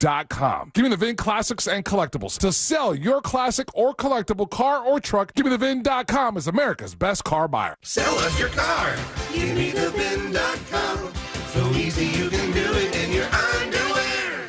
GiveMeTheVin.com. Give Me the Vin Classics and Collectibles. To sell your classic or collectible car or truck, GiveMeTheVin.com is America's best car buyer. Sell us your car. GiveMeTheVin.com. So easy you can do it in your underwear.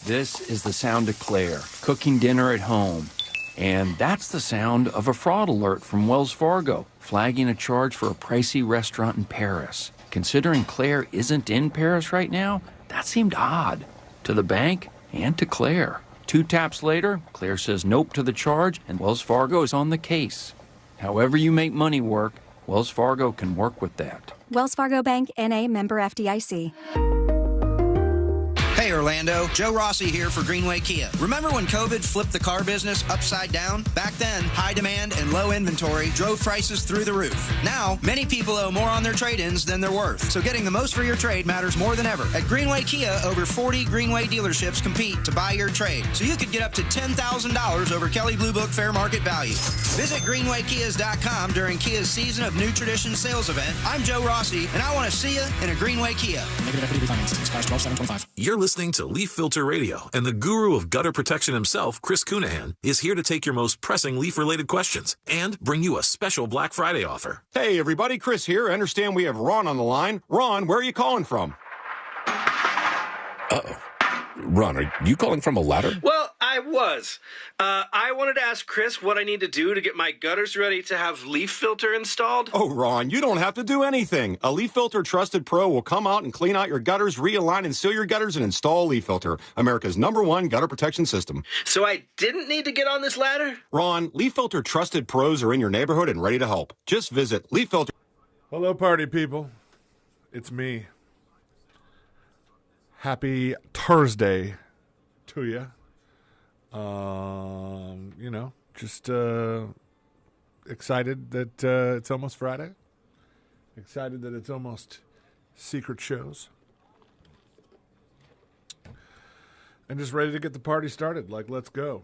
This is the sound of Claire cooking dinner at home. And that's the sound of a fraud alert from Wells Fargo, flagging a charge for a pricey restaurant in Paris. Considering Claire isn't in Paris right now, that seemed odd to the bank and to Claire. 2 taps later, Claire says nope to the charge, and Wells Fargo is on the case. However you make money work, Wells Fargo can work with that. Wells Fargo Bank, N.A., member FDIC. Hey Orlando, Joe Rossi here for Greenway Kia. Remember when COVID flipped the car business upside down? Back then, high demand and low inventory drove prices through the roof. Now, many people owe more on their trade-ins than they're worth. So getting the most for your trade matters more than ever. At Greenway Kia, over 40 Greenway dealerships compete to buy your trade. So you could get up to $10,000 over Kelley Blue Book fair market value. Visit GreenwayKias.com during Kia's Season of New Tradition sales event. I'm Joe Rossi, and I want to see you in a Greenway Kia. Negative equity refinance. Expires 12/7/25. You're listening to Leaf Filter Radio, and the guru of gutter protection himself, Chris Cunahan, is here to take your most pressing leaf-related questions and bring you a special Black Friday offer. Hey, everybody, Chris here. I understand we have Ron on the line. Ron, where are you calling from? Uh-oh. Ron, are you calling from a ladder? Well, I was. I wanted to ask Chris what I need to do to get my gutters ready to have leaf filter installed. Oh, Ron, you don't have to do anything. A Leaf Filter Trusted Pro will come out and clean out your gutters, realign and seal your gutters, and install Leaf Filter, America's #1 gutter protection system. So I didn't need to get on this ladder? Ron, Leaf Filter Trusted Pros are in your neighborhood and ready to help. Just visit Leaf Filter. Hello, party people. It's me. Happy Thursday to you. Just excited that it's almost Friday. Excited that it's almost secret shows. And just ready to get the party started. Like, let's go.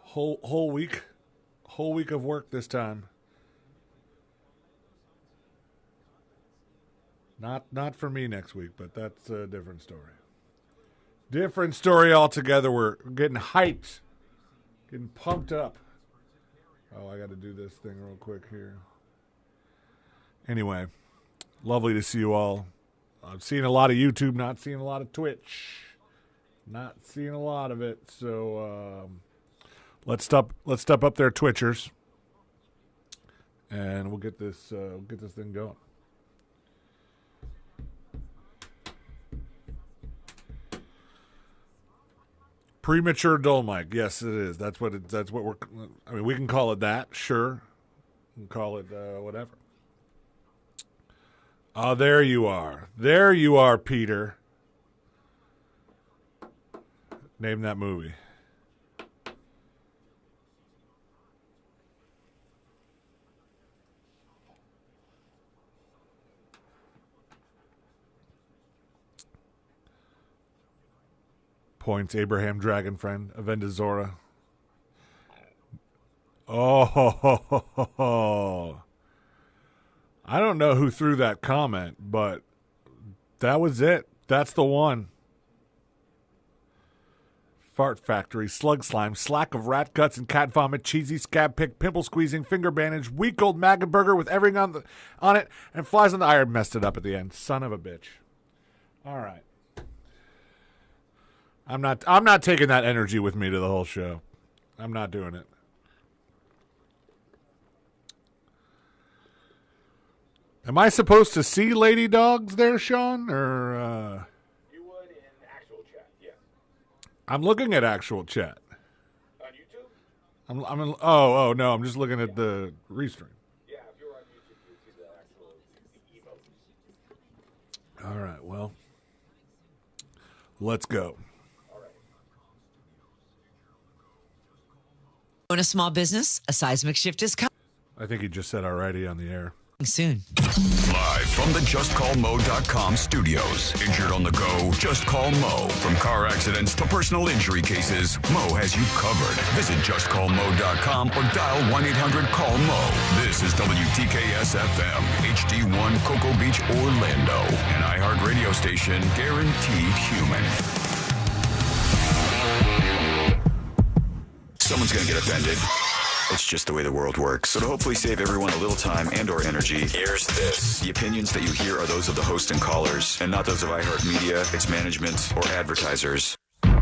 Whole week of work this time. Not for me next week, but that's a different story. Different story altogether. We're getting hyped, getting pumped up. Oh, I got to do this thing real quick here. Anyway, lovely to see you all. I've seen a lot of YouTube, not seeing a lot of Twitch. Not seeing a lot of it. So let's step up there, Twitchers, and we'll get this thing going. Premature dull mic. Yes, it is. That's what we're. I mean, we can call it that. Sure, we can call it whatever. Oh, there you are. There you are, Peter. Name that movie. Points, Abraham Dragonfriend, Avendazora. Oh, I don't know who threw that comment, but that was it. That's the one. Fart Factory, Slug Slime, Slack of Rat Guts and Cat Vomit, Cheesy Scab Pick, Pimple Squeezing, Finger Bandage, Week Old Maggot Burger with everything on it, and Flies on the Eye. Messed it up at the end. Son of a bitch. All right. I'm not taking that energy with me to the whole show. I'm not doing it. Am I supposed to see lady dogs there, Sean? Or You would in actual chat, yes. I'm looking at actual chat. On YouTube? I'm no, I'm just looking at the restream. Yeah, if you're on YouTube, you'd see the actual emotes. All right, well, let's go. Own a small business, a seismic shift is coming. I think he just said alrighty on the air. soon. Live from the JustCallMo.com studios. Injured on the go? Just call Mo. From car accidents to personal injury cases, Mo has you covered. Visit JustCallMo.com or dial 1-800-CALL-MO. This is WTKS-FM, HD1 Cocoa Beach, Orlando. An iHeart radio station guaranteed human. Someone's going to get offended. It's just the way the world works. So to hopefully save everyone a little time and or energy, here's this. The opinions that you hear are those of the host and callers, and not those of iHeartMedia, its management, or advertisers. The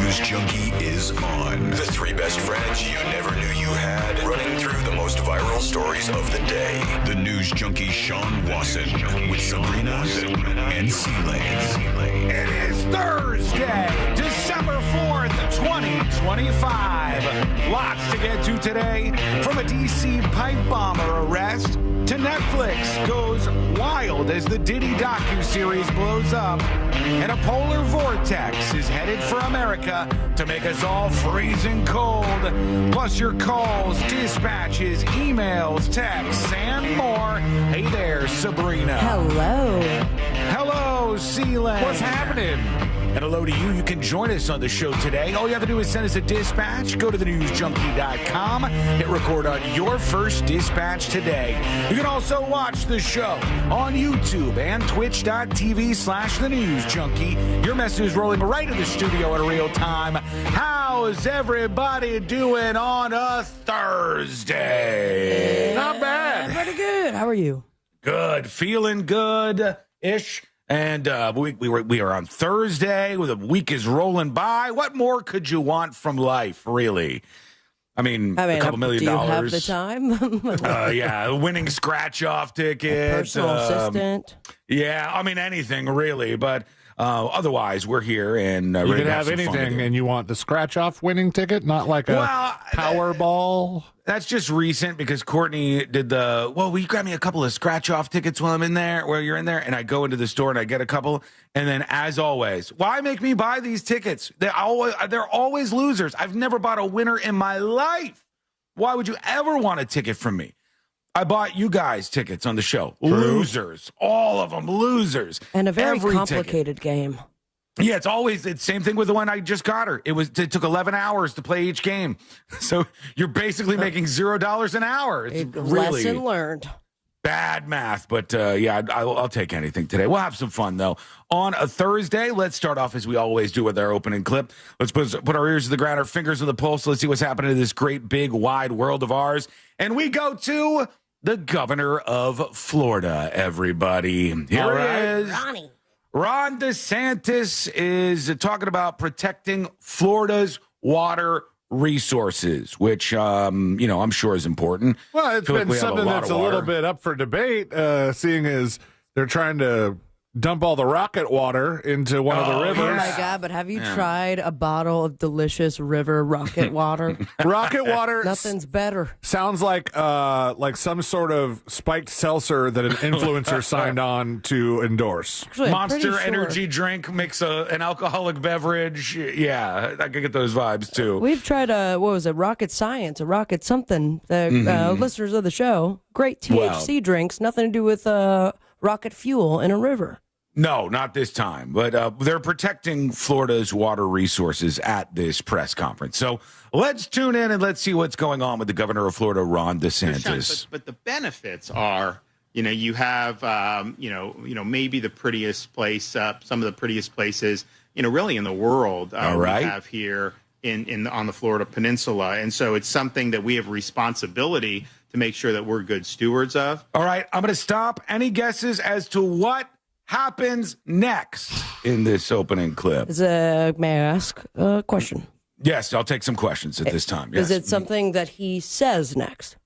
News Junkie is on. The three best friends you never knew you had, running through the most viral stories of the day. The News Junkie Sean Wasson with Sabrina and C-Lane. It is Thursday, December 4th, 2025. Lots to get to today. From a D.C. pipe bomber arrest to Netflix goes wild as the Diddy Docuseries blows up. And a polar vortex is headed for America to make us all freezing cold. Plus your calls, dispatches, emails, texts, and more. Hey there, Sabrina. Hello. Hello, Sealand. What's happening? And hello to you. You can join us on the show today. All you have to do is send us a dispatch. Go to thenewsjunkie.com. Hit record on your first dispatch today. You can also watch the show on YouTube and twitch.tv/thenewsjunkie. Your message is rolling right in the studio in real time. How's everybody doing on a Thursday? Not bad. Pretty good. How are you? Good. Feeling good-ish. And we are on Thursday. The week is rolling by. What more could you want from life, really? I mean a couple $1 million. Do you have the time? Yeah, winning scratch-off tickets. Personal assistant. Yeah, I mean anything, really. But otherwise, we're here. And you can have anything, and you want the scratch-off winning ticket, not like a Powerball? That's just recent because Courtney did will you grab me a couple of scratch-off tickets while I'm in there, while you're in there? And I go into the store and I get a couple. And then, as always, why make me buy these tickets? They're always losers. I've never bought a winner in my life. Why would you ever want a ticket from me? I bought you guys tickets on the show. True. Losers. All of them losers. And a very complicated game. Yeah, it's the same thing with the one I just got her. It took 11 hours to play each game. So you're basically making $0 an hour. It's really lesson learned. Bad math, but yeah, I'll take anything today. We'll have some fun, though. On a Thursday, let's start off as we always do with our opening clip. Let's put our ears to the ground, our fingers on the pulse. Let's see what's happening in this great, big, wide world of ours. And we go to the governor of Florida, everybody. Here he is. Ronnie. Ron DeSantis is talking about protecting Florida's water resources, which, I'm sure is important. Well, it's been something that's a little bit up for debate, seeing as they're trying to dump all the rocket water into one of the rivers. Oh, my God, but have you tried a bottle of delicious river rocket water? Rocket water. Nothing's better. Sounds like some sort of spiked seltzer that an influencer signed on to endorse. Actually, Monster energy drink, mix an alcoholic beverage. Yeah, I could get those vibes, too. We've tried rocket science, a rocket something. Listeners of the show, great THC drinks, nothing to do with rocket fuel in a river. No, not this time. But they're protecting Florida's water resources at this press conference. So let's tune in and let's see what's going on with the governor of Florida, Ron DeSantis. But the benefits are, you have, maybe the prettiest place, some of the prettiest places, really in the world. We have here on the Florida Peninsula. And so it's something that we have responsibility to make sure that we're good stewards of. All right, I'm going to stop. Any guesses as to what happens next in this opening clip? May I ask a question? Yes, I'll take some questions at this time. Yes. Is it something that he says next?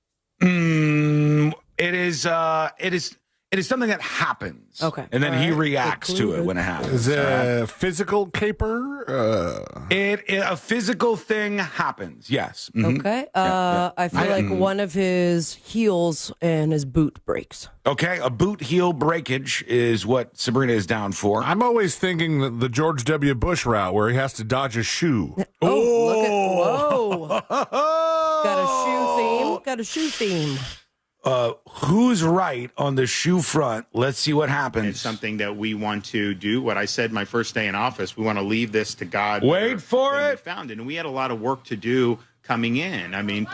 It is something that happens. Okay. And then he reacts to it when it happens. Is it a physical caper? A physical thing happens, yes. Mm-hmm. Okay. I feel like one of his heels and his boot breaks. Okay, a boot heel breakage is what Sabrina is down for. I'm always thinking the George W. Bush route where he has to dodge a shoe. Whoa. Got a shoe theme. who's right on the shoe front? Let's see what happens. It's something that we want to do. What I said my first day in office, we want to leave this to God. Wait for it. We found it, and we had a lot of work to do coming in. I mean,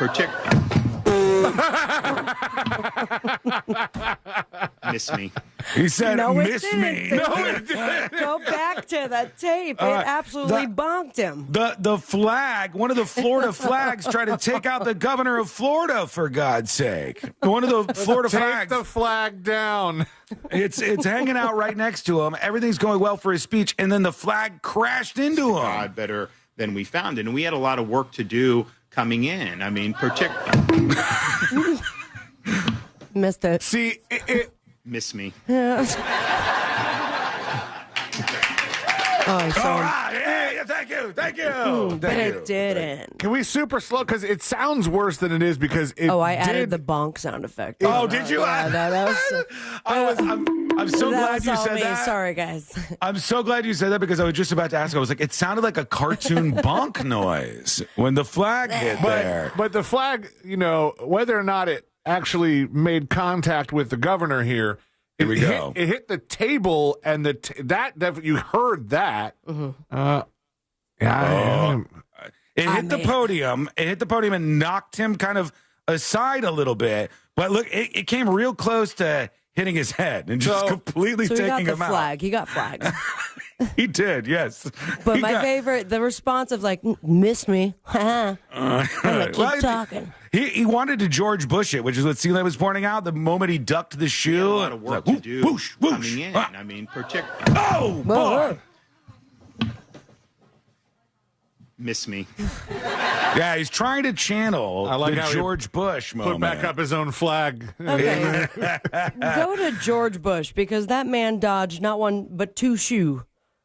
miss me. He said, no, miss it me. didn't. No, it didn't. Go back to the tape. It absolutely bonked him. The flag, one of the Florida flags, tried to take out the governor of Florida, for God's sake. One of the Florida flags. Take the flag down. It's hanging out right next to him. Everything's going well for his speech, and then the flag crashed into him. God better than we found it, and we had a lot of work to do coming in. I mean, Missed it. See, miss me. Yeah. All right. Hey, thank you. But it didn't. Can we super slow? Because it sounds worse than it is because it I added the bonk sound effect. Did you? Yeah, I'm so glad you said that. Sorry, guys. I'm so glad you said that because I was just about to ask. I was like, it sounded like a cartoon bonk noise when the flag hit there. But the flag, whether or not it actually made contact with the governor here, Here we go. It hit the table, and you heard that. It hit the podium. It hit the podium and knocked him kind of aside a little bit. But look, it came real close to hitting his head and just completely taking him out. He got flagged. He did, yes. But my favorite, the response of like, miss me. I'm gonna keep talking. He wanted to George Bush it, which is what Celia was pointing out. The moment he ducked the shoe, a lot of work to do whoosh, whoosh. coming in. I mean, oh boy. Miss me. Yeah, he's trying to channel the George Bush moment. Put back up his own flag. Okay. Go to George Bush, because that man dodged not one but two shoe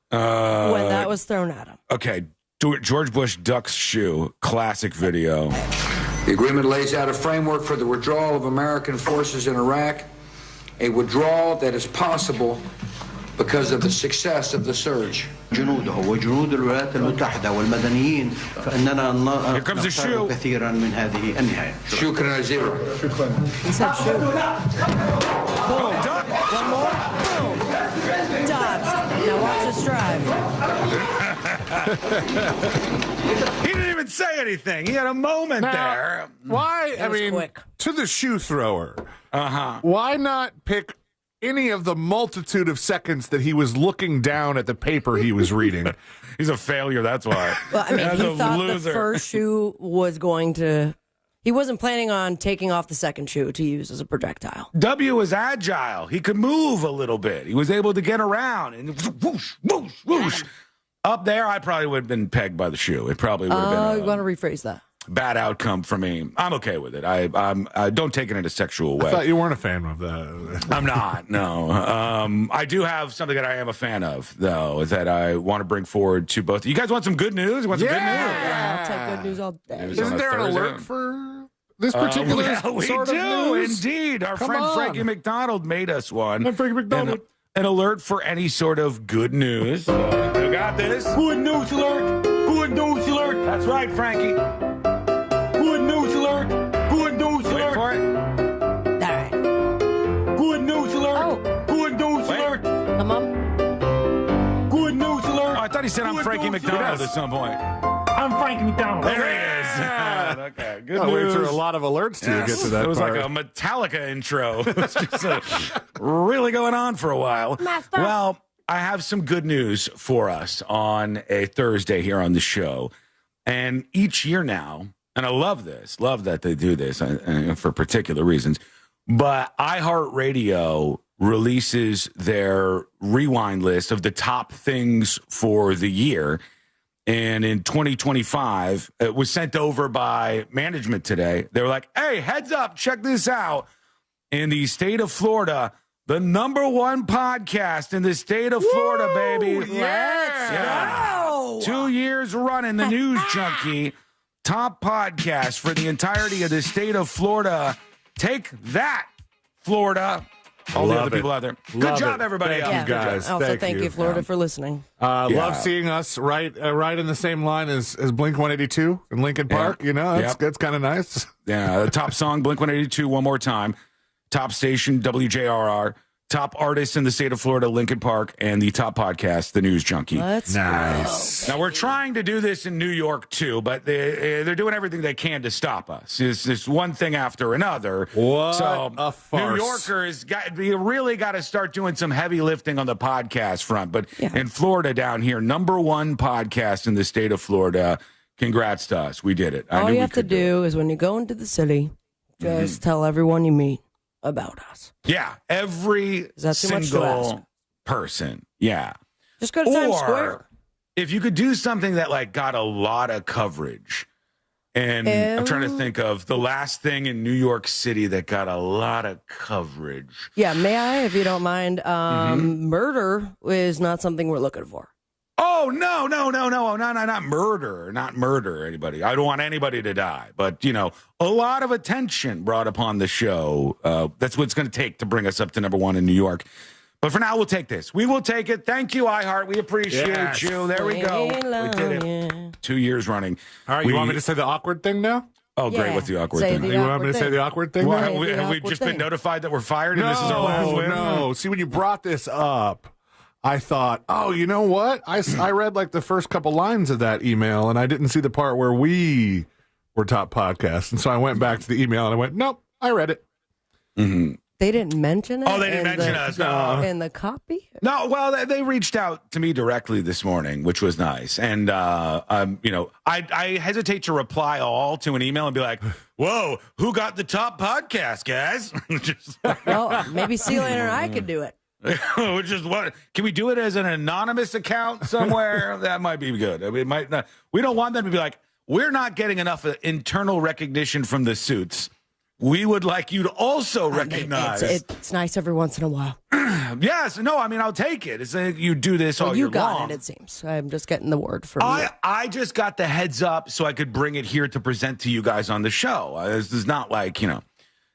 when that was thrown at him. Okay, George Bush ducks shoe. Classic video. The agreement lays out a framework for the withdrawal of American forces in Iraq, a withdrawal that is possible because of the success of the surge. جنوده وجنود الولايات المتحدة والمدنيين فإننا نختار كثيرا من هذه النهاية. شكرا جزيلا. He said shoot. Boom. Duck. One more. Boom. Dodge. Now watch this drive. He didn't even say anything. He had a moment there. Why? Quick. To the shoe thrower. Why not pick any of the multitude of seconds that he was looking down at the paper he was reading? He's a failure, that's why. Well, he thought the first shoe was going to... He wasn't planning on taking off the second shoe to use as a projectile. W was agile. He could move a little bit. He was able to get around and whoosh, whoosh, whoosh. Up there, I probably would have been pegged by the shoe. It probably would have been you want to rephrase that? Bad outcome for me. I'm okay with it. I don't take it in a sexual way. I thought you weren't a fan of that. I'm not, no. I do have something that I am a fan of, though, that I want to bring forward to both. You guys want some good news? You want some good news? Yeah, I'll take good news all day. Isn't there an alert for this particular we sort do, of news? Indeed. Our friend Frankie McDonald made us one. Frankie McDonald. An alert for any sort of good news. You got this? Good news alert! Good news alert! That's right, Frankie. Good news alert! Good news alert! Wait for it. All right. Good news alert! Oh. Good news alert! Come on. Good news alert! Oh, I thought he said I'm Frankie McDonald at some point. I'm Frankie McDonald. There he is. Okay, good news. Wait through a lot of alerts till you get to that It was part. like a Metallica intro. It was just really going on for a while. Well, I have some good news for us on a Thursday here on the show. And each year now, and I love that they do this for particular reasons, but iHeartRadio releases their rewind list of the top things for the year. And in 2025, it was sent over by management today. They were like, hey, heads up, check this out. In the state of Florida, the #1 podcast in the state of Florida, baby. Let's go. 2 years running, the News Junkie. Top podcast for the entirety of the state of Florida. Take that, Florida. All the other people out there. Good job, everybody. Thank you, guys. Also, thank you, Florida, for listening. Love seeing us right in the same line as Blink 182 in Lincoln Park. You know, that's kind of nice. Yeah, the top song, Blink 182, one more time. top station, WJRR, top artist in the state of Florida, Lincoln Park, and the top podcast, The News Junkie. Let's nice. Now, we're trying to do this in New York, too, but they're doing everything they can to stop us. It's this one thing after another. What so a farce. New Yorkers, you really got to start doing some heavy lifting on the podcast front. But in Florida down here, #1 podcast in the state of Florida. Congrats to us. We did it. All you have to do is when you go into the city, just tell everyone you meet about us. Yeah, every single person. Yeah. Just go to Times Square. If you could do something that like got a lot of coverage, and I'm trying to think of the last thing in New York City that got a lot of coverage. Yeah, may I, if you don't mind? Murder is not something we're looking for. Oh, no, not murder, anybody. I don't want anybody to die. But, a lot of attention brought upon the show. That's what it's going to take to bring us up to #1 in New York. But for now, we'll take this. We will take it. Thank you, iHeart. We appreciate you. There we go. We did it. 2 years running. All right, you want me to say the awkward thing now? Oh, great. What's the awkward thing? You want me to say the awkward thing? Well, have we just been notified that we're fired and this is our last win? No. See, when you brought this up, I thought, oh, you know what? I read like the first couple lines of that email, and I didn't see the part where we were top podcast. And so I went back to the email, and I went, nope, I read it. Mm-hmm. They didn't mention it? Oh, they didn't mention us. No. In the copy? No, well, they reached out to me directly this morning, which was nice. And, I hesitate to reply all to an email and be like, whoa, who got the top podcast, guys? Well, maybe C-Lane or I could do it. Which is what? Can we do it as an anonymous account somewhere? That might be good. I mean, it might not. We don't want them to be like, we're not getting enough internal recognition from the suits. We would like you to also recognize. It's nice every once in a while. Yes. No, I mean, I'll take it. It's like you do this all year long. You got it, it seems. I'm just getting the word from you. I just got the heads up so I could bring it here to present to you guys on the show. This is not like,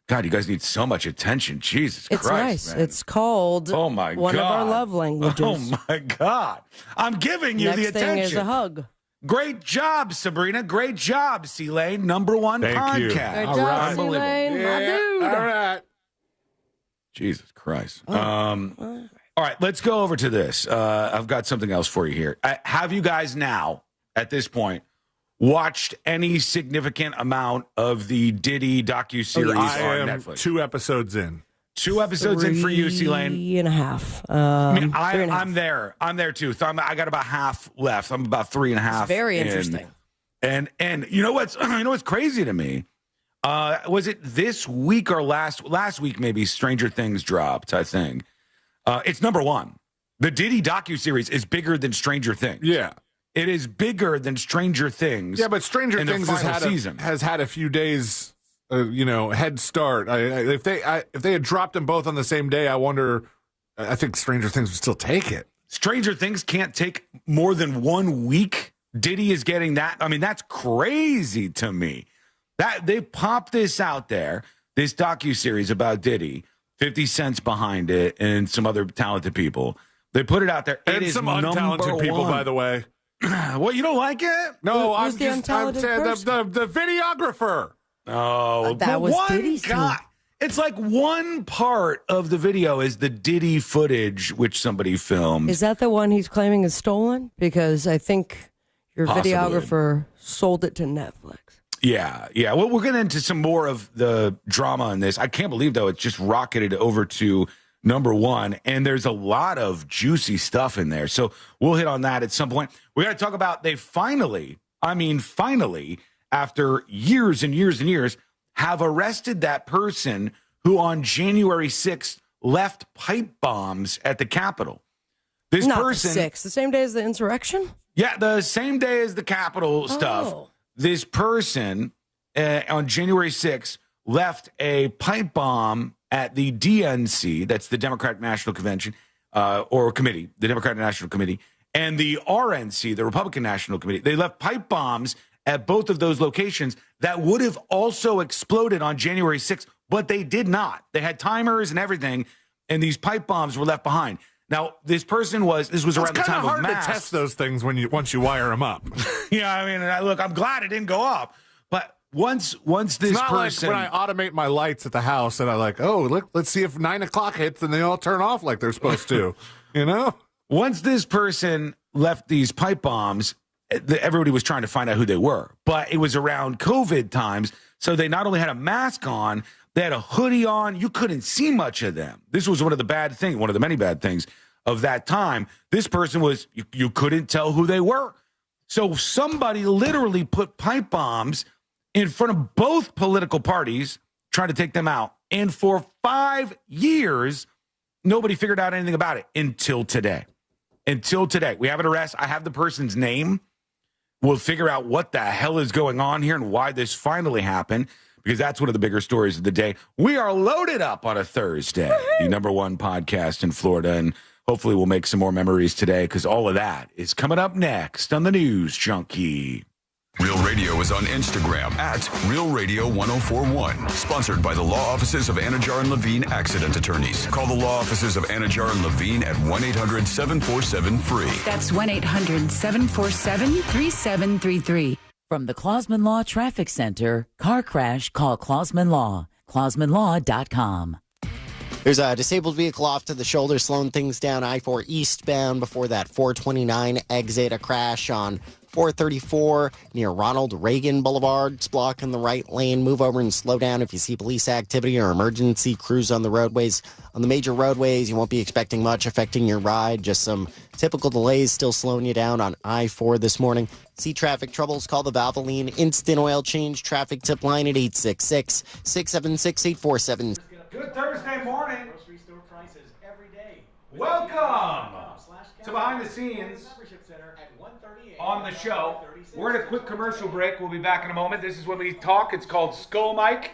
God, you guys need so much attention. Jesus Christ. It's nice. Man. It's called one of our love languages. Oh, my God. I'm giving you the attention. Next thing is a hug. Great job, Sabrina. Great job, C-Lane. #1 podcast. You. Great job, C-Lane. Yeah, my dude. all right. Jesus Christ. All right, let's go over to this. I've got something else for you here. Have you guys now, at this point, watched any significant amount of the Diddy docuseries on Netflix? 2 episodes in. 2 episodes in for you, C-Lane. 3.5. I'm there. I'm there too. So I got about half left. I'm about 3.5. It's very interesting. And you know what's crazy to me? Was it this week or last week? Maybe Stranger Things dropped. I think it's #1. The Diddy docuseries is bigger than Stranger Things. Yeah. It is bigger than Stranger Things. Yeah, but Stranger Things has had a few days, head start. If they had dropped them both on the same day, I think Stranger Things would still take it. Stranger Things can't take more than 1 week. Diddy is getting that. I mean, that's crazy to me. That they popped this out there, this docuseries about Diddy, 50 Cent's behind it, and some other talented people. They put it out there. And some untalented people, by the way. What, you don't like it? No, I'm saying the videographer. Oh, that was Diddy's team. It's like one part of the video is the Diddy footage, which somebody filmed. Is that the one he's claiming is stolen? Because I think your videographer sold it to Netflix. Yeah. Well, we're getting into some more of the drama in this. I can't believe, though, it just rocketed over to #1, and there's a lot of juicy stuff in there. So we'll hit on that at some point. We got to talk about they finally, after years and years and years, have arrested that person who on January 6th left pipe bombs at the Capitol. This person, the 6th, the same day as the insurrection? Yeah, the same day as the Capitol stuff. This person on January 6th left a pipe bomb at the DNC, that's the Democratic National Convention, or Committee, the Democratic National Committee, and the RNC, the Republican National Committee. They left pipe bombs at both of those locations that would have also exploded on January 6th, but they did not. They had timers and everything, and these pipe bombs were left behind. Now, this was around the time of mass. It's kind of hard to test those things once you wire them up. Yeah, I mean, look, I'm glad it didn't go off. But once this It's not person, like when I automate my lights at the house and I like, oh, look, let's see if 9 o'clock hits and they all turn off like they're supposed to, you know? Once this person left these pipe bombs, everybody was trying to find out who they were. But it was around COVID times, so they not only had a mask on, they had a hoodie on. You couldn't see much of them. This was one of the many bad things of that time. This person was, you couldn't tell who they were. So somebody literally put pipe bombs in front of both political parties, trying to take them out. And for 5 years, nobody figured out anything about it until today. We have an arrest. I have the person's name. We'll figure out what the hell is going on here and why this finally happened, because that's one of the bigger stories of the day. We are loaded up on a Thursday, the #1 podcast in Florida, and hopefully we'll make some more memories today, because all of that is coming up next on the News Junkie. Real Radio is on Instagram at Real Radio 1041. Sponsored by the law offices of Anajar and Levine Accident Attorneys. Call the law offices of Anajar and Levine at 1-800-747-FREE. That's 1-800-747-3733. From the Clausman Law Traffic Center, car crash, call Clausman Law. ClausmanLaw.com. There's a disabled vehicle off to the shoulder, slowing things down I-4 eastbound. Before that 429 exit, a crash on 434 near Ronald Reagan Boulevard. It's blocking the right lane. Move over and slow down if you see police activity or emergency crews on the roadways. On the major roadways, you won't be expecting much affecting your ride. Just some typical delays still slowing you down on I-4 this morning. See traffic troubles? Call the Valvoline Instant Oil Change traffic tip line at 866-676-8477. Good Thursday morning. Grocery store prices every day. Welcome to Behind the Scenes on the show. We're in a quick commercial break. We'll be back in a moment. This is when we talk. It's called Skull Mic,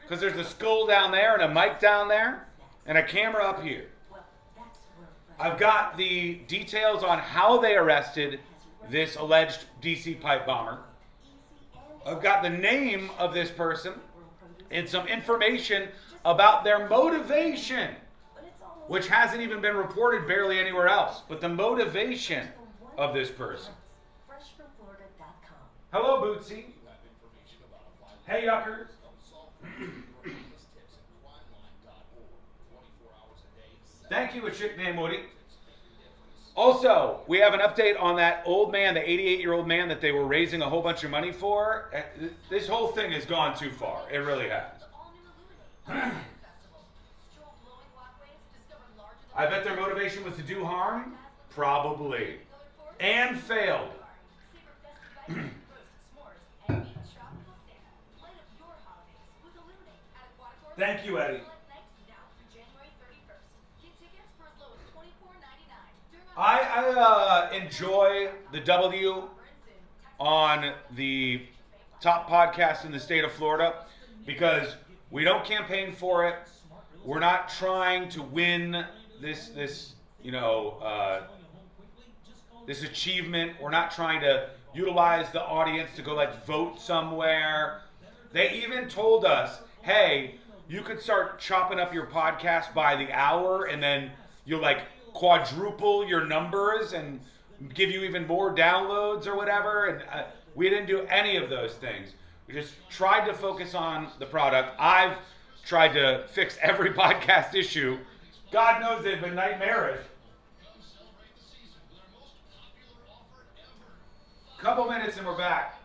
because there's a skull down there and a mic down there and a camera up here. I've got the details on how they arrested this alleged DC pipe bomber. I've got the name of this person and some information about their motivation, which hasn't even been reported barely anywhere else. But the motivation of this person. Hello, Bootsy. Hey, yuckers. Thank you, a chick named Woody. Also, we have an update on that old man, the 88-year-old man that they were raising a whole bunch of money for. This whole thing has gone too far. It really has. I bet their motivation was to do harm? Probably. And failed. Thank you, Eddie. I enjoy the W on the top podcast in the state of Florida because we don't campaign for it. We're not trying to win this achievement. We're not trying to utilize the audience to go vote somewhere. They even told us, hey, you could start chopping up your podcast by the hour and then you'll quadruple your numbers and give you even more downloads or whatever. And we didn't do any of those things. We just tried to focus on the product. I've tried to fix every podcast issue. God knows they've been nightmarish. Couple minutes and we're back.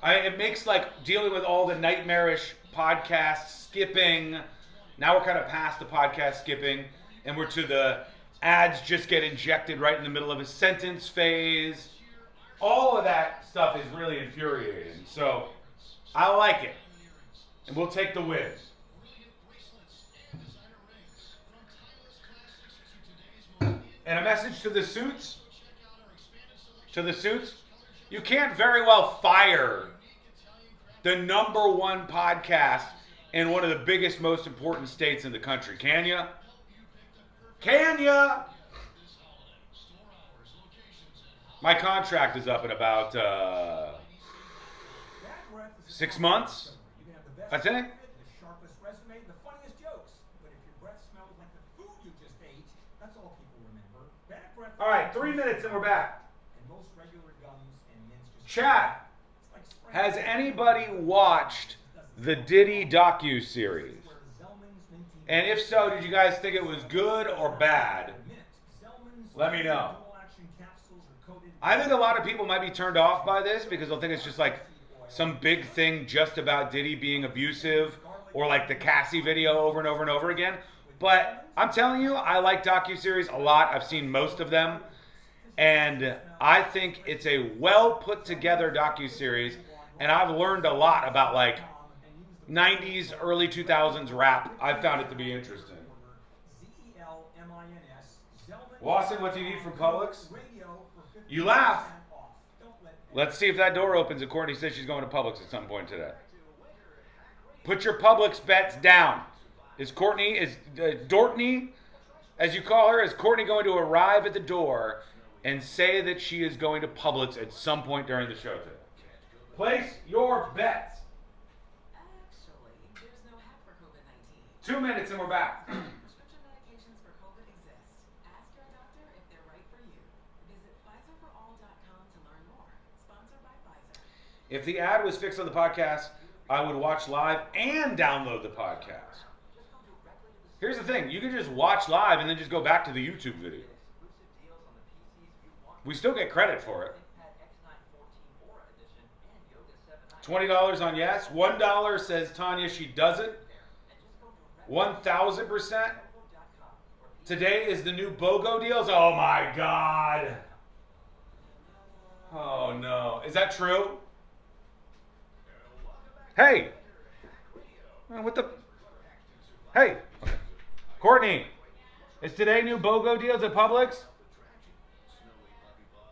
It makes dealing with all the nightmarish podcast skipping. Now we're kind of past the podcast skipping and we're to the ads just get injected right in the middle of a sentence phase. All of that stuff is really infuriating. So I like it. And we'll take the whiz. And a message to the suits. You can't very well fire the #1 podcast in one of the biggest, most important states in the country. Can ya? Can ya? My contract is up in about 6 months, I think. All right, 3 minutes and we're back. Chat. Has anybody watched the Diddy docuseries? And if so, did you guys think it was good or bad? Let me know. I think a lot of people might be turned off by this because they'll think it's just like some big thing just about Diddy being abusive or like the Cassie video over and over and over again. But I'm telling you, I like docuseries a lot. I've seen most of them. And I think it's a well put together docuseries. And I've learned a lot about like 90s, early 2000s rap. I found it to be interesting. Wasson, what do you need from Publix? You laugh. Let's see if that door opens and Courtney says she's going to Publix at some point today. Put your Publix bets down. Is Dortney, as you call her, is Courtney going to arrive at the door and say that she is going to Publix at some point during the show today? Place your bets. 2 minutes and we're back. If the ad was fixed on the podcast, I would watch live and download the podcast. Here's the thing. You can just watch live and then just go back to the YouTube video. We still get credit for it. $20 on yes. $1 says Tanya she doesn't. 1,000%. Today is the new BOGO deals. Oh my God. Oh no. Is that true? Hey. What the? Hey. Courtney. Is today new BOGO deals at Publix?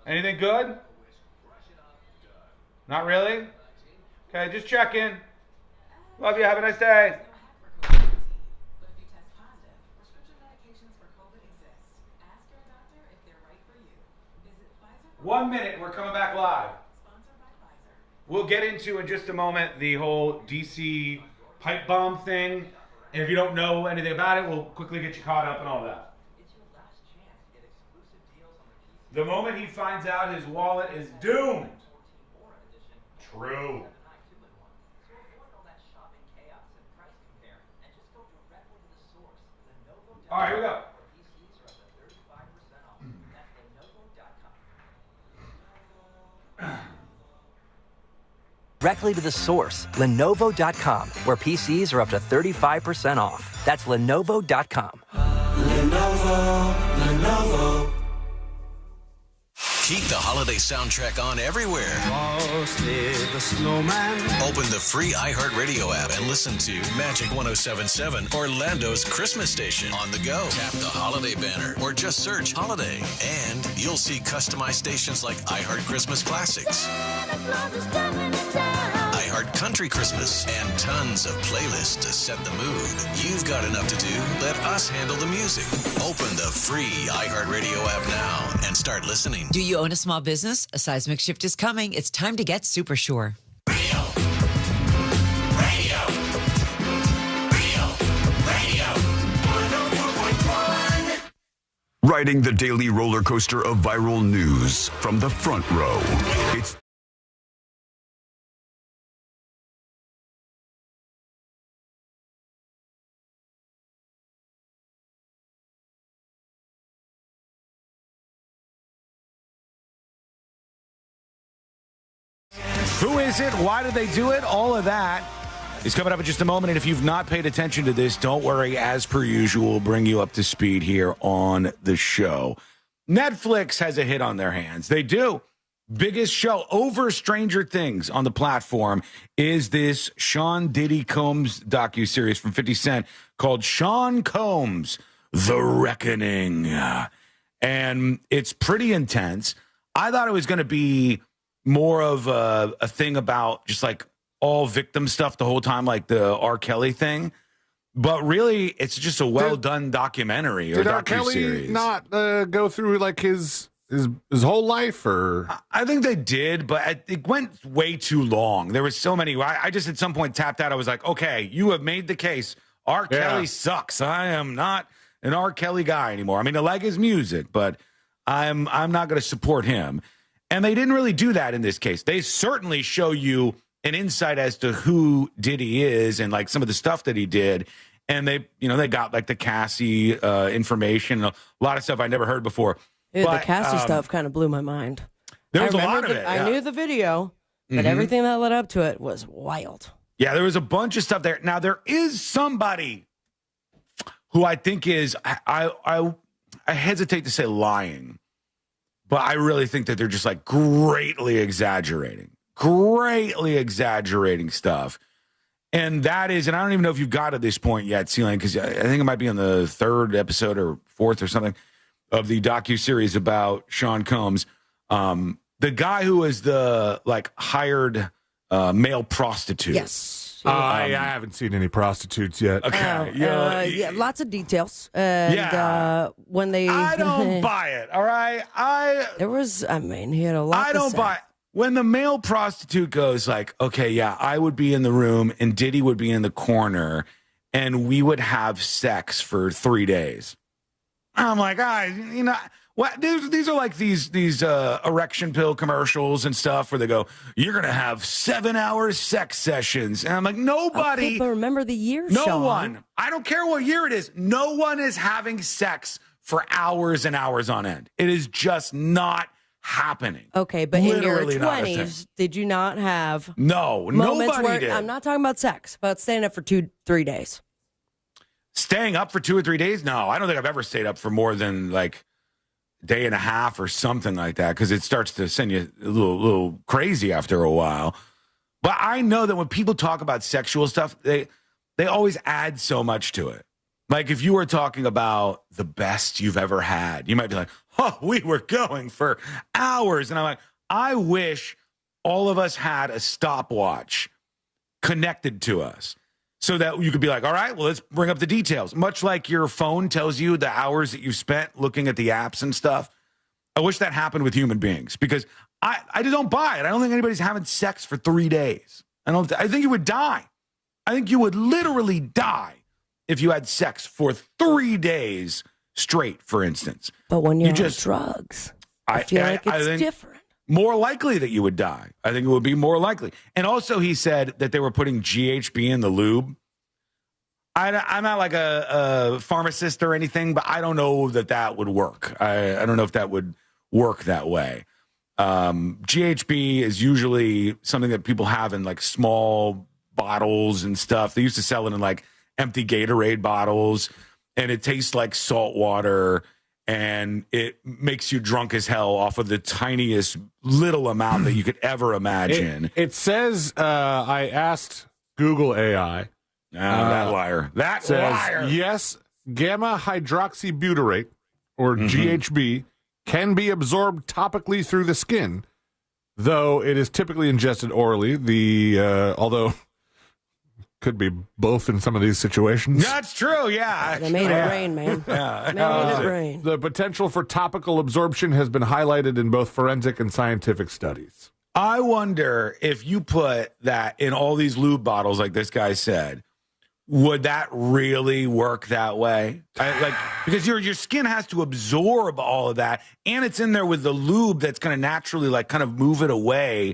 Anything good? Not really? Okay, just checking. Love you. Have a nice day. One minute, we're coming back live. We'll get into in just a moment the whole DC pipe bomb thing. And if you don't know anything about it, we'll quickly get you caught up and all that. The moment he finds out his wallet is doomed. True. All right, here we go. Directly to the source, Lenovo.com, where PCs are up to 35% off. That's Lenovo.com. Lenovo. Keep the holiday soundtrack on everywhere. The snowman. Open the free iHeartRadio app and listen to Magic 107.7, Orlando's Christmas station. On the go, tap the holiday banner or just search holiday. And you'll see customized stations like iHeart Christmas Classics, iHeart Country Christmas, and tons of playlists to set the mood. You've got enough to do. Let us handle the music. Open the free iHeartRadio app now and start listening. Do you own a small business? A seismic shift is coming. It's time to get super sure. Riding the daily roller coaster of viral news from the front row. It's Who is it? Why did they do it? All of that is coming up in just a moment. And if you've not paid attention to this, don't worry. As per usual, we'll bring you up to speed here on the show. Netflix has a hit on their hands. They do. Biggest show over Stranger Things on the platform is this Sean Diddy Combs docuseries from 50 Cent called Sean Combs, The Reckoning. And it's pretty intense. I thought it was going to be more of a thing about just like all victim stuff the whole time, like the R. Kelly thing. But really, it's just a well-done documentary or did R. Kelly docuseries. not go through like his whole life? Or I think they did, but it went way too long. There was so many. I just at some point tapped out. I was like, okay, you have made the case. R. Kelly sucks. I am not an R. Kelly guy anymore. I mean, I like his music, but I'm not going to support him. And they didn't really do that in this case. They certainly show you an insight as to who Diddy is and like some of the stuff that he did. And they got like the Cassie information, a lot of stuff I never heard before. Dude, the Cassie stuff kind of blew my mind. There was a lot of it. I knew the video, but everything that led up to it was wild. Yeah, there was a bunch of stuff there. Now, there is somebody who I think is, I hesitate to say lying, but I really think that they're just like greatly exaggerating stuff. And that is, and I don't even know if you've got to this point yet, Celine, because I think it might be on the 3rd episode or 4th or something of the docuseries about Sean Combs. The guy who is the like hired male prostitute. Yes. I haven't seen any prostitutes yet. Okay. Yeah, lots of details. And when they, I don't buy it. All right. He had a lot. I don't buy it. When the male prostitute goes like, okay, yeah, I would be in the room and Diddy would be in the corner and we would have sex for 3 days. I'm like, what? These are like these erection pill commercials and stuff where they go, you're going to have 7-hour sex sessions. And I'm like, nobody. But remember the year, No Sean. one. I don't care what year it is. No one is having sex for hours and hours on end. It is just not happening. Okay, but Literally in your not a 20s, thing. did you not have No, moments nobody where, did. I'm not talking about sex, but staying up for 2-3 days. Staying up for 2 or 3 days? No, I don't think I've ever stayed up for more than like a day and a half or something like that because it starts to send you a little crazy after a while. But I know that when people talk about sexual stuff, they always add so much to it. Like if you were talking about the best you've ever had, you might be like, oh, we were going for hours. And I'm like, I wish all of us had a stopwatch connected to us so that you could be like, all right, well, let's bring up the details. Much like your phone tells you the hours that you spent looking at the apps and stuff. I wish that happened with human beings because I just don't buy it. I don't think anybody's having sex for 3 days. I think you would die. I think you would literally die if you had sex for 3 days straight, for instance. But when you're on drugs, I feel like it's different. More likely that you would die. I think it would be more likely. And also he said that they were putting GHB in the lube. I'm not like a pharmacist or anything, but I don't know that would work. I don't know if that would work that way. GHB is usually something that people have in like small bottles and stuff. They used to sell it in like empty Gatorade bottles, and it tastes like salt water, and it makes you drunk as hell off of the tiniest little amount that you could ever imagine. It says, I asked Google AI. That liar. That says, liar. Yes, gamma hydroxybutyrate, or GHB, can be absorbed topically through the skin, though it is typically ingested orally. Although could be both in some of these situations. That's true, yeah. They made it rain, man. Yeah. Made it rain. The potential for topical absorption has been highlighted in both forensic and scientific studies. I wonder if you put that in all these lube bottles like this guy said, would that really work that way? Because your skin has to absorb all of that, and it's in there with the lube that's going to naturally like kind of move it away.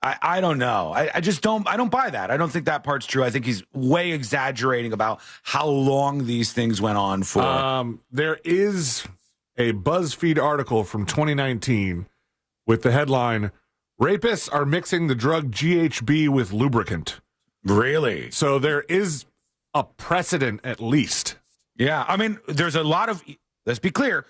I don't know. I just don't buy that. I don't think that part's true. I think he's way exaggerating about how long these things went on for. There is a BuzzFeed article from 2019 with the headline, "Rapists are mixing the drug GHB with lubricant." Really? So there is a precedent at least. Yeah. I mean, there's a lot of, let's be clear,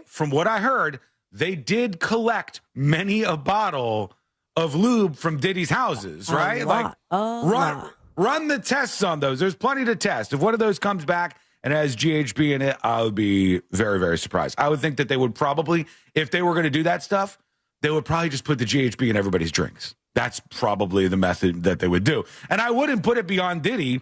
from what I heard, they did collect many a bottle of lube from Diddy's houses, right? Run the tests on those. There's plenty to test. If one of those comes back and has GHB in it, I would be very, very surprised. I would think that they would probably, if they were going to do that stuff, they would probably just put the GHB in everybody's drinks. That's probably the method that they would do. And I wouldn't put it beyond Diddy,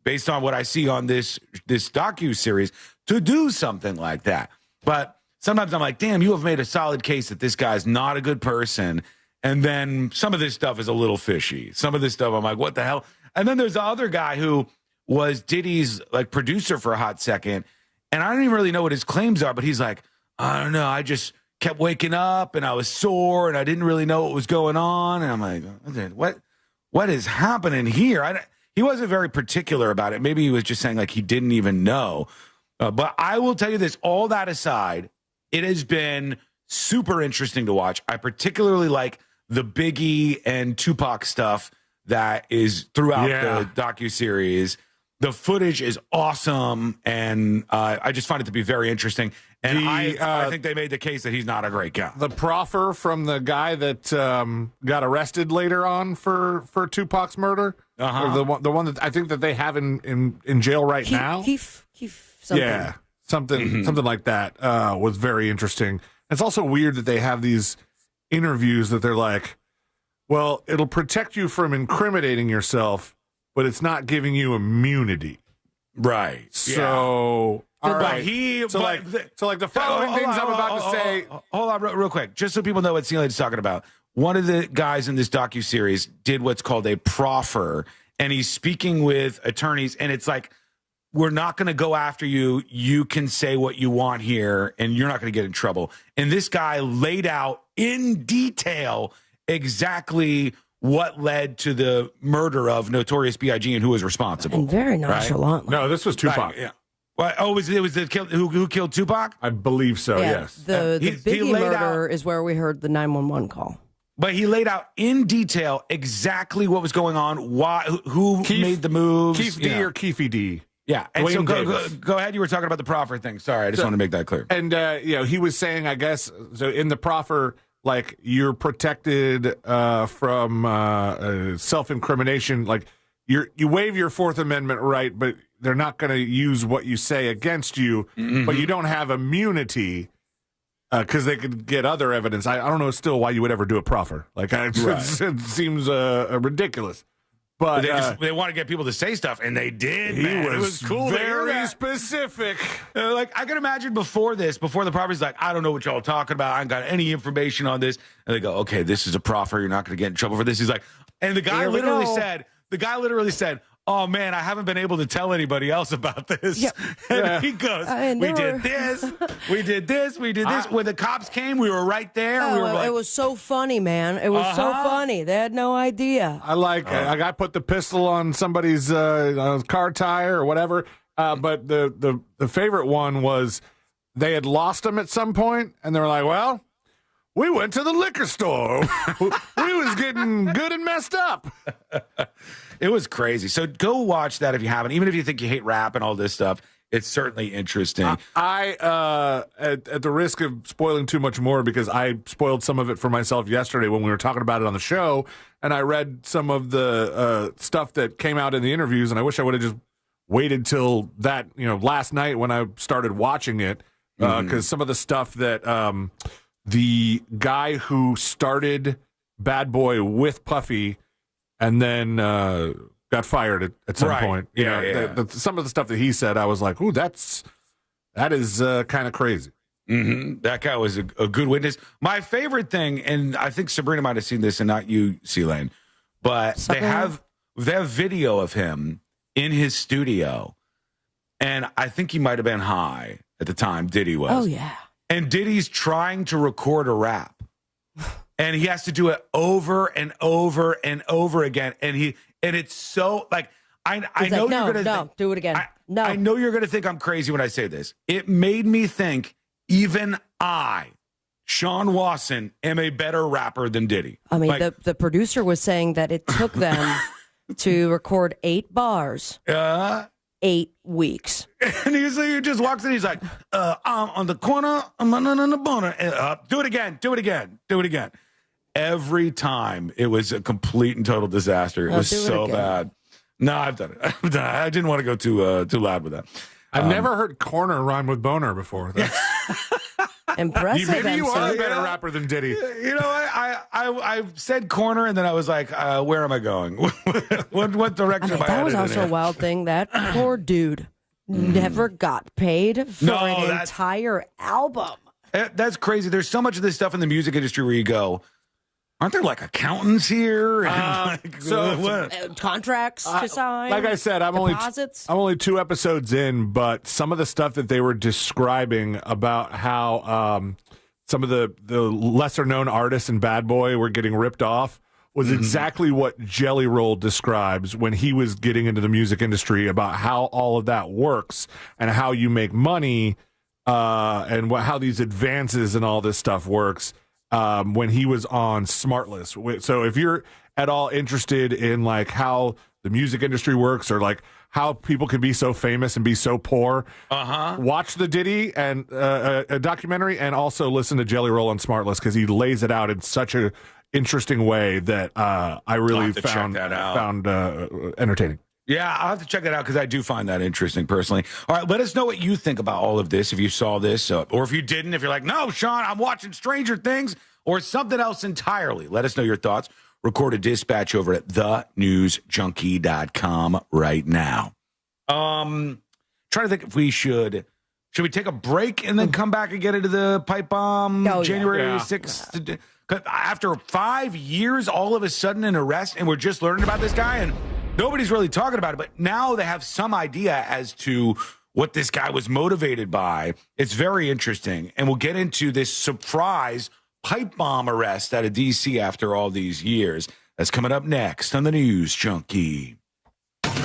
based on what I see on this docuseries, to do something like that. But sometimes I'm like, damn, you have made a solid case that this guy's not a good person. And then some of this stuff is a little fishy. Some of this stuff, I'm like, what the hell? And then there's the other guy who was Diddy's like producer for a hot second. And I don't even really know what his claims are, but he's like, I don't know. I just kept waking up and I was sore and I didn't really know what was going on. And I'm like, what is happening here? He wasn't very particular about it. Maybe he was just saying like he didn't even know. But I will tell you this, all that aside, it has been super interesting to watch. I particularly like the Biggie and Tupac stuff that is throughout the docuseries. The footage is awesome, and I just find it to be very interesting. And I think they made the case that he's not a great guy. The proffer from the guy that got arrested later on for Tupac's murder, the one that I think that they have in jail right now. Keith, something. Yeah, something like that was very interesting. It's also weird that they have these interviews that they're like, well, it'll protect you from incriminating yourself, but it's not giving you immunity. Right. So, all right. So the following things I'm about to say. Hold on, real quick, just so people know what Celine is talking about. One of the guys in this docuseries did what's called a proffer, and he's speaking with attorneys, and it's like, we're not going to go after you. You can say what you want here, and you're not going to get in trouble. And this guy laid out in detail exactly what led to the murder of Notorious B.I.G. and who was responsible. And very nonchalant. Right? No, this was Tupac. Right, yeah. What? Oh, it was the who killed Tupac? I believe so, yes. The Biggie murder is where we heard the 911 call. But he laid out in detail exactly what was going on, why, who made the moves. Keith D or Keefy D. Yeah, and so go ahead. You were talking about the proffer thing. Sorry, I just want to make that clear. And he was saying, I guess, so in the proffer, like you're protected from self-incrimination. Like you waive your Fourth Amendment right, but they're not going to use what you say against you. Mm-hmm. But you don't have immunity because they could get other evidence. I don't know still why you would ever do a proffer. Like it seems ridiculous. But they want to get people to say stuff, and they did. It was cool. Very specific. Like I can imagine before the property's like, I don't know what y'all are talking about. I ain't got any information on this. And they go, okay, this is a proffer. You're not going to get in trouble for this. He's like, and the guy literally said, oh man, I haven't been able to tell anybody else about this. Yep. And he goes, we did this. When the cops came, we were right there. Oh, we were like, it was so funny, man. It was so funny. They had no idea. I put the pistol on somebody's car tire or whatever. But the favorite one was they had lost him at some point, and they were like, well, we went to the liquor store. We was getting good and messed up. It was crazy. So go watch that if you haven't. Even if you think you hate rap and all this stuff, it's certainly interesting. I at the risk of spoiling too much more, because I spoiled some of it for myself yesterday when we were talking about it on the show, and I read some of the stuff that came out in the interviews, and I wish I would have just waited till that, last night when I started watching it, because some of the stuff that the guy who started Bad Boy with Puffy and then got fired at some point. Some of the stuff that he said, I was like, ooh, that is kind of crazy. Mm-hmm. That guy was a good witness. My favorite thing, and I think Sabrina might have seen this and not you, C-Lane, but they have video of him in his studio, and I think he might have been high at the time, Diddy was. Oh, yeah. And Diddy's trying to record a rap. And he has to do it over and over and over again. And it's so like, I know you're going to do it again. I know you're going to think I'm crazy when I say this. It made me think even I, Sean Wasson, am a better rapper than Diddy. I mean, the producer was saying that it took them to record 8 bars. 8 weeks. And he just walks in. He's like, I'm on the corner. I'm on the corner. Do it again. Every time it was a complete and total disaster. It was so bad. No, I've done it. I didn't want to go too loud with that. I've never heard corner rhyme with boner before. That's impressive. Maybe you are a better rapper than Diddy. I said corner, and then I was like, where am I going? what direction am I headed? That was also a wild thing. That poor dude never got paid for an entire album. That's crazy. There's so much of this stuff in the music industry where you go, aren't there like accountants here? And contracts to sign. Like I said, I'm only 2 episodes in, but some of the stuff that they were describing about how some of the lesser known artists in Bad Boy were getting ripped off was exactly what Jelly Roll describes when he was getting into the music industry about how all of that works and how you make money and how these advances and all this stuff works when he was on Smartless. So if you're at all interested in like how the music industry works or like how people can be so famous and be so poor, watch the Diddy and a documentary and also listen to Jelly Roll on Smartless because he lays it out in such a interesting way that I really found entertaining. Yeah, I'll have to check that out because I do find that interesting personally. All right, let us know what you think about all of this if you saw this or if you didn't. If you're like, no, Sean, I'm watching Stranger Things or something else entirely. Let us know your thoughts. Record a dispatch over at thenewsjunkie.com right now. Trying to think if we should we take a break and then come back and get into the pipe bomb January 6th? After 5 years, all of a sudden an arrest, and we're just learning about this guy, and nobody's really talking about it, but now they have some idea as to what this guy was motivated by. It's very interesting, and we'll get into this surprise pipe bomb arrest out of D.C. after all these years. That's coming up next on the News Junkie.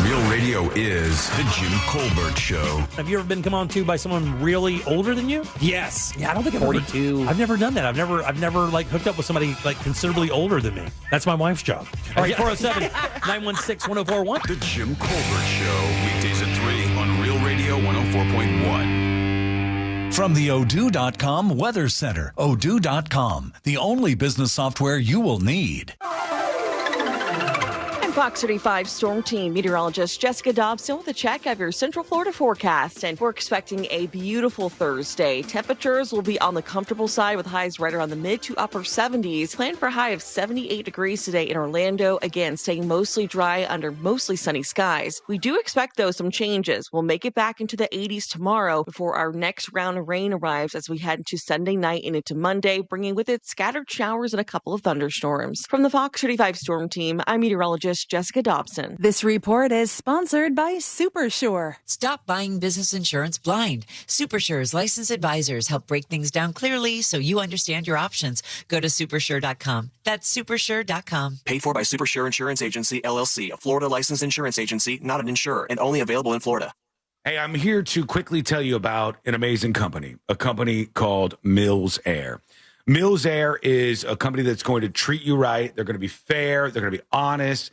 Real Radio is the Jim Colbert Show. Have you ever been come on to by someone really older than you? Yes. Yeah, I don't think I've 42. I've never done that. I've never like hooked up with somebody like considerably older than me. That's my wife's job. All right, 407-916-1041. The Jim Colbert Show. Weekdays at 3 on Real Radio 104.1. From the Odoo.com Weather Center. Odoo.com, the only business software you will need. Fox 35 Storm Team meteorologist Jessica Dobson with a check of your Central Florida forecast. And we're expecting a beautiful Thursday. Temperatures will be on the comfortable side with highs right around the mid to upper 70s. Plan for a high of 78 degrees today in Orlando. Again, staying mostly dry under mostly sunny skies. We do expect, though, some changes. We'll make it back into the 80s tomorrow before our next round of rain arrives as we head into Sunday night and into Monday, bringing with it scattered showers and a couple of thunderstorms. From the Fox 35 Storm Team, I'm meteorologist Jessica Dobson. This report is sponsored by SuperSure. Stop buying business insurance blind. SuperSure's licensed advisors help break things down clearly so you understand your options. Go to supersure.com. That's supersure.com. Paid for by SuperSure Insurance Agency, LLC, a Florida licensed insurance agency, not an insurer, and only available in Florida. Hey, I'm here to quickly tell you about an amazing company, a company called Mills Air. Mills Air is a company that's going to treat you right. They're going to be fair. They're going to be honest.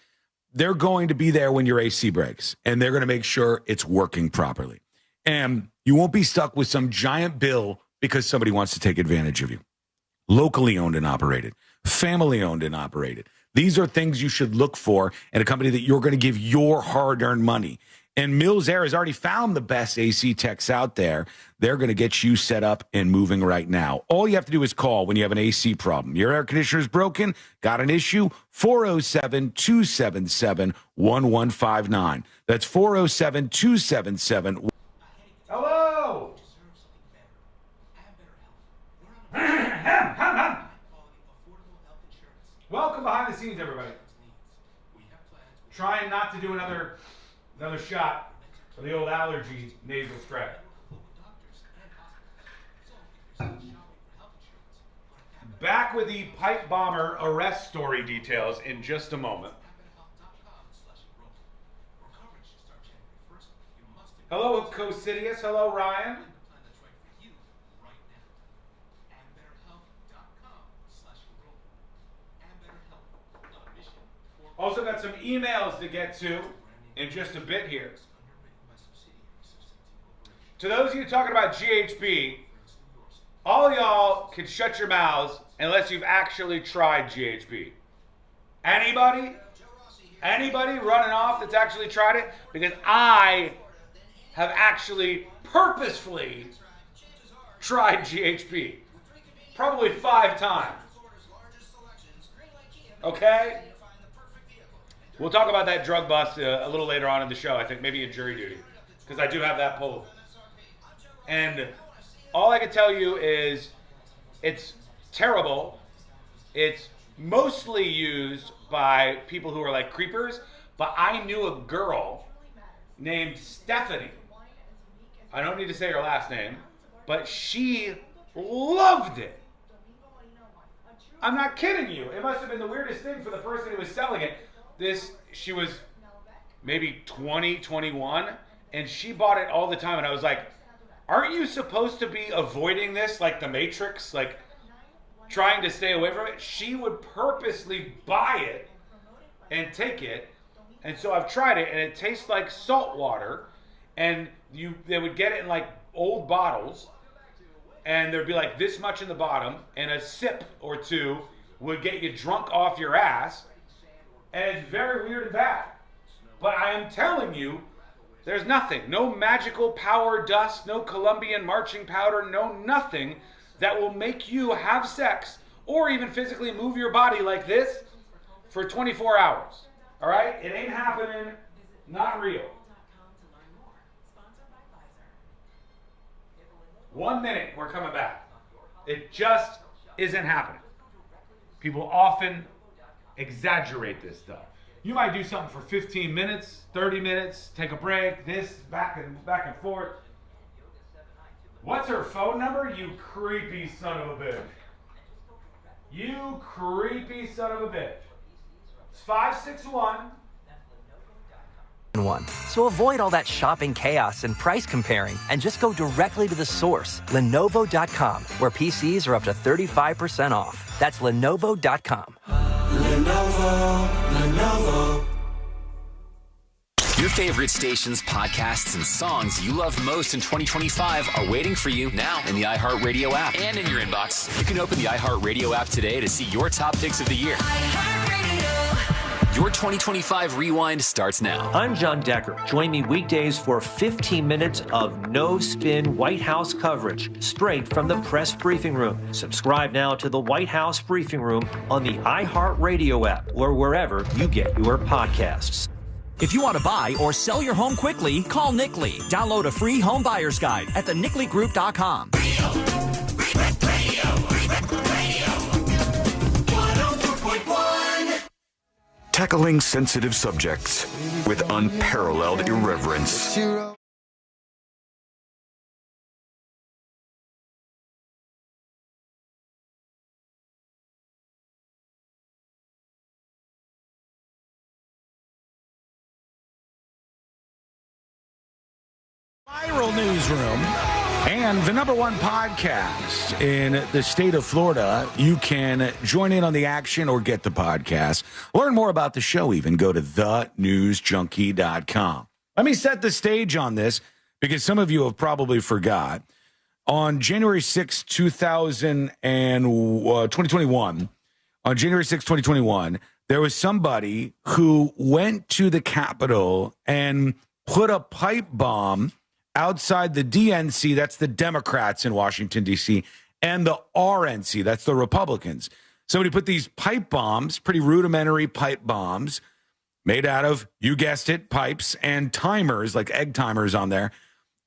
They're going to be there when your AC breaks, and they're going to make sure it's working properly. And you won't be stuck with some giant bill because somebody wants to take advantage of you. Locally owned and operated, family owned and operated. These are things you should look for in a company that you're going to give your hard-earned money. And Mills Air has already found the best AC techs out there. They're going to get you set up and moving right now. All you have to do is call when you have an AC problem. Your air conditioner is broken, got an issue, 407-277-1159. That's 407-277. Hello! Welcome behind the scenes, everybody. Trying not to do another shot of the old allergy nasal spray. Back with the pipe bomber arrest story details in just a moment. Hello, Cosidius. Hello, Ryan. Also got some emails to get to in just a bit here. To those of you talking about GHB, all y'all can shut your mouths unless you've actually tried GHB. Anybody? Anybody running off that's actually tried it? Because I have actually purposefully tried GHB. Probably 5 times. Okay? We'll talk about that drug bust a little later on in the show, I think, maybe in jury duty, because I do have that pulled. And all I can tell you is it's terrible. It's mostly used by people who are like creepers, but I knew a girl named Stephanie. I don't need to say her last name, but she loved it. I'm not kidding you. It must have been the weirdest thing for the person who was selling it. She was maybe 20, 21, and she bought it all the time. And I was like, aren't you supposed to be avoiding this like the Matrix? Like trying to stay away from it? She would purposely buy it and take it. And so I've tried it, and it tastes like salt water. And they would get it in like old bottles, and there'd be like this much in the bottom, and a sip or two would get you drunk off your ass. And it's very weird and bad. But I am telling you, there's nothing. No magical power dust, no Colombian marching powder, no nothing that will make you have sex or even physically move your body like this for 24 hours. All right? It ain't happening. Not real. 1 minute, we're coming back. It just isn't happening. People often exaggerate this stuff. You might do something for 15 minutes, 30 minutes, take a break, this, back and forth. What's her phone number? You creepy son of a bitch. You creepy son of a bitch. It's 561. So avoid all that shopping chaos and price comparing and just go directly to the source, Lenovo.com, where PCs are up to 35% off. That's Lenovo.com. Lenovo. Your favorite stations, podcasts, and songs you love most in 2025 are waiting for you now in the iHeartRadio app and in your inbox. You can open the iHeartRadio app today to see your top picks of the year. Your 2025 Rewind starts now. I'm John Decker. Join me weekdays for 15 minutes of no-spin White House coverage straight from the press briefing room. Subscribe now to the White House Briefing Room on the iHeartRadio app or wherever you get your podcasts. If you want to buy or sell your home quickly, call Nick Lee. Download a free home buyer's guide at thenicklygroup.com. Tackling sensitive subjects with unparalleled irreverence. Viral newsroom and the #1 podcast in the state of Florida. You can join in on the action or get the podcast. Learn more about the show even. Go to thenewsjunkie.com. Let me set the stage on this because some of you have probably forgot. On January 6, 2021, on January 6, 2021, there was somebody who went to the Capitol and put a pipe bomb outside the DNC, that's the Democrats in Washington, D.C., and the RNC, that's the Republicans. Somebody put these pipe bombs, pretty rudimentary pipe bombs, made out of, you guessed it, pipes and timers, like egg timers on there,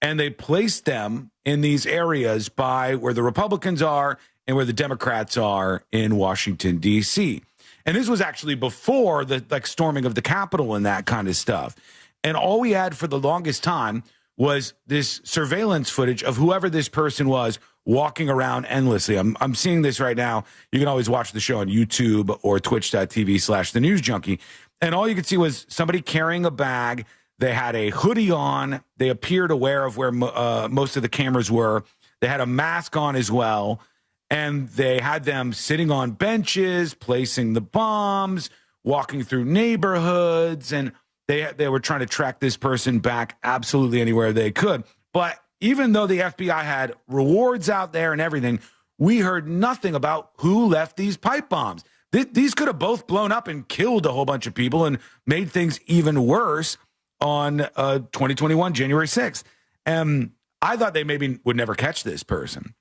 and they placed them in these areas by where the Republicans are and where the Democrats are in Washington, D.C. And this was actually before the storming of the Capitol and that kind of stuff. And all we had for the longest time was this surveillance footage of whoever this person was walking around endlessly. I'm seeing this right now. You can always watch the show on YouTube or twitch.tv/thenewsjunkie. And all you could see was somebody carrying a bag. They had a hoodie on. They appeared aware of where most of the cameras were. They had a mask on as well. And they had them sitting on benches, placing the bombs, walking through neighborhoods, and They were trying to track this person back absolutely anywhere they could. But even though the FBI had rewards out there and everything, we heard nothing about who left these pipe bombs. These could have both blown up and killed a whole bunch of people and made things even worse on 2021, January 6th. And I thought they maybe would never catch this person.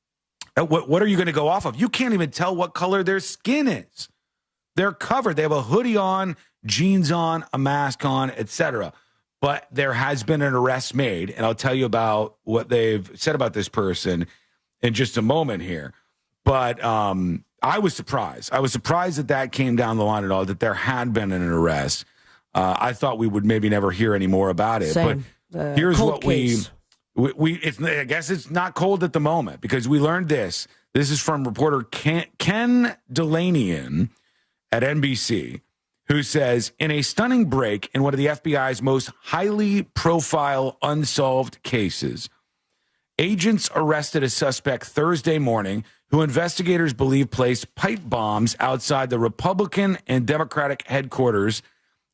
What are you going to go off of? You can't even tell what color their skin is. They're covered. They have a hoodie on, jeans on, a mask on, etc. But there has been an arrest made, and I'll tell you about what they've said about this person in just a moment here. But I was surprised. I was surprised that came down the line at all, that there had been an arrest. I thought we would maybe never hear any more about it. Same. But here's what case. I guess it's not cold at the moment because we learned this, This is from reporter Ken Delanian at NBC, who says, in a stunning break in one of the FBI's most highly profile unsolved cases, agents arrested a suspect Thursday morning who investigators believe placed pipe bombs outside the Republican and Democratic headquarters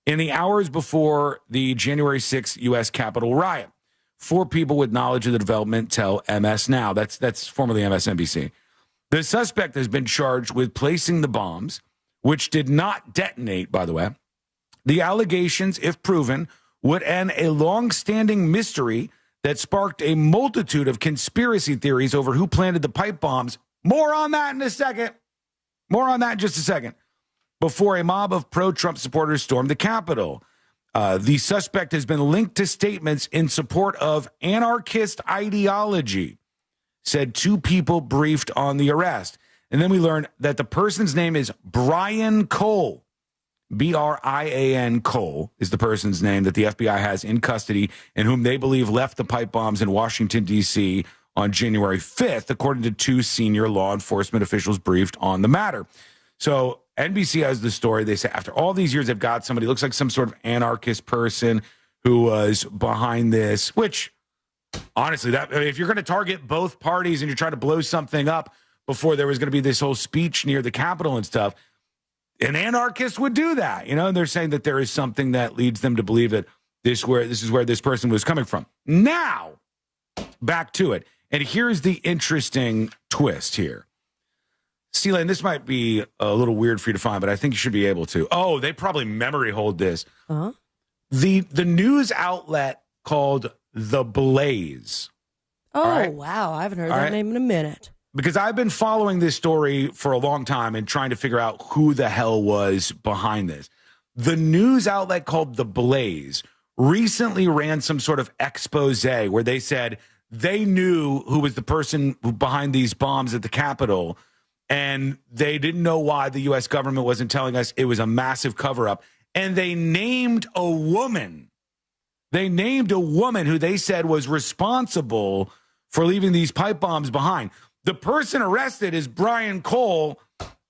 in the hours before the January 6th U.S. Capitol riot. 4 people with knowledge of the development tell MS Now. That's formerly MSNBC. The suspect has been charged with placing the bombs, which did not detonate, by the way. The allegations, if proven, would end a long-standing mystery that sparked a multitude of conspiracy theories over who planted the pipe bombs. More on that in a second. More on that in just a second. Before a mob of pro-Trump supporters stormed the Capitol. The suspect has been linked to statements in support of anarchist ideology, said 2 people briefed on the arrest. And then we learned that the person's name is Brian Cole. Brian Cole is the person's name that the FBI has in custody and whom they believe left the pipe bombs in Washington, D.C. on January 5th, according to 2 senior law enforcement officials briefed on the matter. So NBC has the story. They say after all these years, they've got somebody, looks like some sort of anarchist person who was behind this, which honestly, if you're going to target both parties and you're trying to blow something up before there was going to be this whole speech near the Capitol and stuff, an anarchist would do that, you know, and they're saying that there is something that leads them to believe that this is where this person was coming from. Now, back to it. And here's the interesting twist here. Celia, and this might be a little weird for you to find, but I think you should be able to. Oh, they probably memory hold this. Uh-huh. The news outlet called The Blaze. Oh, right? wow. I haven't heard that name in a minute. Because I've been following this story for a long time and trying to figure out who the hell was behind this. The news outlet called The Blaze recently ran some sort of expose where they said they knew who was the person behind these bombs at the Capitol, and they didn't know why the U.S. government wasn't telling us. It was a massive cover-up. And they named a woman. They named a woman who they said was responsible for leaving these pipe bombs behind. The person arrested is Brian Cole,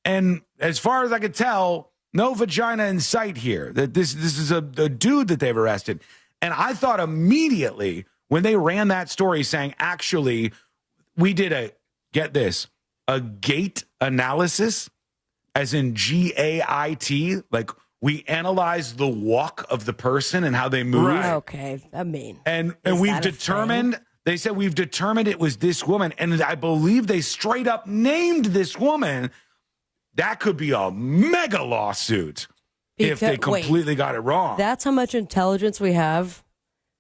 and as far as I could tell, no vagina in sight here. That this is a dude that they've arrested. And I thought immediately when they ran that story saying, actually, we did a gait analysis, as in GAIT, like we analyzed the walk of the person and how they move. Right. Okay, I mean. And we've determined... They said, we've determined it was this woman, and I believe they straight up named this woman. That could be a mega lawsuit if they completely got it wrong. That's how much intelligence we have,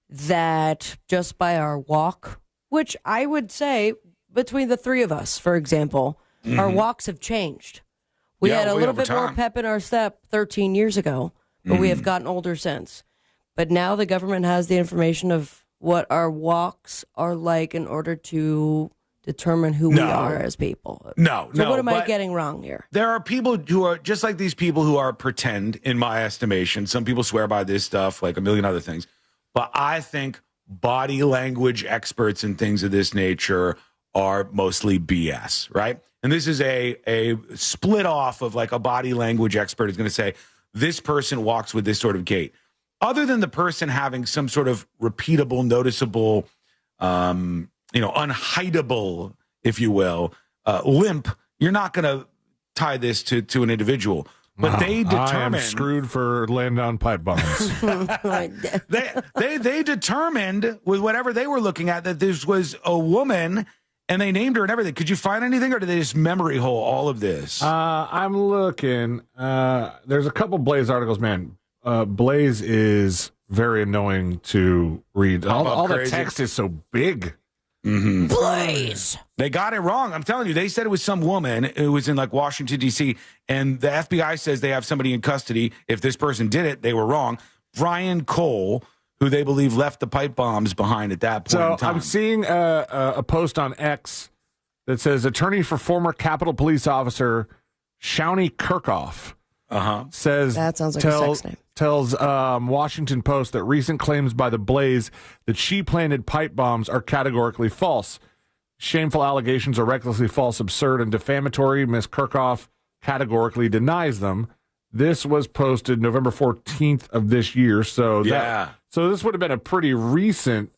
that just by our walk, which I would say between the 3 of us, for example, our walks have changed. We had a little bit more pep in our step 13 years ago, but we have gotten older since. But now the government has the information of what our walks are like in order to determine who we are as people. So what am I getting wrong here? There are people who are just like these people who are pretend, in my estimation. Some people swear by this stuff, like a million other things. But I think body language experts and things of this nature are mostly BS, right? And this is a split off of like a body language expert is going to say, this person walks with this sort of gait. Other than the person having some sort of repeatable, noticeable, unhideable, if you will, limp, you're not going to tie this to an individual. But they determined... I am screwed for laying down pipe bombs. they determined with whatever they were looking at that this was a woman, and they named her and everything. Could you find anything, or did they just memory hole all of this? I'm looking. There's a couple Blaze articles, man. Blaze is very annoying to read. All the text is so big. Mm-hmm. Blaze. They got it wrong. I'm telling you, they said it was some woman who was in like Washington, D.C., and the FBI says they have somebody in custody. If this person did it, they were wrong. Brian Cole, who they believe left the pipe bombs behind at that point in time. I'm seeing a post on X that says attorney for former Capitol Police officer Shawnee Kirkhoff says that sounds like a sex name. Tells Washington Post that recent claims by the Blaze that she planted pipe bombs are categorically false. shameful allegations are recklessly false, absurd, and defamatory. Ms. Kirchhoff categorically denies them. This was posted November 14th of this year. So so this would have been a pretty recent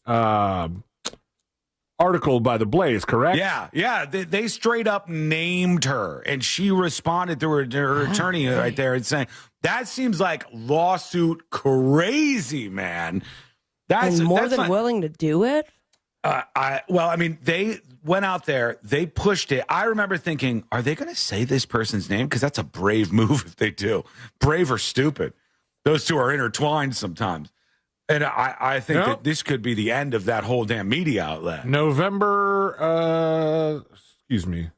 article by The Blaze, correct? Yeah. They straight up named her, and she responded to her attorney right there and saying, that seems like lawsuit crazy, man. That's willing to do it? They went out there, they pushed it. I remember thinking, are they going to say this person's name? Because that's a brave move if they do. Brave or stupid. Those two are intertwined sometimes. And I think that this could be the end of that whole damn media outlet. November, excuse me.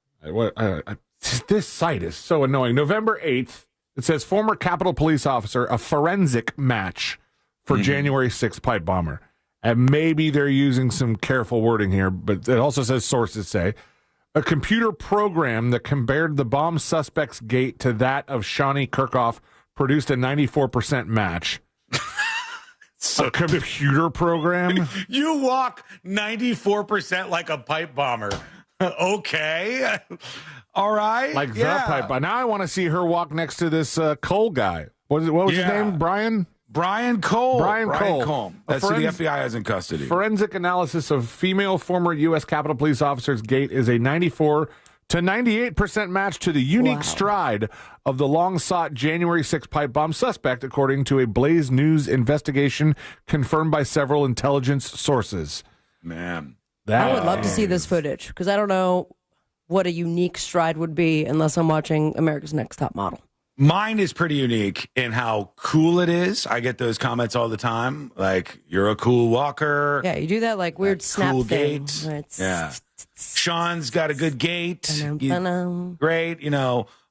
This site is so annoying. November 8th, it says former Capitol Police officer, a forensic match for January 6th pipe bomber. And maybe they're using some careful wording here, but it also says sources say a computer program that compared the bomb suspect's gait to that of Shawnee Kirchhoff produced a 94% match. A computer program? You walk 94% like a pipe bomber. Okay. All right. Like the pipe bomber. Now I want to see her walk next to this Cole guy. What was his name? Brian Cole. Brian Cole. That's who the FBI has in custody. Forensic analysis of female former U.S. Capitol Police officer's gait is a 94 to 98% match to the unique stride of the long-sought January 6 pipe bomb suspect, according to a Blaze News investigation confirmed by several intelligence sources. Man. I would love to see this footage, because I don't know what a unique stride would be unless I'm watching America's Next Top Model. Mine is pretty unique in how cool it is. I get those comments all the time, like, you're a cool walker. Yeah, you do that like weird snap cool thing. gait. Yeah. Sean's got a good gait. Great,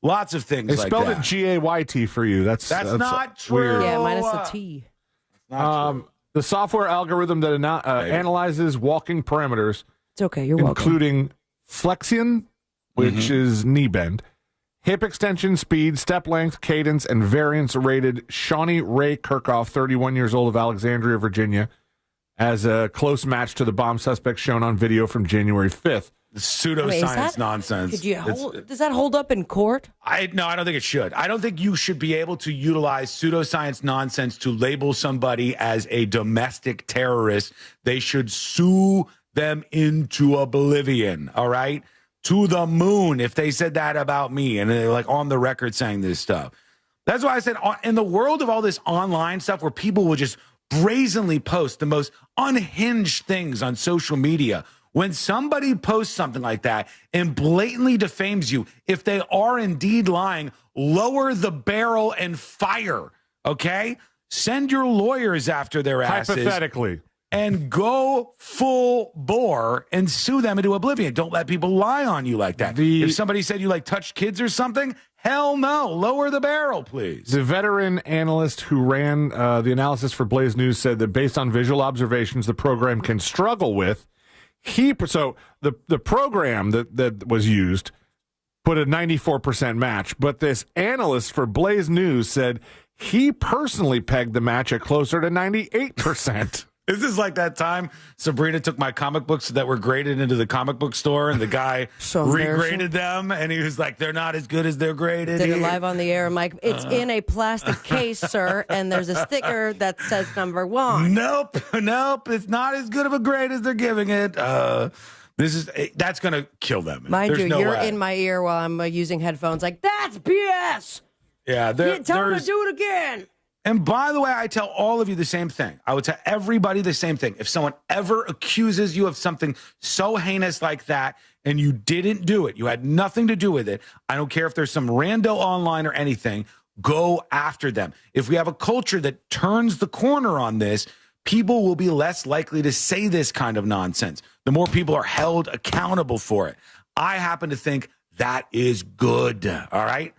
lots of things like that. They spelled it G-A-Y-T for you. That's not true. Weird. Yeah, minus the T. The software algorithm that analyzes walking parameters. It's okay, you're welcome. Including flexion, which is knee bend, hip extension, speed, step length, cadence, and variance rated Shawnee Ray Kirchhoff, 31 years old, of Alexandria, Virginia, as a close match to the bomb suspect shown on video from January 5th. Pseudoscience nonsense. Does that hold up in court? No, I don't think it should. I don't think you should be able to utilize pseudoscience nonsense to label somebody as a domestic terrorist. They should sue them into oblivion, all right? To the moon if they said that about me and they're like on the record saying this stuff. That's why I said in the world of all this online stuff where people will just brazenly post the most unhinged things on social media, when somebody posts something like that and blatantly defames you, if they are indeed lying, lower the barrel and fire, okay? Send your lawyers after their asses. Hypothetically. And go full bore and sue them into oblivion. Don't let people lie on you like that. If somebody said you touched kids or something, hell no. Lower the barrel, please. The veteran analyst who ran the analysis for Blaze News said that based on visual observations the program can struggle with, so the program that was used put a 94% match, but this analyst for Blaze News said he personally pegged the match at closer to 98%. This is like that time Sabrina took my comic books that were graded into the comic book store, and the guy regraded them, and he was like, they're not as good as they're graded. Did it live on the air. I'm like, it's in a plastic case, sir, and there's a sticker that says number 1. Nope. It's not as good of a grade as they're giving it. That's going to kill them. Mind you, you're in my ear while I'm using headphones like, that's BS. Yeah. Tell them to do it again. And by the way, I tell all of you the same thing. I would tell everybody the same thing. If someone ever accuses you of something so heinous like that and you didn't do it, you had nothing to do with it, I don't care if there's some rando online or anything, go after them. If we have a culture that turns the corner on this, people will be less likely to say this kind of nonsense. The more people are held accountable for it. I happen to think that is good. All right?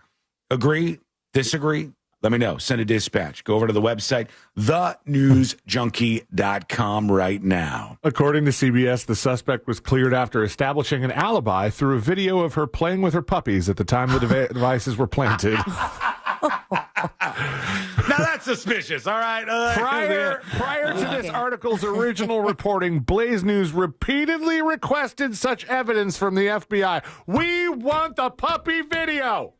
Agree? Disagree? Let me know. Send a dispatch. Go over to the website, thenewsjunkie.com right now. According to CBS, the suspect was cleared after establishing an alibi through a video of her playing with her puppies at the time the devices were planted. Now, that's suspicious. All right. Prior to this article's original reporting, Blaze News repeatedly requested such evidence from the FBI. We want the puppy video.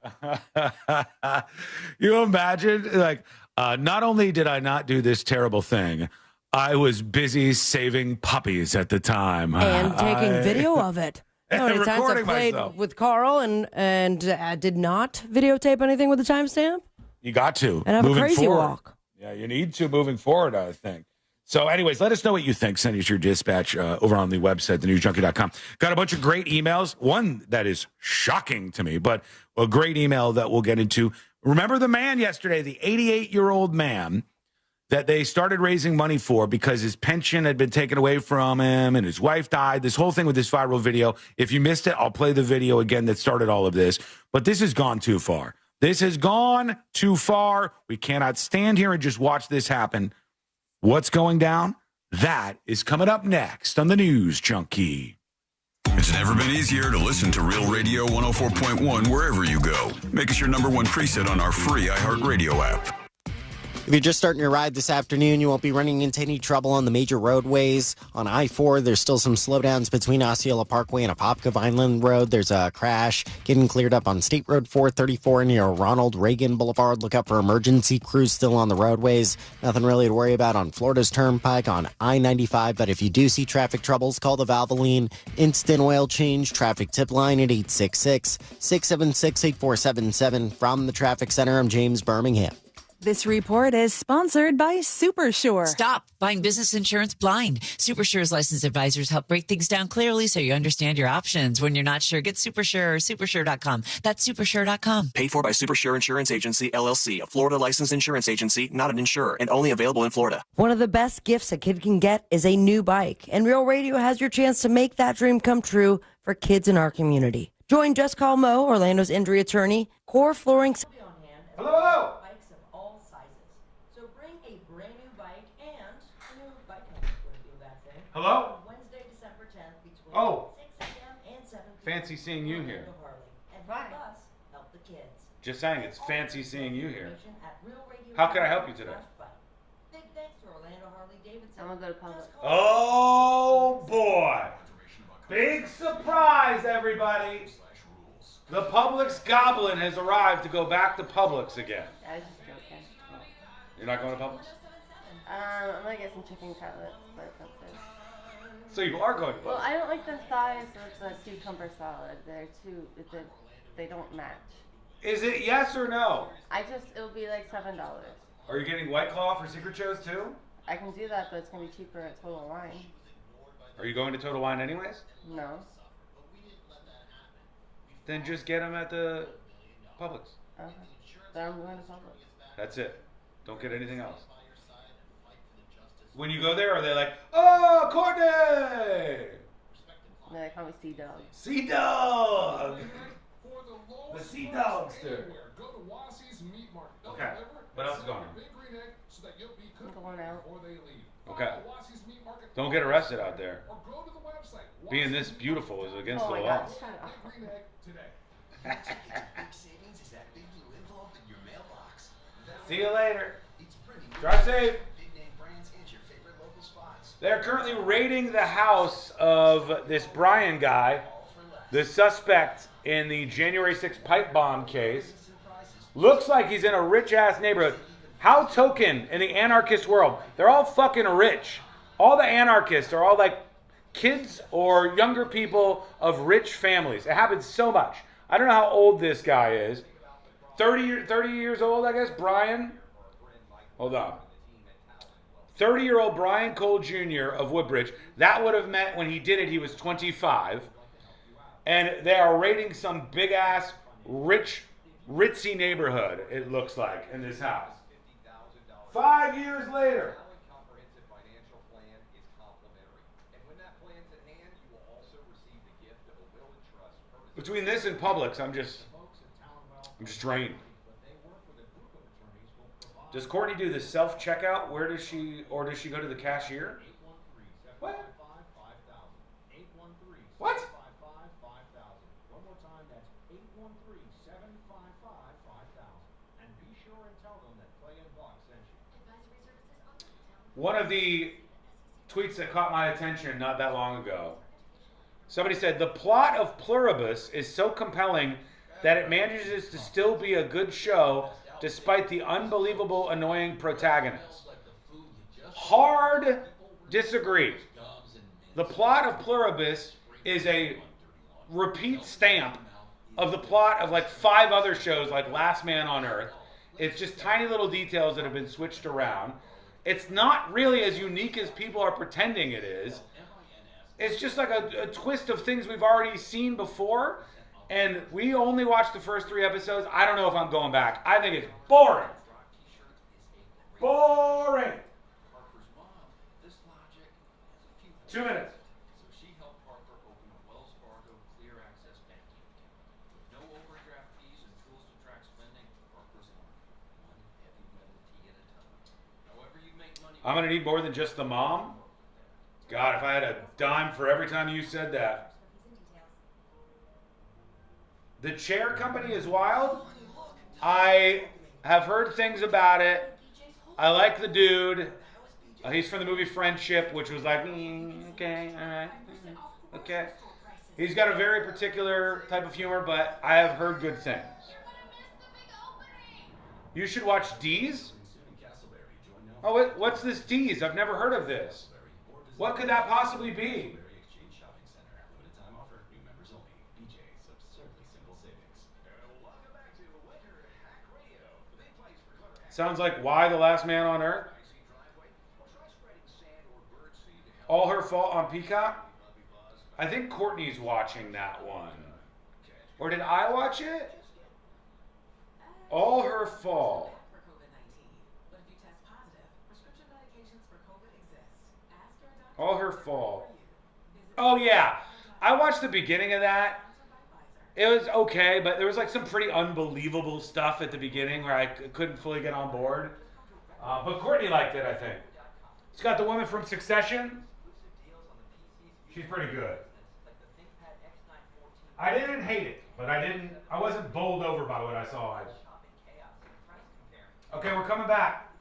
You imagine, like, not only did I not do this terrible thing, I was busy saving puppies at the time. And taking video of it. You know how many times I recording played myself. with Carl and did not videotape anything with the timestamp? You got to. And have moving a crazy forward. walk. Yeah, you need to moving forward, I think. So anyways, let us know what you think. Send us your dispatch over on the website, thenewsjunkie.com. Got a bunch of great emails. One that is shocking to me, but a great email that we'll get into. Remember the man yesterday, the 88-year-old man that they started raising money for because his pension had been taken away from him and his wife died. This whole thing with this viral video. If you missed it, I'll play the video again that started all of this. But this has gone too far. This has gone too far. We cannot stand here and just watch this happen. What's going down? That is coming up next on the News Junkie. It's never been easier to listen to Real Radio 104.1 wherever you go. Make us your number one preset on our free iHeartRadio app. If you're just starting your ride this afternoon, you won't be running into any trouble on the major roadways. On I-4, there's still some slowdowns between Osceola Parkway and Apopka Vineland Road. There's a crash getting cleared up on State Road 434 near Ronald Reagan Boulevard. Look out for emergency crews still on the roadways. Nothing really to worry about on Florida's Turnpike on I-95. But if you do see traffic troubles, call the Valvoline Instant Oil Change traffic tip line at 866-676-8477. From the Traffic Center, I'm James Birmingham. This report is sponsored by Supersure. Stop buying business insurance blind. Supersure's licensed advisors help break things down clearly so you understand your options. When you're not sure, get Supersure or supersure.com. That's supersure.com. Paid for by Supersure Insurance Agency, LLC, a Florida licensed insurance agency, not an insurer, and only available in Florida. One of the best gifts a kid can get is a new bike. And Real Radio has your chance to make that dream come true for kids in our community. Join Just Call Mo, Orlando's injury attorney, Core Flooring. Hello. Hello? Wednesday, December 10th between 6 a.m. and 7 p.m. Fancy seeing you here. And help us help the kids. Just saying, it's fancy seeing you here. How can I help you today? Big thanks to Orlando Harley Davidson. I'm gonna go to public. Oh, boy. Big surprise, everybody. The Publix Goblin has arrived to go back to Publix again. I was just joking. You're not going to Publix? I'm gonna get some chicken cutlets, but that's it. So you are going to Publix? Well, I don't like the thighs of the cucumber salad. They don't match. Is it yes or no? It'll be like $7. Are you getting White Claw for Secret Shows too? I can do that, but it's gonna be cheaper at Total Wine. Are you going to Total Wine anyways? No. Then just get them at the Publix. Okay. Then I'm going to Publix. That's it. Don't get anything else. When you go there, are they like, oh, Courtney? No, they call me Sea Dog. Sea Dog! The Sea Dogster. Okay. What else is going on? I'm going out. Okay. Don't get arrested out there. Being this beautiful is against the law. See you later. Drive safe. They're currently raiding the house of this Brian guy, the suspect in the January 6th pipe bomb case. Looks like he's in a rich-ass neighborhood. How token in the anarchist world? They're all fucking rich. All the anarchists are all like kids or younger people of rich families. It happens so much. I don't know how old this guy is. 30 years old, I guess, Brian. Hold on. 30-year-old Brian Cole Jr. of Woodbridge. That would have meant when he did it, he was 25. And they are raiding some big-ass, ritzy neighborhood, it looks like, in this house. 5 years later. Between this and Publix, I'm just drained. Does Courtney do the self-checkout? Where does she, or does she go to the cashier? What? What? One more time, that's 813-755-5000. And be sure and tell them that Clay and Buck sent you. one of the tweets that caught my attention not that long ago. Somebody said, the plot of Pluribus is so compelling that it manages to still be a good show despite the unbelievable annoying protagonist. Hard disagree. The plot of Pluribus is a repeat stamp of the plot of like 5 other shows like Last Man on Earth. It's just tiny little details that have been switched around. It's not really as unique as people are pretending it is. It's just like a twist of things we've already seen before. And we only watched the first 3 episodes. I don't know if I'm going back. I think it's boring. Boring. 2 minutes. I'm going to need more than just the mom? God, if I had a dime for every time you said that. The Chair Company is wild. I have heard things about it. I like the dude. He's from the movie Friendship, which was like, okay, all right, okay. He's got a very particular type of humor, but I have heard good things. You should watch D's? Oh, what's this D's? I've never heard of this. What could that possibly be? Sounds like Why the Last Man on Earth? All Her Fault on Peacock? I think Courtney's watching that one. Or did I watch it? All Her Fault. All Her Fault. Oh, yeah. I watched the beginning of that. It was okay, but there was like some pretty unbelievable stuff at the beginning where I couldn't fully get on board. But Courtney liked it, I think. It's got the woman from Succession. She's pretty good. I didn't hate it, but I wasn't bowled over by what I saw. Okay, we're coming back.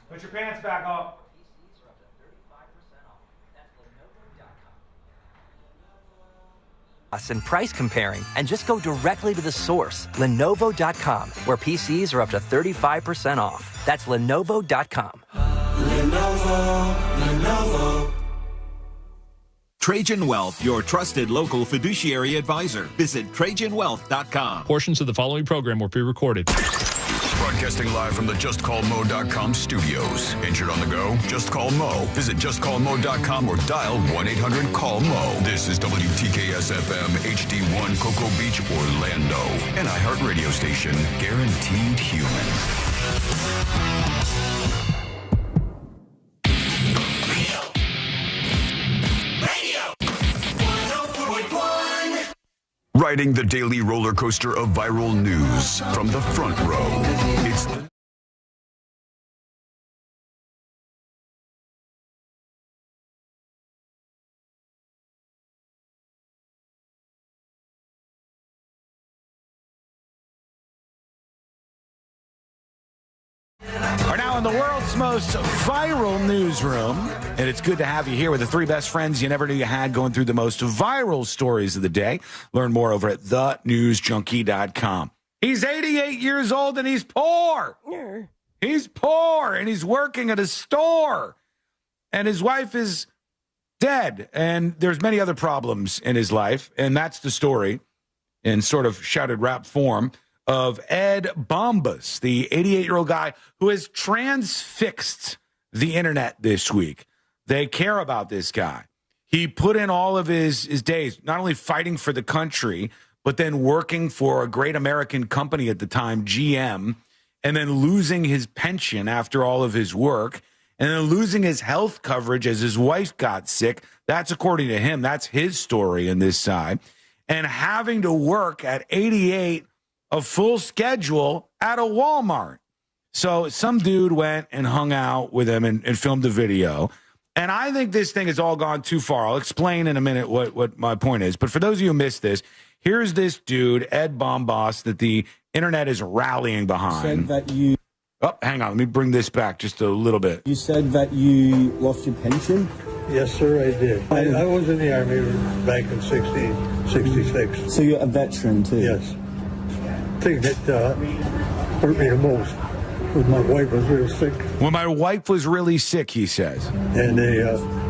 Put your pants back up. And price comparing, and just go directly to the source, Lenovo.com, where PCs are up to 35% off. That's Lenovo.com. Lenovo. Trajan Wealth, your trusted local fiduciary advisor. Visit TrajanWealth.com. Portions of the following program were pre-recorded. Broadcasting live from the JustCallMo.com studios. Injured on the go? Just call Mo. Visit JustCallMo.com or dial 1-800-CALL-MO. This is WTKS-FM HD1 Cocoa Beach, Orlando. An iHeartRadio station. Guaranteed human. Riding the daily roller coaster of viral news from the front row. It's Are now in the world's most viral newsroom, and it's good to have you here with the 3 best friends you never knew you had, going through the most viral stories of the day. Learn more over at thenewsjunkie.com. He's 88 years old and he's poor. He's poor and he's working at a store, and his wife is dead, and there's many other problems in his life, and that's the story in sort of shouted rap form of Ed Bombas, the 88-year-old guy who has transfixed the internet this week. They care about this guy. He put in all of his days, not only fighting for the country, but then working for a great American company at the time, GM, and then losing his pension after all of his work, and then losing his health coverage as his wife got sick. That's according to him. That's his story in this side. And having to work at 88, a full schedule at a Walmart. So some dude went and hung out with him and filmed a video. And I think this thing has all gone too far. I'll explain in a minute what my point is. But for those of you who missed this, here's this dude, Ed Bombas, that the internet is rallying behind. Oh, hang on. Let me bring this back just a little bit. You said that you lost your pension? Yes, sir, I did. I was in the Army back in 1966. So you're a veteran, too? Yes. The thing that hurt me the most was my wife was real sick. When my wife was really sick, he says. And they,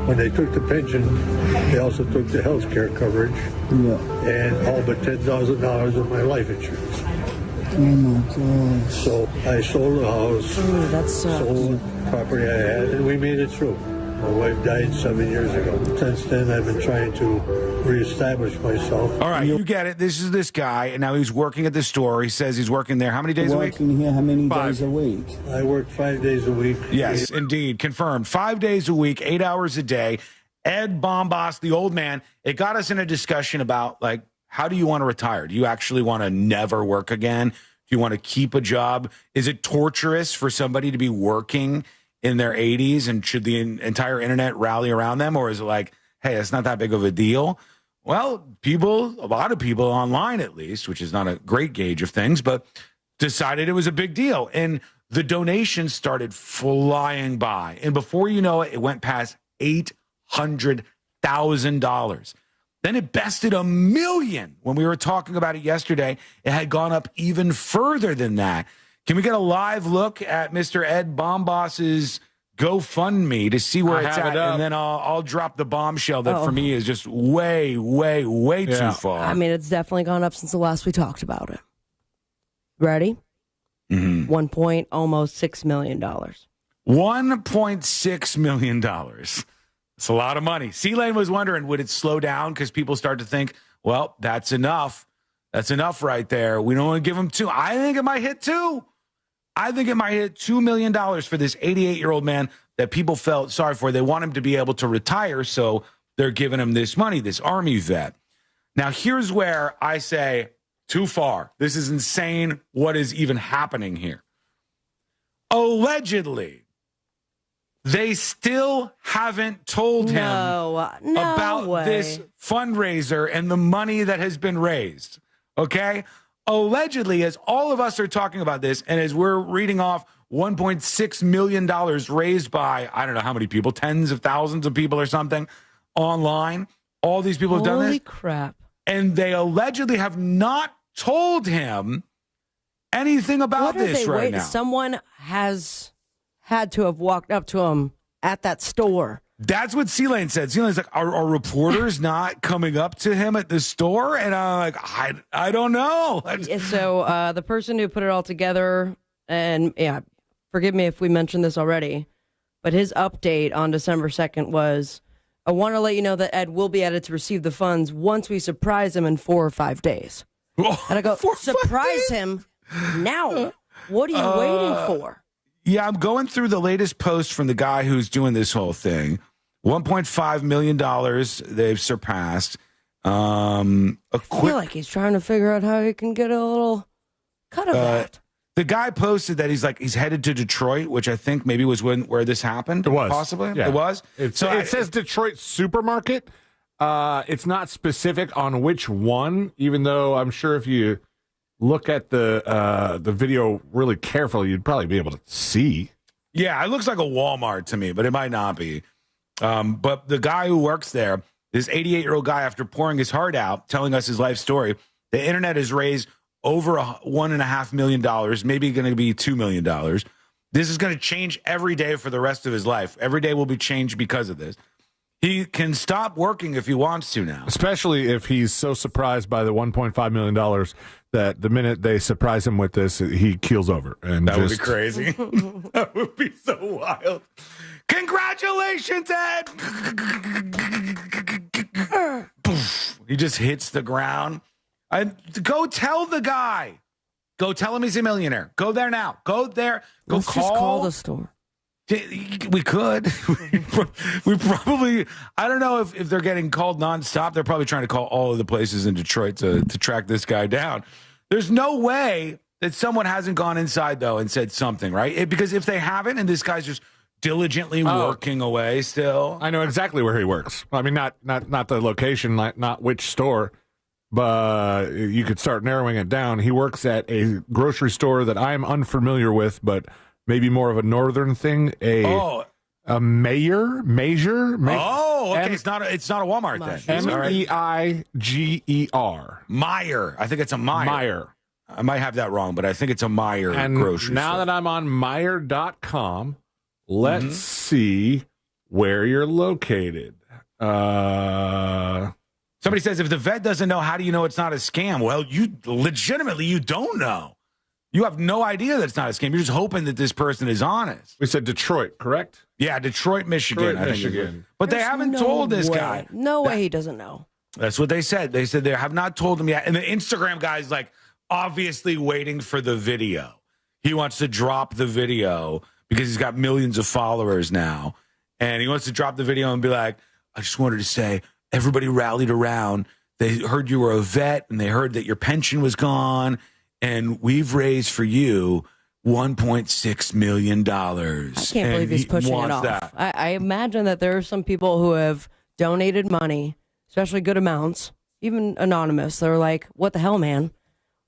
when they took the pension, they also took the health care coverage. Yeah. And all but $10,000 of my life insurance. Oh, my gosh. So I sold the house, that's sold the property I had, and we made it through. My wife died 7 years ago. Since then, I've been trying to reestablish myself. All right, you get it. This is this guy, and now he's working at the store. He says he's working there. How many days a week? Working here, how many 5 days a week? I work 5 days a week. Yes, indeed. Confirmed. 5 days a week, 8 hours a day. Ed Bombas, the old man, it got us in a discussion about, like, how do you want to retire? Do you actually want to never work again? Do you want to keep a job? Is it torturous for somebody to be working in their 80s, and should the entire internet rally around them? Or is it like, hey, it's not that big of a deal? Well, a lot of people online at least, which is not a great gauge of things, but decided it was a big deal. And the donations started flying by. And before you know it, it went past $800,000. Then it bested $1 million. When we were talking about it yesterday, it had gone up even further than that. Can we get a live look at Mr. Ed Bombas's GoFundMe to see where it's at? And then I'll drop the bombshell that for me is just way, way, way too far. I mean, it's definitely gone up since the last we talked about it. Ready? Mm-hmm. Almost $6 million. $1.6 million. It's a lot of money. C-Lane was wondering, would it slow down because people start to think, well, that's enough. That's enough right there. We don't want to give them $2. I think it might hit $2. I think it might hit $2 million for this 88-year-old man that people felt sorry for. They want him to be able to retire, so they're giving him this money, this Army vet. Now, here's where I say, too far. This is insane. What is even happening here? Allegedly, they still haven't told him about this fundraiser and the money that has been raised. Okay? Allegedly, as all of us are talking about this, and as we're reading off $1.6 million raised by, I don't know how many people, tens of thousands of people or something online, all these people have done this. Holy crap. And they allegedly have not told him anything about this right now. Someone has had to have walked up to him at that store. That's what C-Lane said. C-Lane's like, are reporters not coming up to him at the store? And I'm like, I don't know. So the person who put it all together, and yeah, forgive me if we mentioned this already, but his update on December 2nd was, I want to let you know that Ed will be added to receive the funds once we surprise him in 4 or 5 days. And I go, surprise him now? What are you waiting for? Yeah, I'm going through the latest post from the guy who's doing this whole thing. $1.5 million they've surpassed. I feel like he's trying to figure out how he can get a little cut of that. The guy posted that he's headed to Detroit, which I think maybe was where this happened. It was. Possibly. Yeah. It was. It says Detroit Supermarket. It's not specific on which one, even though I'm sure if you look at the video really carefully, you'd probably be able to see. Yeah, it looks like a Walmart to me, but it might not be. But the guy who works there, this 88-year-old guy, after pouring his heart out, telling us his life story, the internet has raised over $1.5 million, maybe going to be $2 million. This is going to change every day for the rest of his life. Every day will be changed because of this. He can stop working if he wants to now. Especially if he's so surprised by the $1.5 million that the minute they surprise him with this, he keels over. And that would be crazy. That would be so wild. Congratulations, Ed! He just hits the ground. Go tell the guy. Go tell him he's a millionaire. Go there now. Go there. Let's just call the store. We could. We probably, I don't know if they're getting called nonstop. They're probably trying to call all of the places in Detroit to track this guy down. There's no way that someone hasn't gone inside, though, and said something, right? Because if they haven't, and this guy's just diligently working away still. I know exactly where he works. I mean, not the location, not which store, but you could start narrowing it down. He works at a grocery store that I'm unfamiliar with, but maybe more of a northern thing. A mayor. Oh, okay. It's not a Walmart then. Meiger. Meyer. I think it's a Meyer. I might have that wrong, but I think it's a Meyer grocery now store. that I'm on Meijer.com, let's see where you're located. Somebody says, if the vet doesn't know, how do you know it's not a scam? Well, you don't know. You have no idea that it's not a scam. You're just hoping that this person is honest. We said Detroit, correct? Yeah, Detroit, Michigan. Michigan. But they haven't told this guy. No way he doesn't know. That's what they said. They said they have not told him yet. And the Instagram guy's like obviously waiting for the video. He wants to drop the video because he's got millions of followers now. And he wants to drop the video and be like, I just wanted to say, everybody rallied around. They heard you were a vet and they heard that your pension was gone. And we've raised for you $1.6 million. I can't believe he's pushing it off. I imagine that there are some people who have donated money, especially good amounts, even anonymous. They're like, what the hell, man?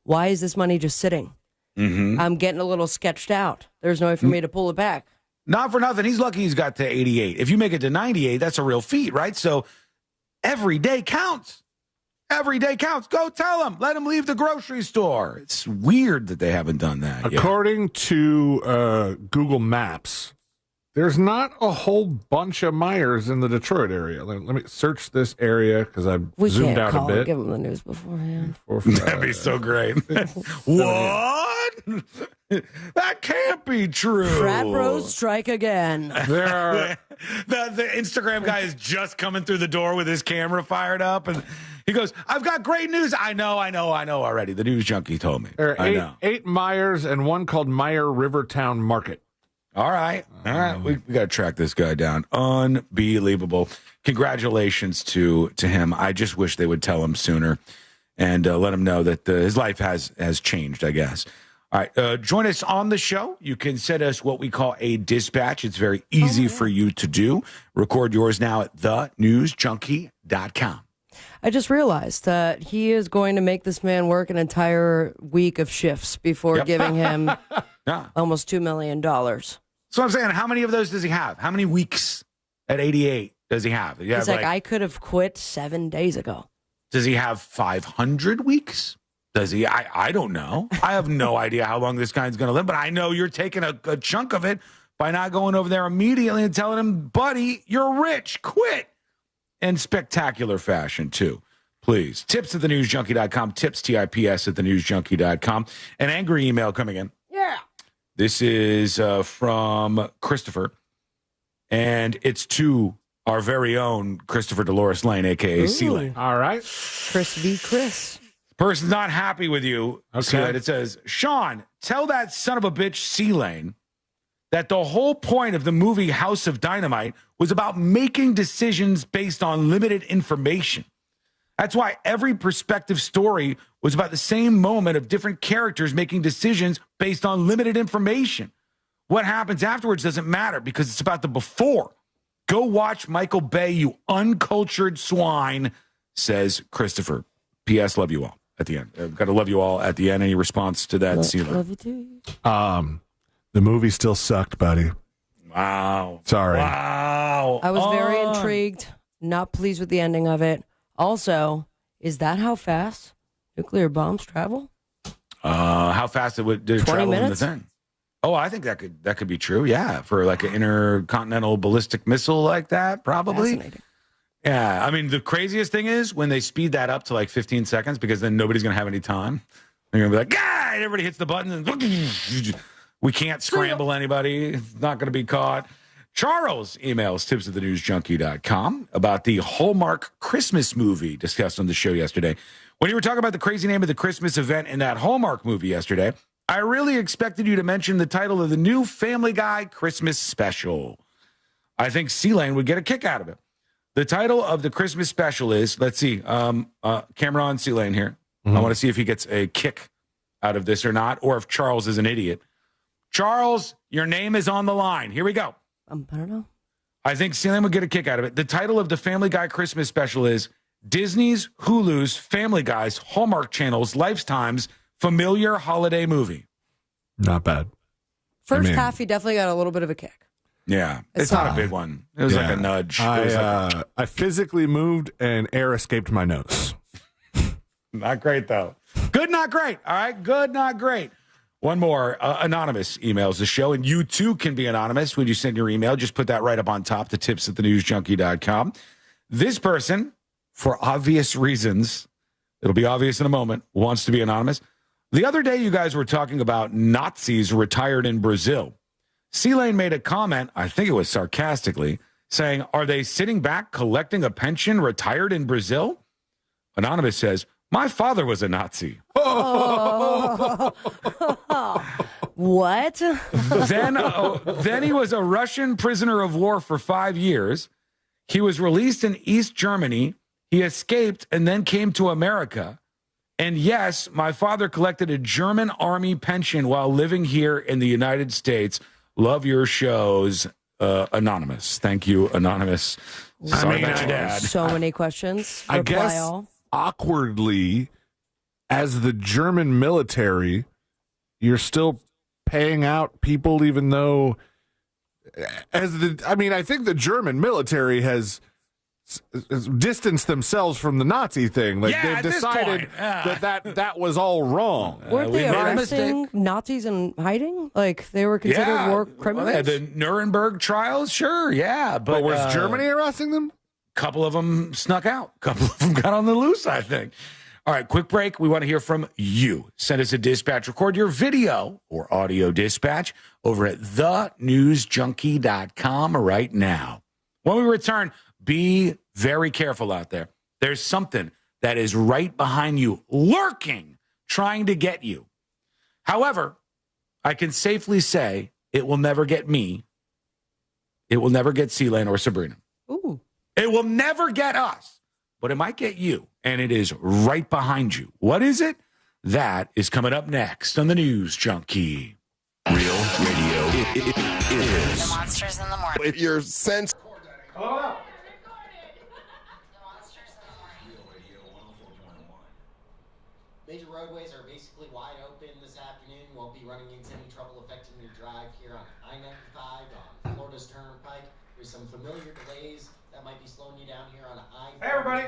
Why is this money just sitting? I'm getting a little sketched out. There's no way for me to pull it back. Not for nothing. He's lucky he's got to 88. If you make it to 98, that's a real feat, right? So every day counts. Every day counts. Go tell him. Let him leave the grocery store. It's weird that they haven't done that yet. According to Google Maps, there's not a whole bunch of Meijers in the Detroit area. Let me search this area because I've zoomed out a bit. Give him the news beforehand. That'd be so great. What? That can't be true. Frat bros strike again. There are the Instagram guy is just coming through the door with his camera fired up, and he goes, "I've got great news." I know already. The news junkie told me. There are eight Meijers and one called Meijer Rivertown Market. All right. We got to track this guy down. Unbelievable. Congratulations to him. I just wish they would tell him sooner and let him know that his life has changed, I guess. All right. Join us on the show. You can send us what we call a dispatch. It's very easy for you to do. Record yours now at thenewsjunkie.com. I just realized that he is going to make this man work an entire week of shifts before giving him almost $2 million. So I'm saying, how many of those does he have? How many weeks at 88 does he have? He's like, I could have quit 7 days ago. Does he have 500 weeks? Does he? I don't know. I have no idea how long this guy's going to live, but I know you're taking a chunk of it by not going over there immediately and telling him, buddy, you're rich, quit. In spectacular fashion, too. Please. Tips at thenewsjunkie.com. Tips, TIPS at thenewsjunkie.com. An angry email coming in. Yeah. This is from Christopher, and it's to our very own Christopher Dolores Lane, a.k.a. C-Lane. All right. Chris v. Chris. Person's not happy with you. Okay. C-Lane. It says, Sean, tell that son of a bitch C-Lane that the whole point of the movie House of Dynamite was about making decisions based on limited information. That's why every perspective story was about the same moment of different characters making decisions based on limited information. What happens afterwards doesn't matter because it's about the before. Go watch Michael Bay, you uncultured swine, says Christopher. P.S. Love you all at the end. I've got to love you all at the end. Any response to that, C-Lane? Love you too. The movie still sucked, buddy. Wow. Sorry. Wow. I was very intrigued, not pleased with the ending of it. Also, is that how fast nuclear bombs travel? How fast did it travel minutes? in the thing? Oh, I think that could be true. Yeah, for like an intercontinental ballistic missile like that, probably. Fascinating. Yeah, I mean, the craziest thing is when they speed that up to like 15 seconds because then nobody's going to have any time. They're going to be like, "Ah!" And everybody hits the button and we can't scramble anybody. It's not going to be caught. Charles emails tips at thenewsjunkie.com about the Hallmark Christmas movie discussed on the show yesterday. When you were talking about the crazy name of the Christmas event in that Hallmark movie yesterday, I really expected you to mention the title of the new Family Guy Christmas special. I think C-Lane would get a kick out of it. The title of the Christmas special is, let's see, camera on C-Lane here. I want to see if he gets a kick out of this or not, or if Charles is an idiot. Charles, your name is on the line. Here we go. I don't know. I think C-Lane would get a kick out of it. The title of the Family Guy Christmas special is Disney's, Hulu's, Family Guy's, Hallmark Channel's, Lifetime's familiar holiday movie. Not bad. First half, he definitely got a little bit of a kick. Yeah. It's not a big one. It was like a nudge. I physically moved and air escaped my nose. Not great, though. Good, not great. All right. Good, not great. One more. Anonymous emails the show, and you too can be anonymous when you send your email. Just put that right up on top, the tips at thenewsjunkie.com. This person, for obvious reasons, it'll be obvious in a moment, wants to be anonymous. The other day, you guys were talking about Nazis retired in Brazil. C-Lane made a comment, I think it was sarcastically, saying, are they sitting back collecting a pension retired in Brazil? Anonymous says, my father was a Nazi. What? Then he was a Russian prisoner of war for 5 years. He was released in East Germany. He escaped and then came to America. And yes, my father collected a German army pension while living here in the United States. Love your shows, Anonymous. Thank you, Anonymous. Sorry about your dad. So many questions. I Reply guess all. awkwardly, as the German military, you're still paying out people, even though, I think the German military has distanced themselves from the Nazi thing. Like they've decided that was all wrong. Weren't they arresting Nazis in hiding? Like they were considered war criminals? Well, the Nuremberg trials, sure, yeah. But was Germany arresting them? A couple of them snuck out. A couple of them got on the loose, I think. All right, quick break. We want to hear from you. Send us a dispatch. Record your video or audio dispatch over at thenewsjunkie.com right now. When we return, be very careful out there. There's something that is right behind you, lurking, trying to get you. However, I can safely say it will never get me. It will never get C-Lane or Sabrina. Ooh. It will never get us, but it might get you, and it is right behind you. What is it? That is coming up next on the News Junkie. Real radio is. The Monsters in the Morning. If your sense. Major roadways are basically wide open this afternoon. You won't be running into any trouble affecting your drive here on I-95, on Florida's Turnpike. There's some familiar delays that might be slowing you down here on I-4. Hey, everybody.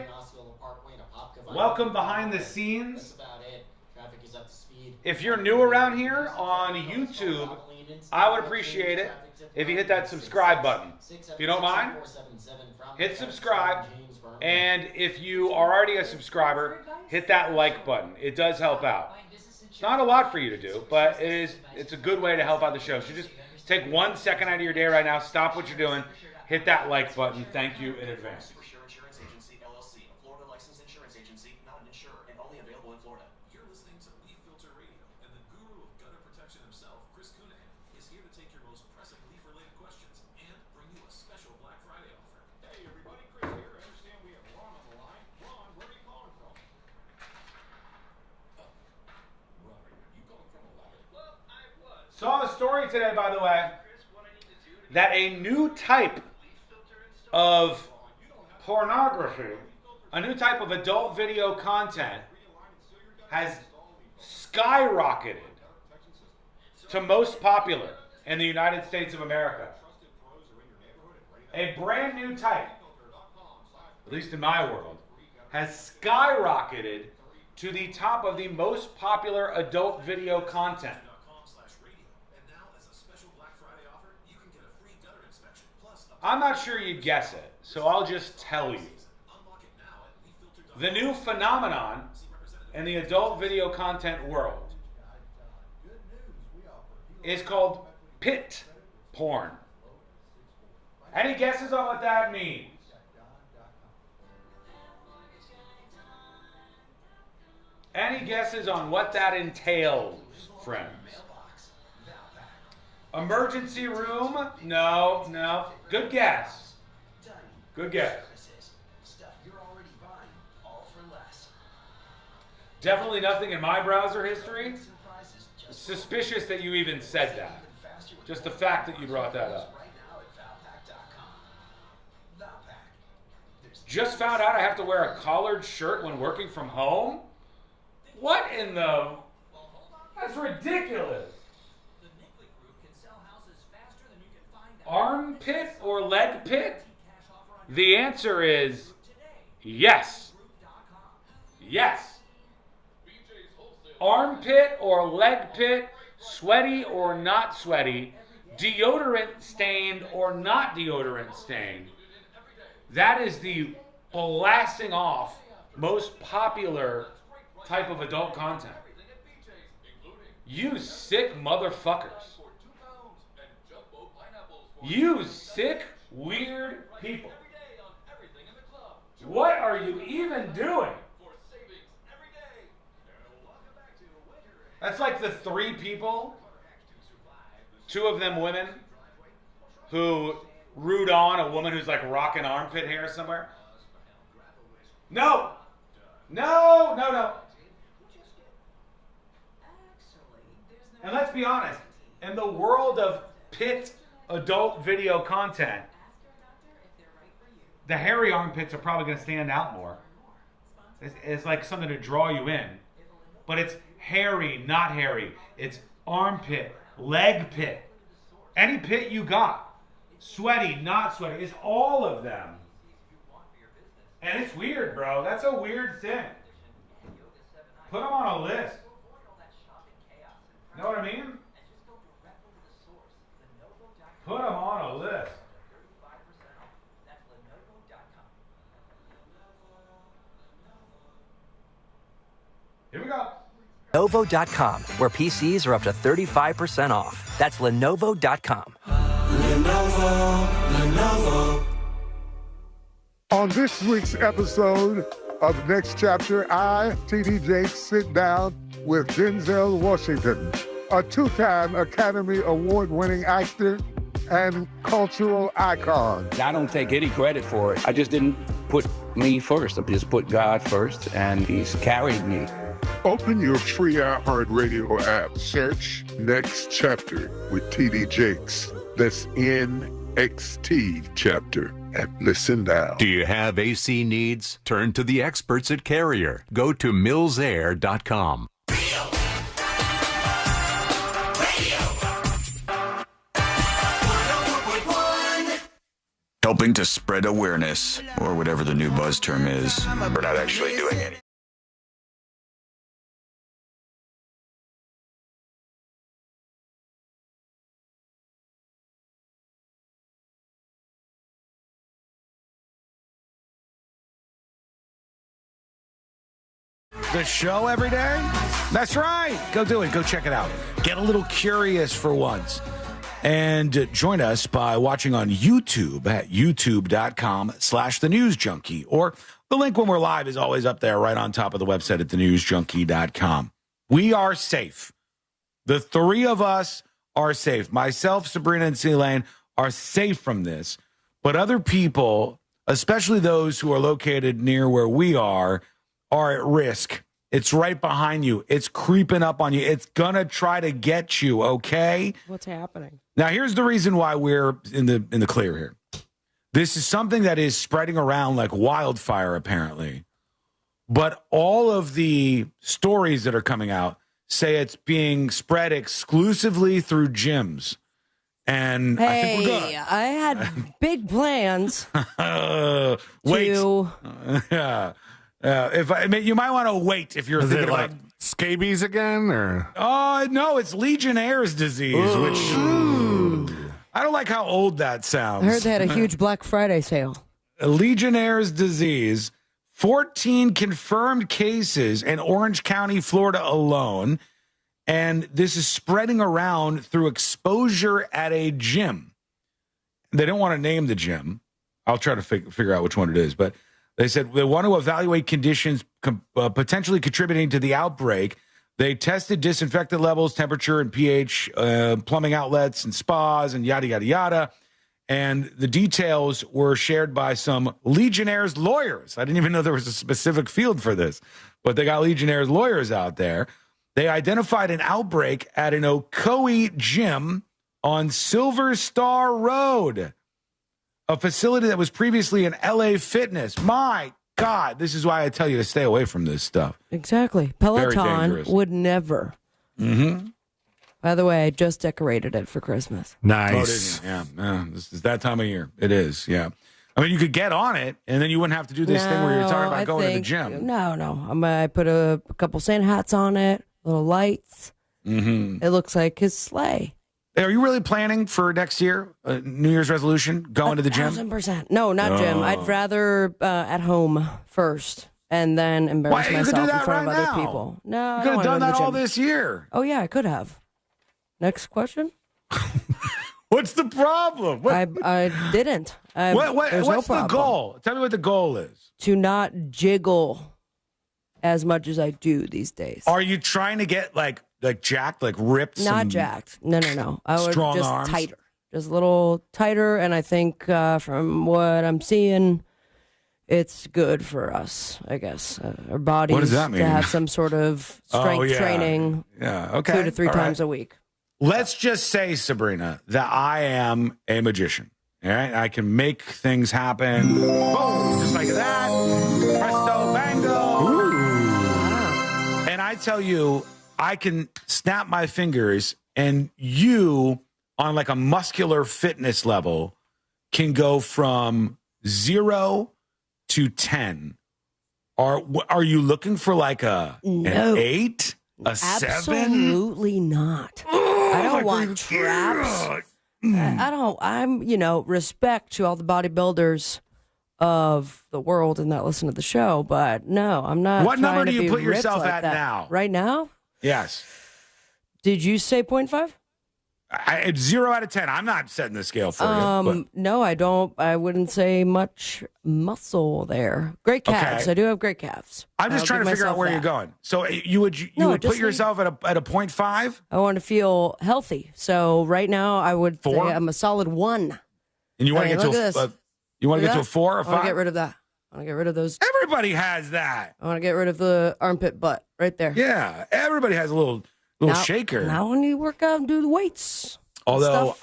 Parkway and Apopka. Welcome behind the scenes. That's about it. Traffic is up to speed. If you're new around here on YouTube, I would appreciate it if you hit that subscribe button. If you don't mind, hit subscribe. And if you are already a subscriber, hit that like button. It does help out. It's not a lot for you to do, but it's a good way to help out the show. So just take 1 second out of your day right now, stop what you're doing, hit that like button. Thank you in advance. Insurance Agency, LLC, a Florida licensed insurance agency, not an insurer, and only available in Florida. You're listening to Leaf Filter Radio, and the guru of gutter protection himself, Chris Cunahan, is here to take your most pressing leaf-related questions and bring you a special Black Friday offer. Hey, everybody, Chris here. I understand we have Ron on the line. Ron, where are you calling from? Robert, you calling from 11? Well, I was. Saw a story today, by the way, that a new type of pornography, a new type of adult video content has skyrocketed to most popular in the United States of America. A brand new type, at least in my world, has skyrocketed to the top of the most popular adult video content. I'm not sure you'd guess it, so I'll just tell you. The new phenomenon in the adult video content world is called pit porn. Any guesses on what that means? Any guesses on what that entails, friends? Emergency room? No. Good guess. Good guess. Definitely nothing in my browser history. Suspicious that you even said that. Just the fact that you brought that up. Just found out I have to wear a collared shirt when working from home? What in the... That's ridiculous. The answer is yes. Yes. Armpit or leg pit, sweaty or not sweaty, deodorant stained or not deodorant stained. That is the blasting off most popular type of adult content. You sick motherfuckers. You sick, weird people. What are you even doing? That's like the 3 people, 2 of them women, who root on a woman who's like rocking armpit hair somewhere. No. And let's be honest, in the world of pit adult video content, the hairy armpits are probably going to stand out more. It's like something to draw you in. But it's hairy, not hairy. It's armpit, leg pit. Any pit you got. Sweaty, not sweaty. It's all of them. And it's weird, bro. That's a weird thing. Put them on a list. Know what I mean? Put them on a list. Here we go. Lenovo.com, where PCs are up to 35% off. That's Lenovo.com. Lenovo. On this week's episode of Next Chapter, I, T.D. Jakes, sit down with Denzel Washington, a 2-time Academy Award-winning actor and cultural icon. I don't take any credit for it. I just didn't put me first. I just put God first, and He's carried me. Open your free iHeartRadio app. Search Next Chapter with T.D. Jakes. That's NXT Chapter. And listen now. Do you have AC needs? Turn to the experts at Carrier. Go to millsair.com. Helping to spread awareness, or whatever the new buzz term is. We're not actually doing any. The show every day? That's right. Go do it. Go check it out. Get a little curious for once. And join us by watching on YouTube at youtube.com/thenewsjunkie. Or the link when we're live is always up there right on top of the website at thenewsjunkie.com. We are safe. The 3 of us are safe. Myself, Sabrina, and C-Lane are safe from this. But other people, especially those who are located near where we are at risk. It's right behind you. It's creeping up on you. It's going to try to get you, okay? What's happening? Now, here's the reason why we're in the clear here. This is something that is spreading around like wildfire, apparently. But all of the stories that are coming out say it's being spread exclusively through gyms. And I think we're good. I had big plans. Wait. Yeah. You might want to wait if you're Is thinking it like about scabies again, or no, it's Legionnaire's disease. Which I don't like how old that sounds. I heard they had a huge Black Friday sale. Legionnaire's disease, 14 confirmed cases in Orange County, Florida alone, and this is spreading around through exposure at a gym. They don't want to name the gym. I'll try to figure out which one it is, but. They said they want to evaluate conditions potentially contributing to the outbreak. They tested disinfectant levels, temperature, and pH, plumbing outlets, and spas, and yada, yada, yada. And the details were shared by some Legionnaire's lawyers. I didn't even know there was a specific field for this, but they got Legionnaire's lawyers out there. They identified an outbreak at an Ocoee gym on Silver Star Road, a facility that was previously an LA Fitness. My God, this is why I tell you to stay away from this stuff. Exactly. Peloton would never. Mm-hmm. By the way, I just decorated it for Christmas. Nice. Oh, yeah, this is that time of year. It is, yeah. I mean, you could get on it, and then you wouldn't have to do this thing where you're talking about going to the gym. No. I put a couple Santa hats on it, little lights. Mm-hmm. It looks like his sleigh. Are you really planning for next year, New Year's resolution, going to the gym? 1,000%. No, not gym. I'd rather at home first and then embarrass myself in front of other people. No, you could have done that all this year. Oh, yeah, I could have. Next question. What's the problem? I didn't. What's the goal? Tell me what the goal is. To not jiggle as much as I do these days. Are you trying to get like jacked, like ripped? Not jacked. No. I would strong just arms? tighter. Just a little tighter, and I think from what I'm seeing, it's good for us, I guess. Our bodies What does that mean? to have some sort of strength training Okay. 2 to 3 times a week. Let's just say, Sabrina, that I am a magician. All right? I can make things happen. Boom, just like that. Presto, bango. And I tell you, I can snap my fingers, and you, on like a muscular fitness level, can go from 0 to 10. Are you looking for like an 8? A 7? Absolutely not. I don't want traps. I don't. I'm, respect to all the bodybuilders of the world and that listen to the show, but no, I'm not. What number trying to do you be put ripped yourself like at that. now? Right now? Yes. Did you say 0.5? It's 0 out of 10. I'm not setting the scale for you. No, I don't. I wouldn't say much muscle there. Great calves. Okay. I do have great calves. I'm just trying to figure out where you're going. So you would put yourself at a 0.5? I want to feel healthy. So right now I would say 4? I'm a solid 1. And you want to get to a 4 or 5? I want to get rid of that. I want to get rid of those. Everybody has that. I want to get rid of the armpit butt right there. Yeah, everybody has a little shaker. Now when you work out and do the weights. Although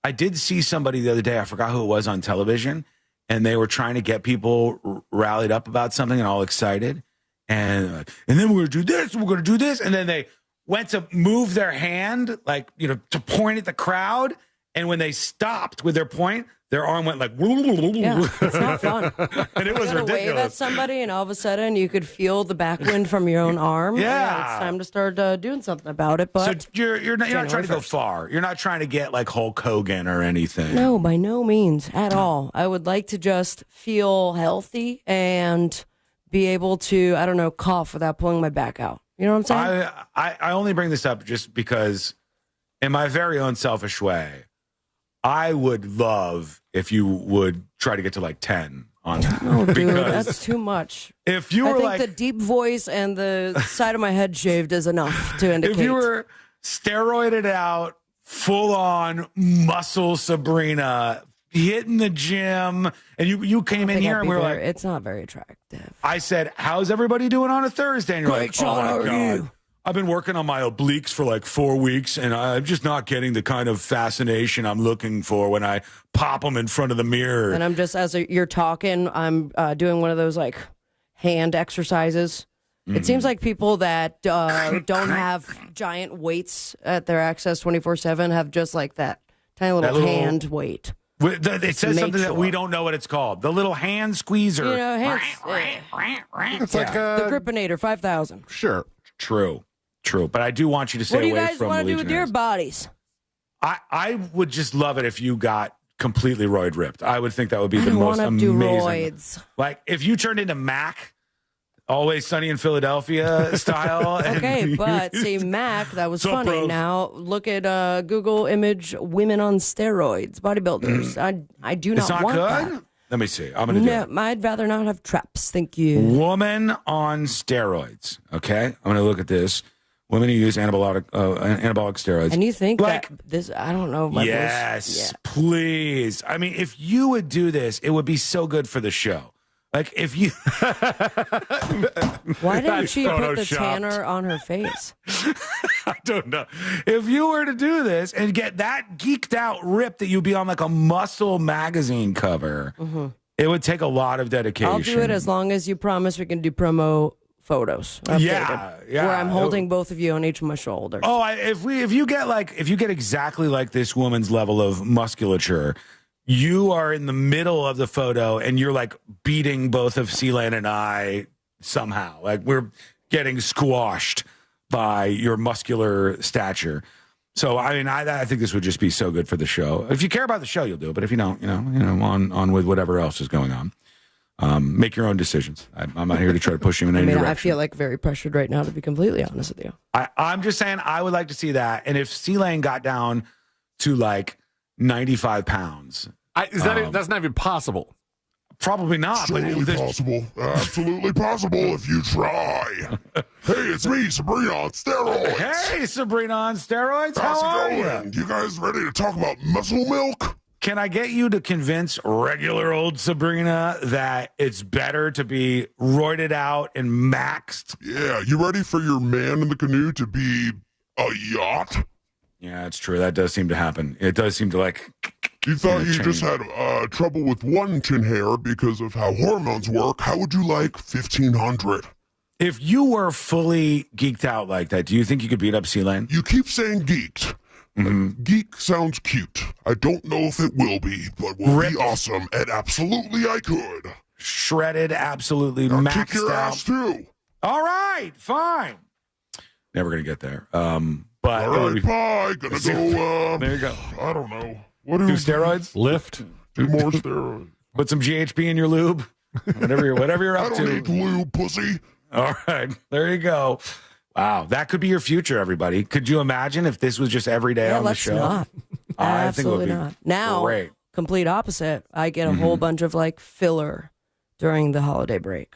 I did see somebody the other day, I forgot who it was on television, and they were trying to get people rallied up about something and all excited. And then we're going to do this, we're going to do this. And then they went to move their hand, to point at the crowd. And when they stopped with their point, their arm went like, yeah, it's not fun. And it was you ridiculous. Wave at somebody, and all of a sudden you could feel the backwind from your own arm. Yeah, it's time to start doing something about it. But so you're not trying to go far. You're not trying to get like Hulk Hogan or anything. No, by no means at all. I would like to just feel healthy and be able to, cough without pulling my back out. You know what I'm saying? I only bring this up just because, in my very own selfish way, I would love if you would try to get to like 10 on that. Oh, dude, that's too much. If you were I think the deep voice and the side of my head shaved is enough to indicate. If you were steroided out, full on muscle Sabrina, hitting the gym, and you came in here and we were like, it's not very attractive. I said, how's everybody doing on a Thursday? And you're Great, like, Sean, oh how my are God. you? I've been working on my obliques for like 4 weeks, and I'm just not getting the kind of fascination I'm looking for when I pop them in front of the mirror. And I'm just, as you're talking, I'm doing one of those like hand exercises. It seems like people that don't have giant weights at their Access 24/7 have just like that tiny little hand weight. It says something that we don't know what it's called. The little hand squeezer. It's like the Gripinator 5000. Sure. True. But I do want you to stay away from What do you guys want to do with your bodies? I would just love it if you got completely roid ripped. I would think that would be the most amazing. Do roids. Like if you turned into Mac, Always Sunny in Philadelphia style. Okay, but see, Mac, that was funny. Bro. Now look at Google image women on steroids, bodybuilders. I do not It's not want good? that. Let me see. I'm going to do it. I'd rather not have traps. Thank you. Woman on steroids. Okay, I'm going to look at this. Women who use anabolic steroids. And you think that this, I don't know. Yes, please. I mean, if you would do this, it would be so good for the show. Like, if you... Why didn't she put the tanner on her face? I don't know. If you were to do this and get that geeked out rip that you'd be on like a Muscle magazine cover, it would take a lot of dedication. I'll do it as long as you promise we can do promo photos. Yeah. Where I'm holding both of you on each of my shoulders. Oh, if you get exactly like this woman's level of musculature, you are in the middle of the photo and you're like beating both of Sealand and I somehow. Like we're getting squashed by your muscular stature. So, I mean, I think this would just be so good for the show. If you care about the show, you'll do it. But if you don't, on with whatever else is going on. Make your own decisions. I'm not here to try to push you in any direction. I feel like very pressured right now, to be completely honest with you. I'm just saying I would like to see that. And if C-Lane got down to like 95 pounds. That's not even possible. Probably not. Absolutely possible. Absolutely possible if you try. Hey, it's me, Sabrina on steroids. Hey, Sabrina on steroids. How's How are it going? You guys ready to talk about muscle milk? Can I get you to convince regular old Sabrina that it's better to be roided out and maxed? Yeah, you ready for your man in the canoe to be a yacht? Yeah, it's true. That does seem to happen. It does seem to like... You thought you just had trouble with one chin hair because of how hormones work. How would you like 1,500? If you were fully geeked out like that, do you think you could beat up C-Lane? You keep saying geeked. Geek sounds cute. I don't know if it will be, but will be awesome. And absolutely I could. Shredded, absolutely I'll maxed kick your out. ass too. All right, fine. Never going to get there. But all right, bye. Gonna go, there you go. I don't know. What do steroids? Lift. Do more steroids. Put some GHB in your lube. Whatever you're up I to. don't need lube, pussy. All right, there you go. Wow, that could be your future, everybody. Could you imagine if this was just every day on the show? Not. I think it would Absolutely be not. Now, great. complete opposite. I get a whole bunch of like filler during the holiday break.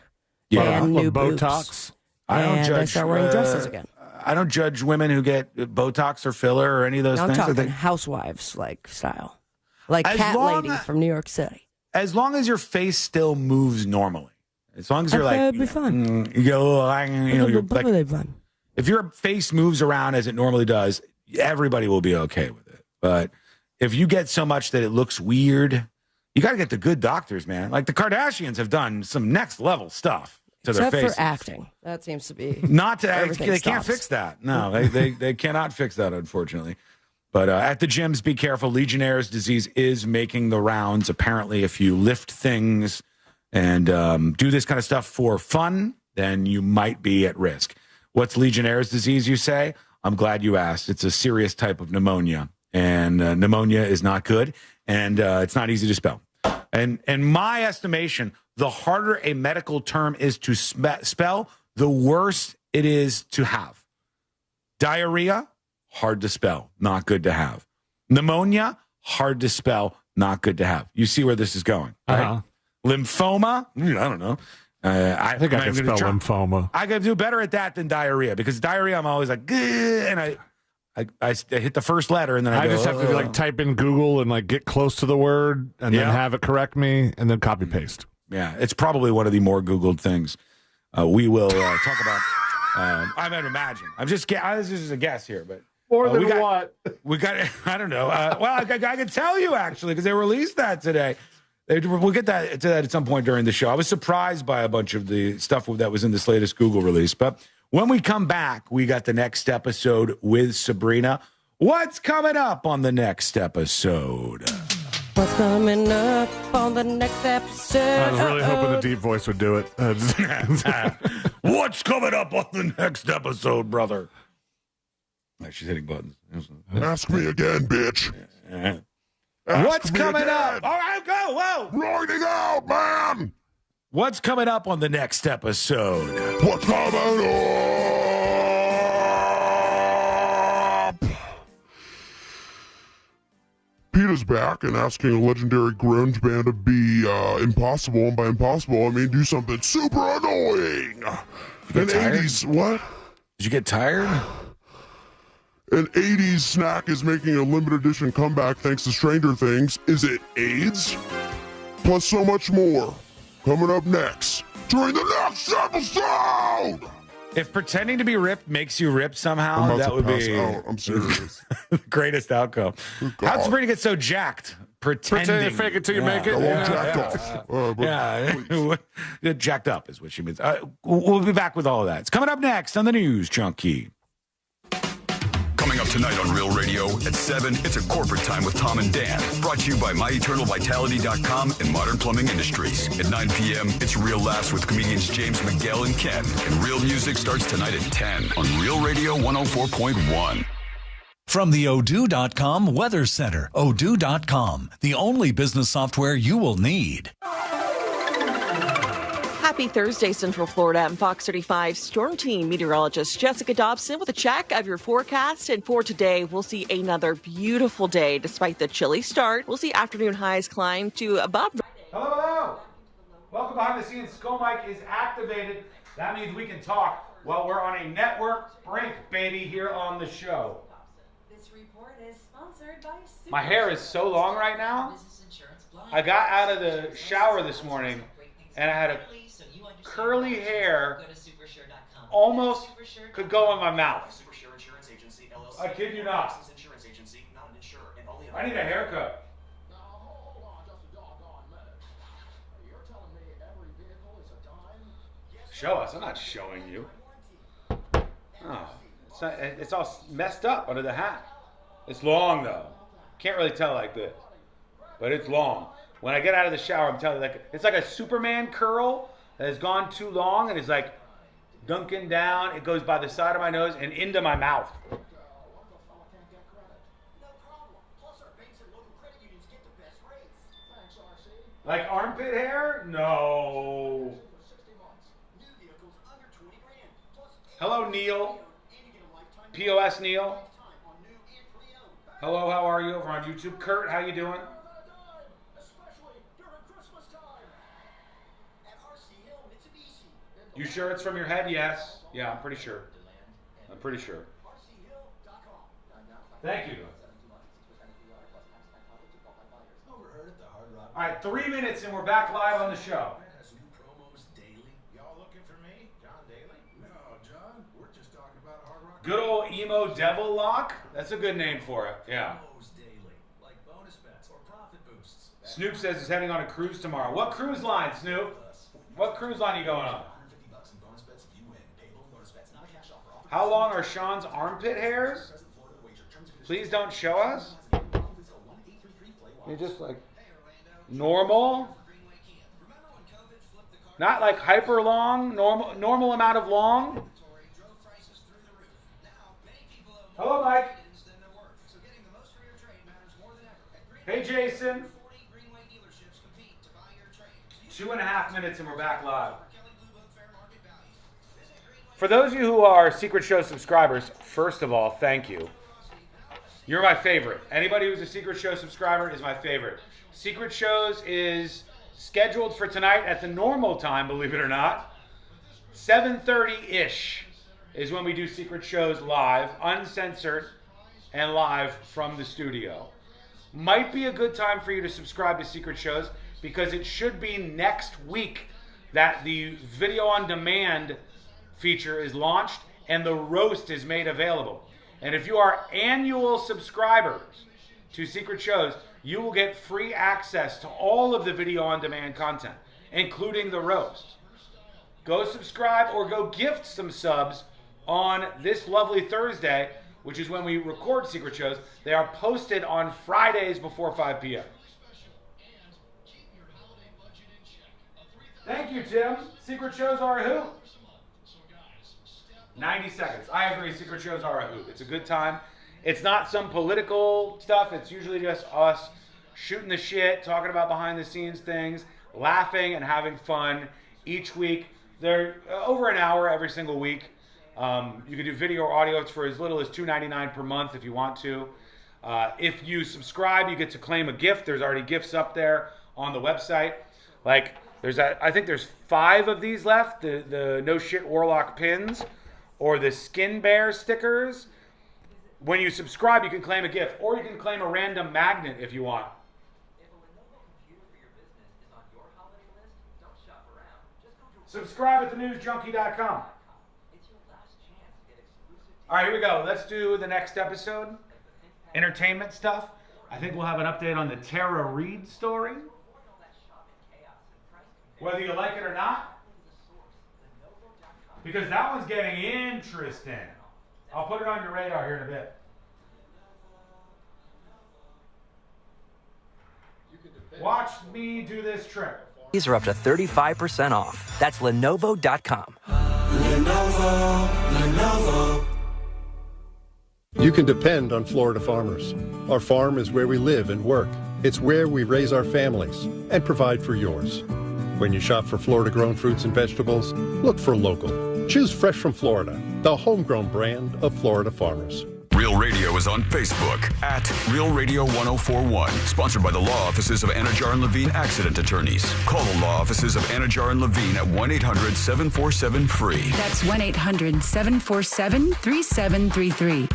Yeah, and new Botox. boobs. I don't and judge. I start wearing dresses again. I don't judge women who get Botox or filler or any of those I'm things. talking housewives like style, like As Cat long Lady from New York City. As long as your face still moves normally, as long as you're like, it'd be fun. you go, you're like, It'd be fun. if your face moves around as it normally does, everybody will be okay with it. But if you get so much that it looks weird, you got to get the good doctors, man. Like the Kardashians have done some next level stuff to Except their faces. for acting. That seems to be Not to everything they can't stops. fix that. No, they cannot fix that, unfortunately. But at the gyms, be careful. Legionnaire's disease is making the rounds. Apparently, if you lift things and do this kind of stuff for fun, then you might be at risk. What's Legionnaire's disease, you say? I'm glad you asked. It's a serious type of pneumonia, and pneumonia is not good, and it's not easy to spell. And in my estimation, the harder a medical term is to spell, the worse it is to have. Diarrhea, hard to spell, not good to have. Pneumonia, hard to spell, not good to have. You see where this is going, right? Lymphoma, I don't know. I think I can spell lymphoma. I got to do better at that than diarrhea, because diarrhea, I'm always like, "Gah," and I hit the first letter, and then I go, just have to like type in Google and like get close to the word and then have it correct me and then copy paste. Yeah, it's probably one of the more Googled things. We will talk about. I might imagine. I'm just. This is just a guess here, but more than what? We got. I don't know. Well, I can tell you actually because they released that today. We'll get to that at some point during the show. I was surprised by a bunch of the stuff that was in this latest Google release. But when we come back, we got the next episode with Sabrina. What's coming up on the next episode? What's coming up on the next episode? I was really hoping the deep voice would do it. What's coming up on the next episode, brother? She's hitting buttons. Ask me again, bitch. What's coming up? All right, go. Whoa. Riding out, man. What's coming up on the next episode? What's coming up? PETA's back and asking a legendary grunge band to be impossible. And by impossible, I mean do something super annoying. An 80s, what? Did you get tired? An 80s snack is making a limited edition comeback thanks to Stranger Things. Is it AIDS? Plus so much more. Coming up next during the next episode! If pretending to be ripped makes you ripped somehow, that would be I'm serious. the greatest outcome. How'd Sabrina get so jacked? Pretend to fake it till you make it. Yeah, jacked up is what she means. We'll be back with all of that. It's coming up next on the News Junkie. Coming up tonight on Real Radio at 7, it's a corporate time with Tom and Dan. Brought to you by MyEternalVitality.com and Modern Plumbing Industries. At 9 p.m., it's Real Laughs with comedians James McGill and Ken. And Real Music starts tonight at 10 on Real Radio 104.1. From the Odoo.com Weather Center, Odoo.com, the only business software you will need. Happy Thursday, Central Florida. I'm Fox 35 Storm Team meteorologist Jessica Dobson with a check of your forecast. And for today, we'll see another beautiful day. Despite the chilly start, we'll see afternoon highs climb to above. Hello. Welcome behind the scenes. Skull Mike is activated. That means we can talk while we're on a network break, baby, here on the show. This report is sponsored by My hair is so long right now. I got out of the shower this morning and I had a curly hair almost could go in my mouth. I kid you not. I need a haircut. Show us. I'm not showing you. Oh, it's all messed up under the hat. It's long though. Can't really tell like this, but it's long. When I get out of the shower, I'm telling you, like it's like a Superman curl that has gone too long and is like dunking down. It goes by the side of my nose and into my mouth. Like armpit hair? No. Hello, Neil. POS Neil. Hello, how are you over on YouTube? Kurt, how you doing? You sure it's from your head? Yes. Yeah, I'm pretty sure. I'm pretty sure. Thank you. All right, 3 minutes and we're back live on the show. Good old emo devil lock. That's a good name for it. Yeah. Snoop says he's heading on a cruise tomorrow. What cruise line, Snoop? What cruise line are you going on? How long are Sean's armpit hairs? Please don't show us. You're just like normal. Not like hyper long, normal amount of long. Hello, Mike. Hey, Jason. 2.5 minutes and we're back live. For those of you who are Secret Show subscribers, first of all, thank you. You're my favorite. Anybody who's a Secret Show subscriber is my favorite. Secret Shows is scheduled for tonight at the normal time, believe it or not. 7:30-ish is when we do Secret Shows live, uncensored, and live from the studio. Might be a good time for you to subscribe to Secret Shows because it should be next week that the video on demand feature is launched and the roast is made available. And if you are annual subscribers to Secret Shows, you will get free access to all of the video on demand content, including the roast. Go subscribe or go gift some subs on this lovely Thursday, which is when we record Secret Shows. They are posted on Fridays before 5 p.m. Thank you, Tim. Secret Shows are a hoot. 90 seconds. I agree, Secret Shows are a hoot. It's a good time. It's not some political stuff. It's usually just us shooting the shit, talking about behind the scenes things, laughing and having fun each week. They're over an hour every single week. You can do video or audio. It's for as little as $2.99 per month if you want to. If you subscribe, you get to claim a gift. There's already gifts up there on the website. Like, I think there's 5 of these left. The No Shit Warlock pins or the Skin Bear stickers. When you subscribe, you can claim a gift, or you can claim a random magnet if you want. Subscribe at thenewsjunkie.com. All right, here we go. Let's do the next episode. Entertainment stuff. I think we'll have an update on the Tara Reid story. Whether you like it or not. Because that one's getting interesting. I'll put it on your radar here in a bit. Watch me do this trick. These are up to 35% off. That's Lenovo.com. Lenovo. You can depend on Florida farmers. Our farm is where we live and work. It's where we raise our families and provide for yours. When you shop for Florida-grown fruits and vegetables, look for local. Choose Fresh from Florida, the homegrown brand of Florida farmers. Real Radio is on Facebook at Real Radio 1041. Sponsored by the law offices of Anajar and Levine Accident Attorneys. Call the law offices of Anajar and Levine at 1-800-747-FREE. That's 1-800-747-3733.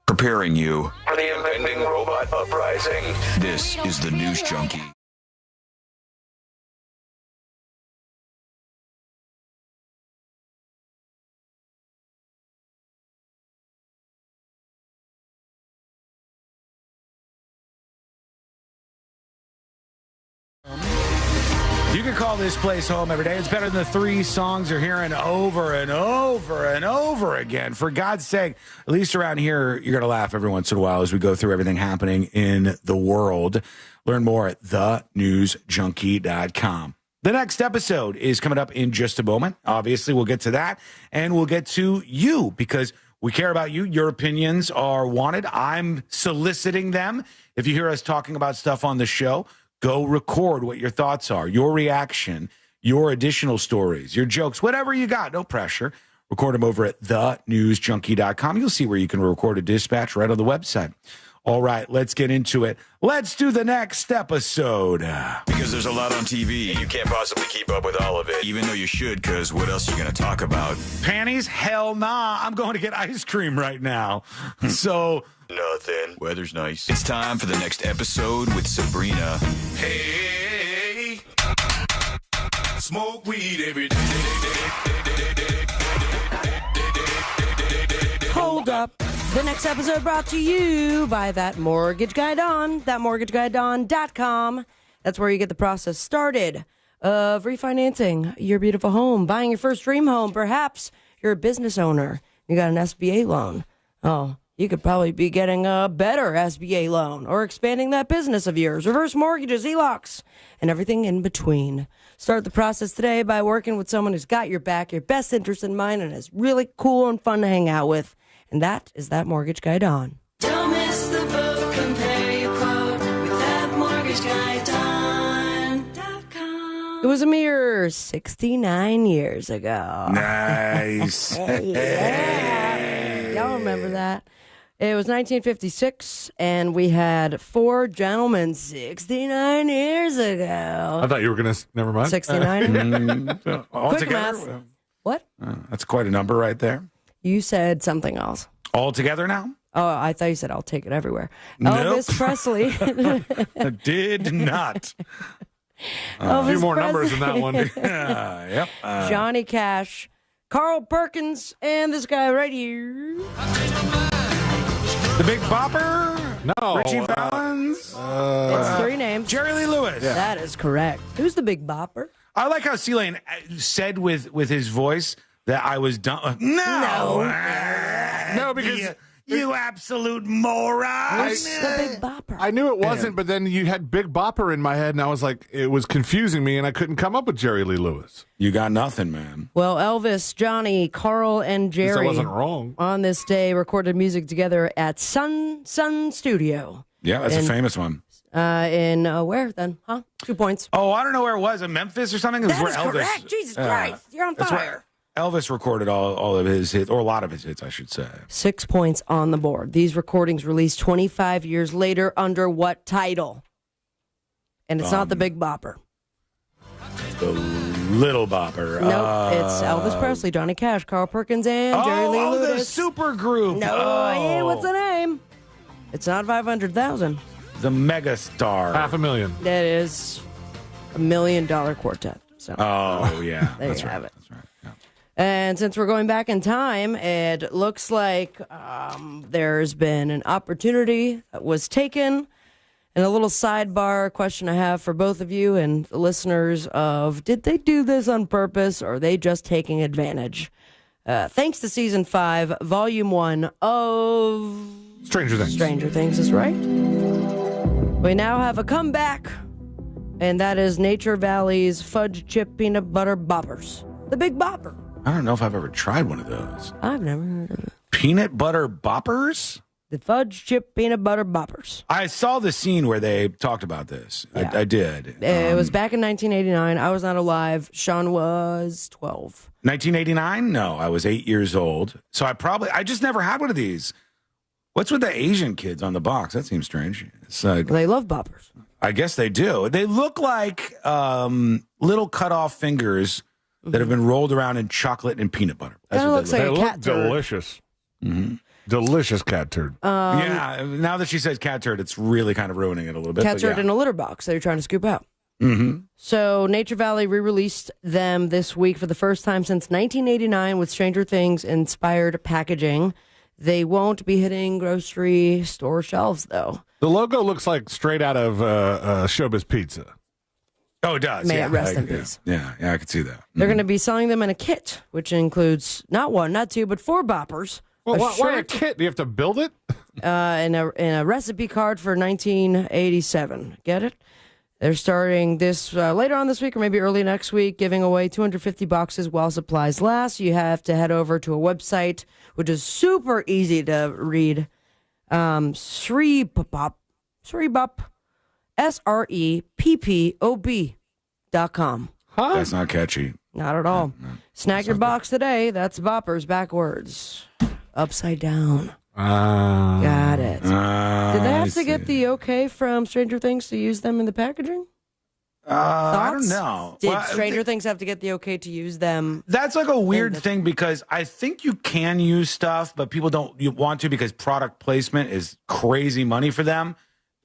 Preparing you for the impending robot uprising. This is the News Junkie. You can call this place home every day. It's better than the 3 songs you're hearing over and over and over again. For God's sake, at least around here, you're going to laugh every once in a while as we go through everything happening in the world. Learn more at thenewsjunkie.com. The next episode is coming up in just a moment. Obviously, we'll get to that, and we'll get to you because we care about you. Your opinions are wanted. I'm soliciting them. If you hear us talking about stuff on the show, go record what your thoughts are, your reaction, your additional stories, your jokes, whatever you got. No pressure. Record them over at thenewsjunkie.com. You'll see where you can record a dispatch right on the website. All right, let's get into it. Let's do the next episode. Because there's a lot on TV, and you can't possibly keep up with all of it, even though you should, because what else are you going to talk about? Panties? Hell nah. I'm going to get ice cream right now. So... Nothing. Weather's nice. It's time for the next episode with Sabrina. Hey, smoke weed every day. Hold up. The next episode brought to you by That Mortgage Guy Don, thatmortgageguyDon.com. That's where you get the process started of refinancing your beautiful home, buying your first dream home. Perhaps you're a business owner. You got an SBA loan. Oh, you could probably be getting a better SBA loan or expanding that business of yours, reverse mortgages, HELOCs, and everything in between. Start the process today by working with someone who's got your back, your best interest in mind, and is really cool and fun to hang out with. And that is That Mortgage Guy Don. Don't miss the boat. Compare your quote with thatmortgageguyDon.com. It was a mere 69 years ago. Nice. Yeah. Y'all remember that? It was 1956, and we had 4 gentlemen 69 years ago. I thought you were going to, never mind. 69? Quick math. What? That's quite a number right there. You said something else. All together now? Oh, I thought you said I'll take it everywhere. Nope. Elvis Presley. I did not. A few more numbers than that one. Yep. Johnny Cash, Carl Perkins, and this guy right here. The Big Bopper? No. Richie Valens? It's 3 names. Jerry Lee Lewis. Yeah. That is correct. Who's the Big Bopper? I like how C-Lane said with his voice that I was done. No, because you absolute moron. Who's the Big Bopper? I knew it wasn't, but then you had Big Bopper in my head, and I was like, it was confusing me, and I couldn't come up with Jerry Lee Lewis. You got nothing, man. Well, Elvis, Johnny, Carl, and Jerry I wasn't wrong. on this day recorded music together at Sun Studio. Yeah, that's a famous one. In where then? Huh? 2 points. Oh, I don't know where it was. In Memphis or something? It was That where is Elvis. correct. Jesus Christ. You're on that's fire. where Elvis recorded all of his hits, or a lot of his hits, I should say. 6 points on the board. These recordings released 25 years later under what title? And it's not the Big Bopper. The Little Bopper. Nope, it's Elvis Presley, Johnny Cash, Carl Perkins, and Jerry Lee Lewis. The super group. No, yeah, what's the name? It's not 500,000. The Megastar. $500,000. That is $1 million quartet. So. Oh, yeah. There That's you right. have it. That's right. Yeah. And since we're going back in time, it looks like there's been an opportunity that was taken, And a little sidebar question I have for both of you and the listeners of, did they do this on purpose or are they just taking advantage? Thanks to Season 5, Volume 1 of... Stranger Things. Stranger Things is right. We now have a comeback, and that is Nature Valley's Fudge Chip Peanut Butter Boppers. The Big Bopper. I don't know if I've ever tried one of those. I've never heard of it. Peanut Butter Boppers? The Fudge Chip Peanut Butter Boppers. I saw the scene where they talked about this. Yeah. I did. It was back in 1989. I was not alive. Sean was 12. 1989? No, I was 8 years old. So I just never had one of these. What's with the Asian kids on the box? That seems strange. It's like, they love boppers. I guess they do. They look like little cut-off fingers that have been rolled around in chocolate and peanut butter. That's Kinda what looks like They a look cat turd. delicious. Delicious cat turd. Yeah, now that she says cat turd, it's really kind of ruining it a little bit. Cat but turd yeah. in a litter box that you're trying to scoop out. So Nature Valley re-released them this week for the first time since 1989 with Stranger Things inspired packaging. They won't be hitting grocery store shelves though. The logo looks like straight out of Showbiz Pizza. Oh, it does. May yeah. it rest in peace. Yeah, I could see that. They're going to be selling them in a kit, which includes not one, not two, but 4 boppers. Well, why a shirt, kit? Do you have to build it? and a recipe card for 1987. Get it? They're starting this later on this week or maybe early next week, giving away 250 boxes while supplies last. You have to head over to a website, which is super easy to read. Sreepop, SREPPOB.com. Huh? That's not catchy. Not at all. Snag your box today. That's boppers backwards. Upside down. Got it. Did they have to get the okay from Stranger Things to use them in the packaging? I don't know. Did Stranger Things have to get the okay to use them? That's like a weird thing because I think you can use stuff, but people don't want to because product placement is crazy money for them.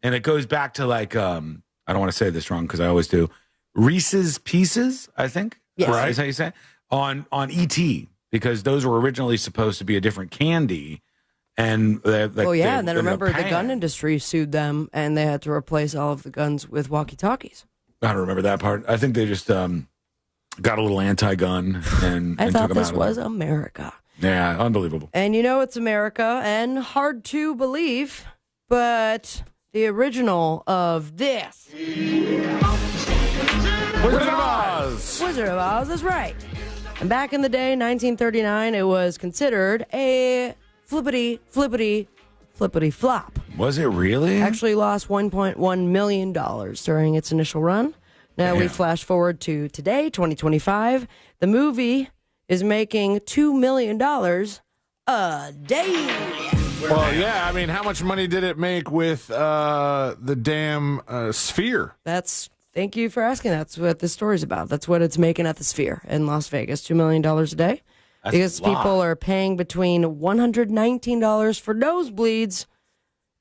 And it goes back to like, I don't want to say this wrong because I always do. Reese's Pieces, I think. Yes. Right? Is that how you say it? On E.T. because those were originally supposed to be a different candy. And and then remember the gun industry sued them and they had to replace all of the guns with walkie-talkies. I don't remember that part. I think they just got a little anti-gun and I and thought took them this out of was there. America. Yeah, unbelievable. And you know it's America and hard to believe, but the original of this Wizard of Oz. Wizard of Oz is right. And back in the day, 1939, it was considered a flippity flop. Was it really? Actually lost $1.1 million during its initial run. Now we flash forward to today, 2025. The movie is making $2 million a day. Well, yeah. I mean, how much money did it make with the damn Sphere? Thank you for asking. That's what this story's about. That's what it's making at the Sphere in Las Vegas, $2 million a day. That's because a lot. people are paying between $119 for nosebleeds,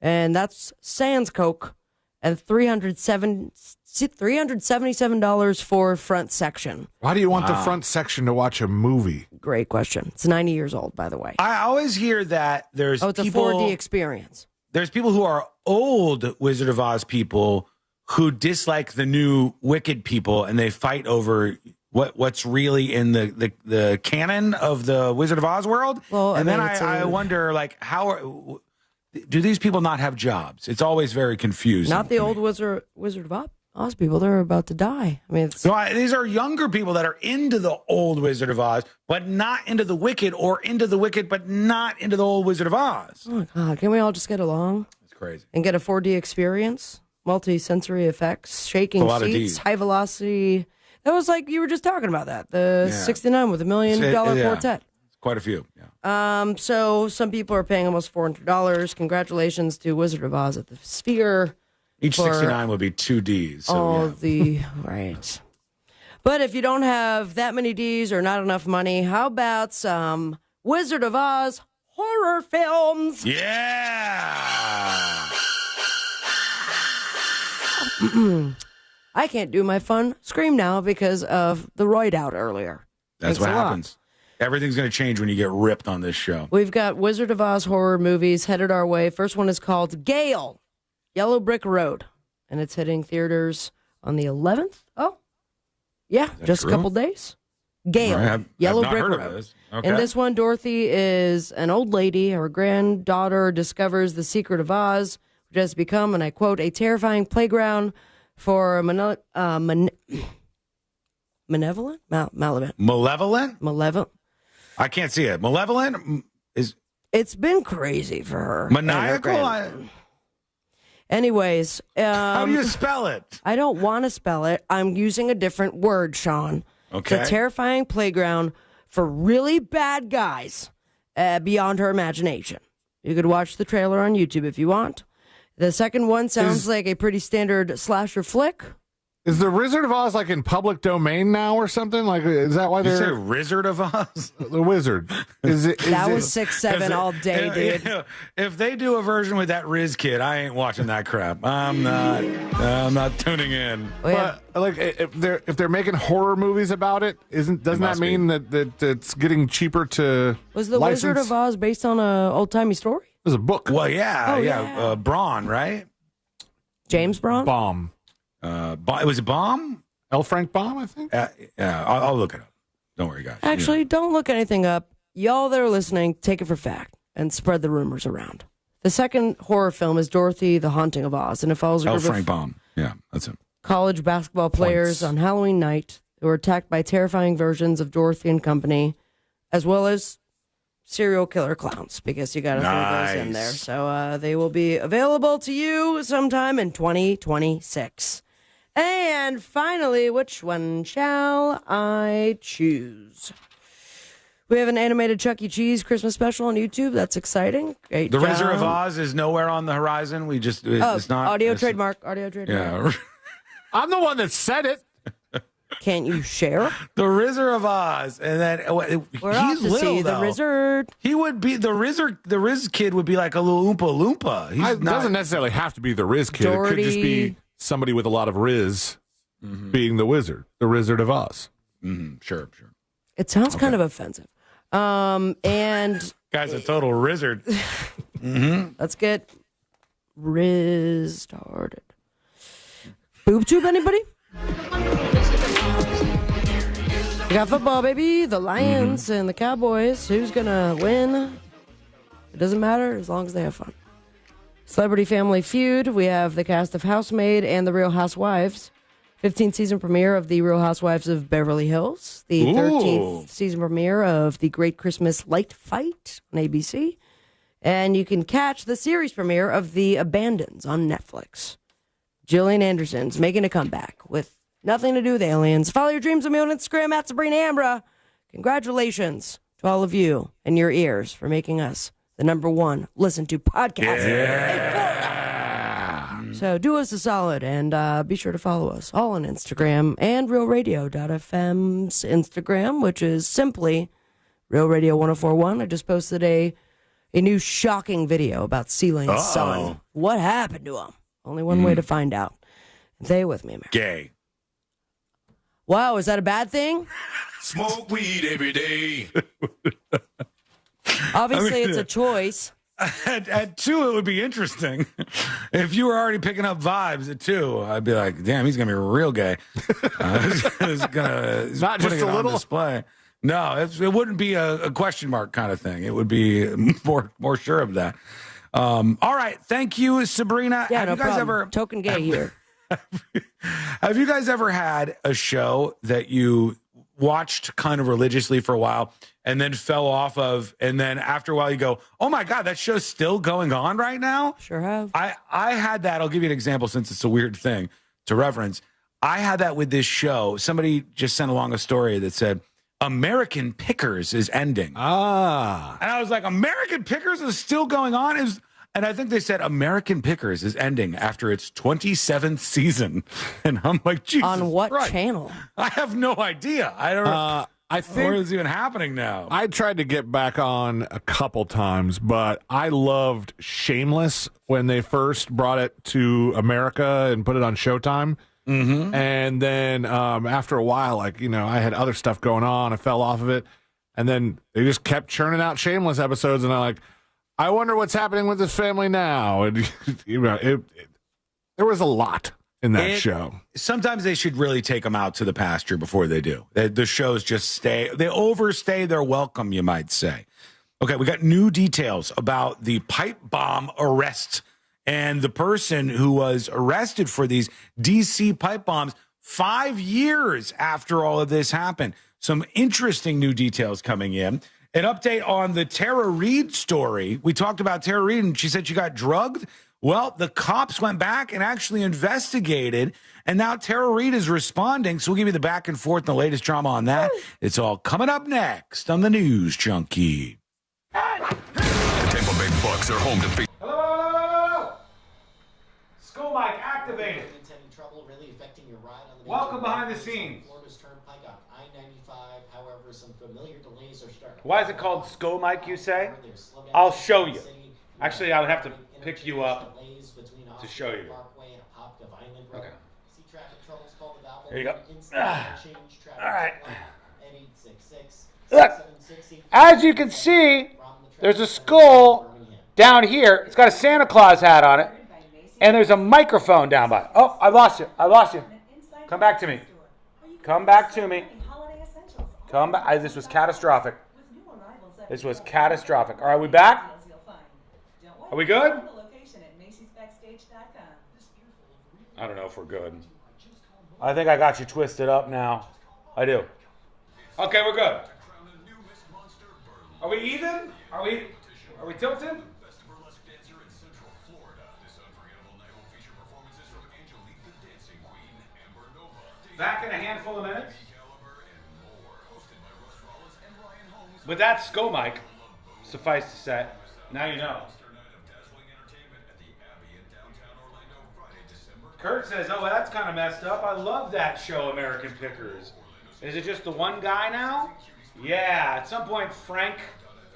and that's sans Coke, and $377 for front section. Why do you want the front section to watch a movie? Great question. It's 90 years old, by the way. I always hear that there's it's people, a 4D experience. There's people who are old Wizard of Oz people who dislike the new Wicked people, and they fight over what's really in the canon of the Wizard of Oz world. Well, and then I wonder, like, do these people not have jobs? It's always very confusing. Not the old Wizard of Oz people. They're about to die. I mean, these are younger people that are into the old Wizard of Oz, but not into the Wicked, or into the Wicked, but not into the old Wizard of Oz. Oh, my God. Can we all just get along? It's crazy. And get a 4D experience? Multi-sensory effects, shaking seats, high velocity. That was like, you were just talking about that. The 69 with $1 million quartet. Quite a few. Yeah. So some people are paying almost $400. Congratulations to Wizard of Oz at the Sphere. Each 69 would be 2 Ds. So right. But if you don't have that many Ds or not enough money, how about some Wizard of Oz horror films? Yeah. I can't do my fun scream now because of the roid out earlier. That's what happens. Everything's going to change when you get ripped on this show. We've got Wizard of Oz horror movies headed our way. First one is called Gale, Yellow Brick Road. and it's hitting theaters on the 11th. Oh, yeah, just true? a couple days. Gale, I've Yellow not Brick heard of Road. this. Okay. In this one, Dorothy is an old lady. Her granddaughter discovers the secret of Oz, which has become, and I quote, a terrifying playground for malevolent? Malevolent? I can't see it. Malevolent is. It's been crazy for her. Maniacal? Anyways. How do you spell it? I don't want to spell it. I'm using a different word, Sean. Okay. It's a terrifying playground for really bad guys beyond her imagination. You could watch the trailer on YouTube if you want. The second one sounds like a pretty standard slasher flick. Is the Wizard of Oz like in public domain now or something? Like, is that why Did you they're say Wizard of Oz? The Wizard? Is it? That was 6-7 all day, dude. If they do a version with that Riz kid, I ain't watching that crap. I'm not tuning in. But like, if they're making horror movies about it, doesn't that mean that it's getting cheaper to Was the license? Wizard of Oz based on an old-timey story? It was a book. Well, yeah, Oh, yeah. Braun, right? James Braun? Baum. It was a Baum? L. Frank Baum, I think. Yeah, I'll look it up. Don't worry, guys. Actually, don't look anything up. Y'all that are listening, take it for fact and spread the rumors around. The second horror film is Dorothy, The Haunting of Oz, and it follows a L. group Frank of Baum. Yeah, that's him. college basketball players on Halloween night who were attacked by terrifying versions of Dorothy and company, as well as serial killer clowns, because you got to throw those in there. So they will be available to you sometime in 2026. And finally, which one shall I choose? We have an animated Chuck E. Cheese Christmas special on YouTube. That's exciting. Great The job. Wizard of Oz is nowhere on the horizon. It's not. Audio trademark. Audio trademark. Yeah. I'm the one that said it. Can't you share? The Wizard of Oz, and then We're he's off to little see the though. Wizard. He would be the Wizard. The Riz kid would be like a little Oompa Loompa. It doesn't necessarily have to be the Riz kid. It could just be somebody with a lot of Riz being the Wizard, the Wizard of Oz. Mm-hmm. Sure. It sounds kind of offensive. And guy's a total Rizzard. Let's get Riz started. Boob tube, anybody? We got football, baby. The Lions and the Cowboys. Who's gonna win? It doesn't matter as long as they have fun. Celebrity Family Feud. We have the cast of Housemaid and The Real Housewives. 15th season premiere of The Real Housewives of Beverly Hills. The 13th season premiere of The Great Christmas Light Fight on ABC. And you can catch the series premiere of The Abandons on Netflix. Gillian Anderson's making a comeback with nothing to do with aliens. Follow your dreams with me on Instagram at Sabrina Ambra. Congratulations to all of you and your ears for making us the #1 listen to podcast. So do us a solid and be sure to follow us all on Instagram and RealRadio.fm's Instagram, which is simply Real Radio 1041. I just posted a new shocking video about C-Lane's son. What happened to him? Only one way to find out. Stay with me, America. Gay. Wow, is that a bad thing? Smoke weed every day. Obviously, it's a choice. At 2, it would be interesting. If you were already picking up vibes at 2, I'd be like, damn, he's going to be real gay. He's Not just a little display. No, it wouldn't be a question mark kind of thing. It would be more sure of that. All right. Thank you, Sabrina. Yeah, have no you guys problem. ever Token gay here. Have you guys ever had a show that you watched kind of religiously for a while and then fell off of, and then after a while you go, oh my God, that show's still going on right now? Sure have. I had that. I'll give you an example since it's a weird thing to reference. I had that with this show. Somebody just sent along a story that said, American Pickers is ending. And I was like, American Pickers is still going on? And I think they said American Pickers is ending after its 27th season. And I'm like, Jesus On what Christ. channel? I have no idea. I don't know. I think what is even happening now. I tried to get back on a couple times, but I loved Shameless when they first brought it to America and put it on Showtime. Mm-hmm. And then after a while, I had other stuff going on. I fell off of it. And then they just kept churning out Shameless episodes. And I'm like, I wonder what's happening with this family now. And there was a lot. in that show. Sometimes they should really take them out to the pasture before they do. The shows just they overstay their welcome, you might say. Okay, we got new details about the pipe bomb arrest and the person who was arrested for these DC pipe bombs 5 years after all of this happened. Some interesting new details coming in. An update on the Tara Reid story. We talked about Tara Reid, and she said she got drugged. Well, the cops went back and actually investigated, and now Tara Reid is responding. So we'll give you the back and forth and the latest drama on that. It's all coming up next on the News Junkie. The Tampa Bay Bucks are home to face. Hello! School mic activated. Welcome behind the scenes. Why is it called Sko Mike, you say? I'll show you. Actually, I would have to pick you up to show you. Okay. There you go. All right. Look, as you can see, there's a skull down here. It's got a Santa Claus hat on it. And there's a microphone down by it. Oh, I lost you. I lost you. Come back to me. Come back to me. Come back. This was catastrophic. This was catastrophic. All right, we back? Are we good? I don't know if we're good. I think I got you twisted up now. I do. Okay, we're good. Are we even? Are we tilted? Back in a handful of minutes. With that Sko mic, suffice to say, now you know. Kurt says, oh, that's kind of messed up. I love that show, American Pickers. Is it just the one guy now? Yeah, at some point Frank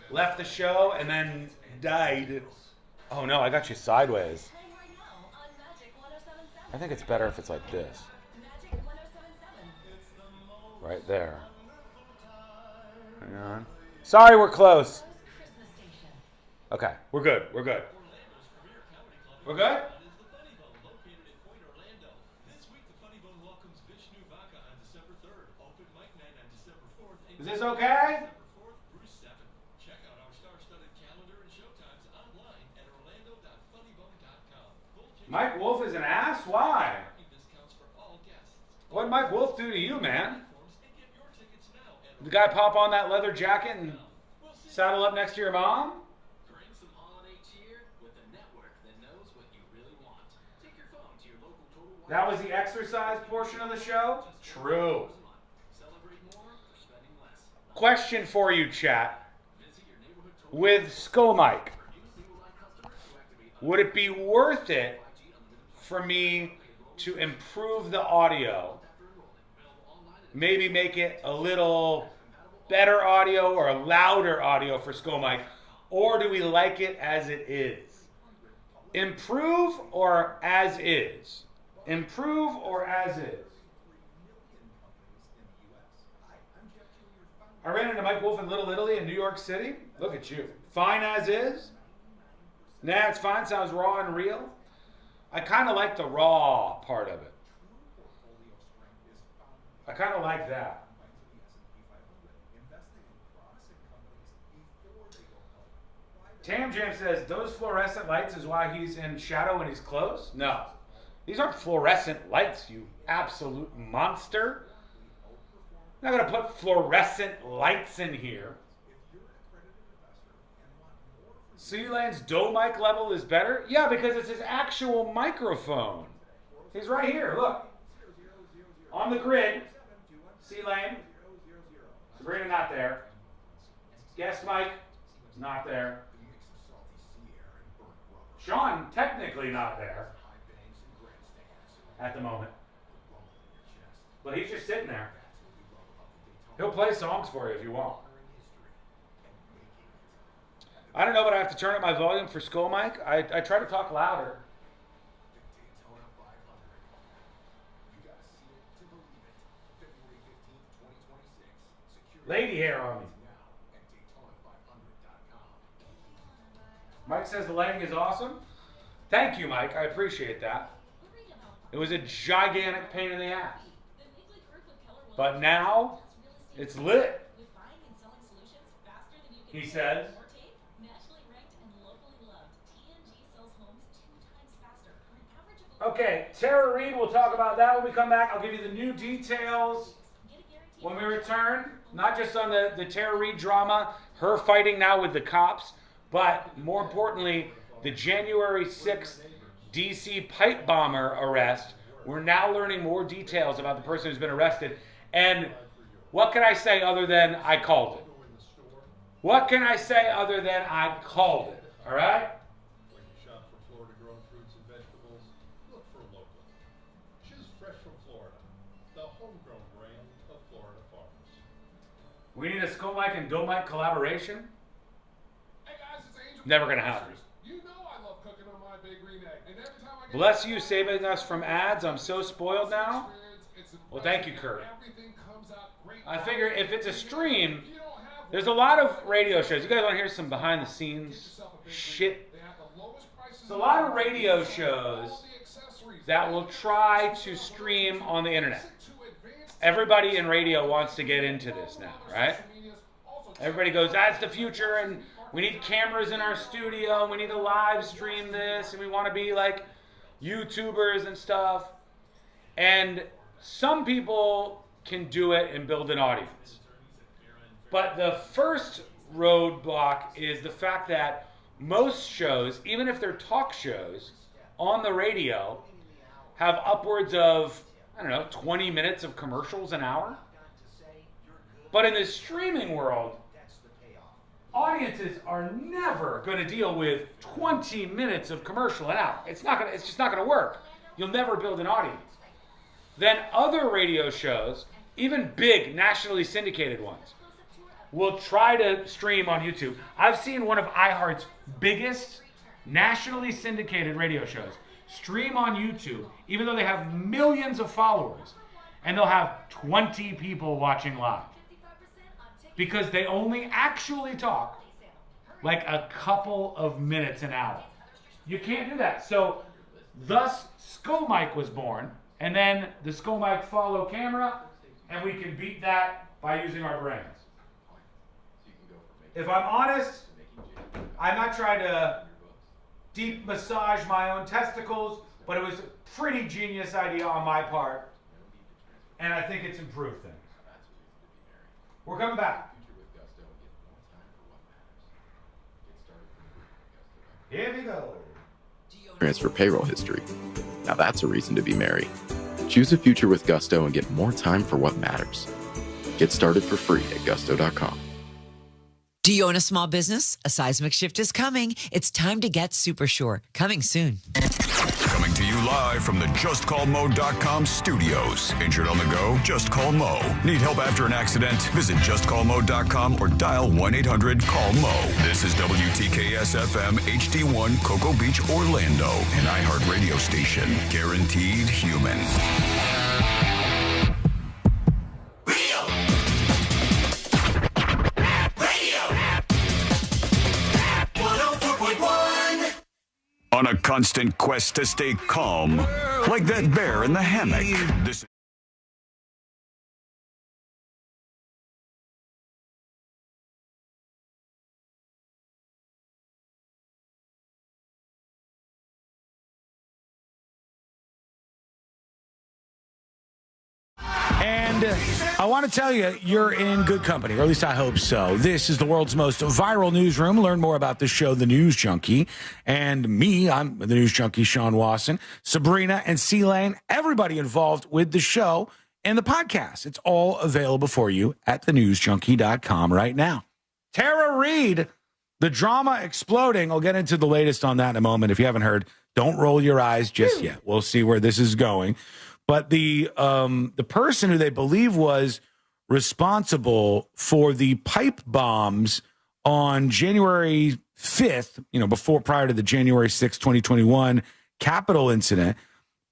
left the show and then died. Oh no, I got you sideways. I think it's better if it's like this. Right there. Hang on. Sorry, we're close. Okay, we're good. We're good. We're good? Is this okay? Mike Wolf is an ass? Why? What'd Mike Wolf do to you, man? The guy pop on that leather jacket and saddle up next to your mom? That was the exercise portion of the show? True. Question for you, chat. With Sko Mike, would it be worth it for me to improve the audio? Maybe make it a little better audio or a louder audio for Sko Mike? Or do we like it as it is? Improve or as is? Improve or as is? I ran into Mike Wolf in Little Italy in New York City. Look at you. Fine as is? Nah, it's fine. Sounds raw and real. I kind of like the raw part of it. I kind of like that. Tam Jam says, those fluorescent lights is why he's in shadow when he's close? No. These aren't fluorescent lights, you absolute monster. I'm not going to put fluorescent lights in here. C-Lane's Doe mic level is better? Yeah, because it's his actual microphone. He's right here, look. On the grid. C-Lane. Sabrina not there. Guest mic, not there. Sean, technically not there. At the moment. But he's just sitting there. He'll play songs for you if you want. I don't know, but I have to turn up my volume for Sko Mike. I try to talk louder. Lady hair on me. Mike says the lighting is awesome. Thank you, Mike. I appreciate that. It was a gigantic pain in the ass. But now, it's lit. He says. Okay, Tara Reid, we'll talk about that when we come back. I'll give you the new details when we return. Not just on the Tara Reid drama, her fighting now with the cops, but more importantly, the January 6th DC pipe bomber arrest. We're now learning more details about the person who's been arrested. And what can I say other than I called it? What can I say other than I called it? All right? When you shop for Florida-grown fruits and vegetables, look for local. Choose fresh from Florida, the homegrown brand of Florida farmers. We need a Skull Mike and Doe Mike collaboration? Hey guys, it's Angel. Never gonna happen. You know I love cooking on my big green egg. And every time I get Bless you, saving us from ads. I'm so spoiled now. Well, thank you, Kurt. I figure if it's a stream, there's a lot of radio shows. You guys want to hear some behind-the-scenes shit? There's a lot of radio shows that will try to stream on the internet. Everybody in radio wants to get into this now, right? Everybody goes, that's the future, and we need cameras in our studio, and we need to live stream this, and we want to be like YouTubers and stuff. And some people can do it and build an audience. But the first roadblock is the fact that most shows, even if they're talk shows on the radio, have upwards of, 20 minutes of commercials an hour. But in the streaming world, audiences are never going to deal with 20 minutes of commercial an hour. It's just not going to work. You'll never build an audience. Then other radio shows, even big nationally syndicated ones, will try to stream on YouTube. I've seen one of iHeart's biggest nationally syndicated radio shows stream on YouTube, even though they have millions of followers, and they'll have 20 people watching live. Because they only actually talk like a couple of minutes an hour. You can't do that. So, thus, Skull Mike was born, and then the Skull Mike follow camera, and we can beat that by using our brains. If I'm honest, I'm not trying to deep massage my own testicles, but it was a pretty genius idea on my part, and I think it's improved things. We're coming back. Here we go. Transfer payroll history. Now that's a reason to be merry. Choose a future with Gusto and get more time for what matters. Get started for free at gusto.com. Do you own a small business? A seismic shift is coming. It's time to get super sure. Coming soon. Coming to you live from the JustCallMo.com studios. Injured on the go? Just call Mo. Need help after an accident? Visit JustCallMo.com or dial 1-800-CALL-MO. This is WTKS-FM HD1 Cocoa Beach, Orlando. An iHeart radio station. Guaranteed human. On a constant quest to stay calm, like that bear in the hammock. This And I want to tell you, you're in good company, or at least I hope so. This is the world's most viral newsroom. Learn more about the show, The News Junkie. And me, I'm the News Junkie, Sean Wasson, Sabrina, and C-Lane, everybody involved with the show and the podcast. It's all available for you at thenewsjunkie.com right now. Tara Reid, the drama exploding. I'll get into the latest on that in a moment. If you haven't heard, don't roll your eyes just yet. We'll see where this is going. But the person who they believe was responsible for the pipe bombs on January 5th, prior to the January 6th, 2021 Capitol incident,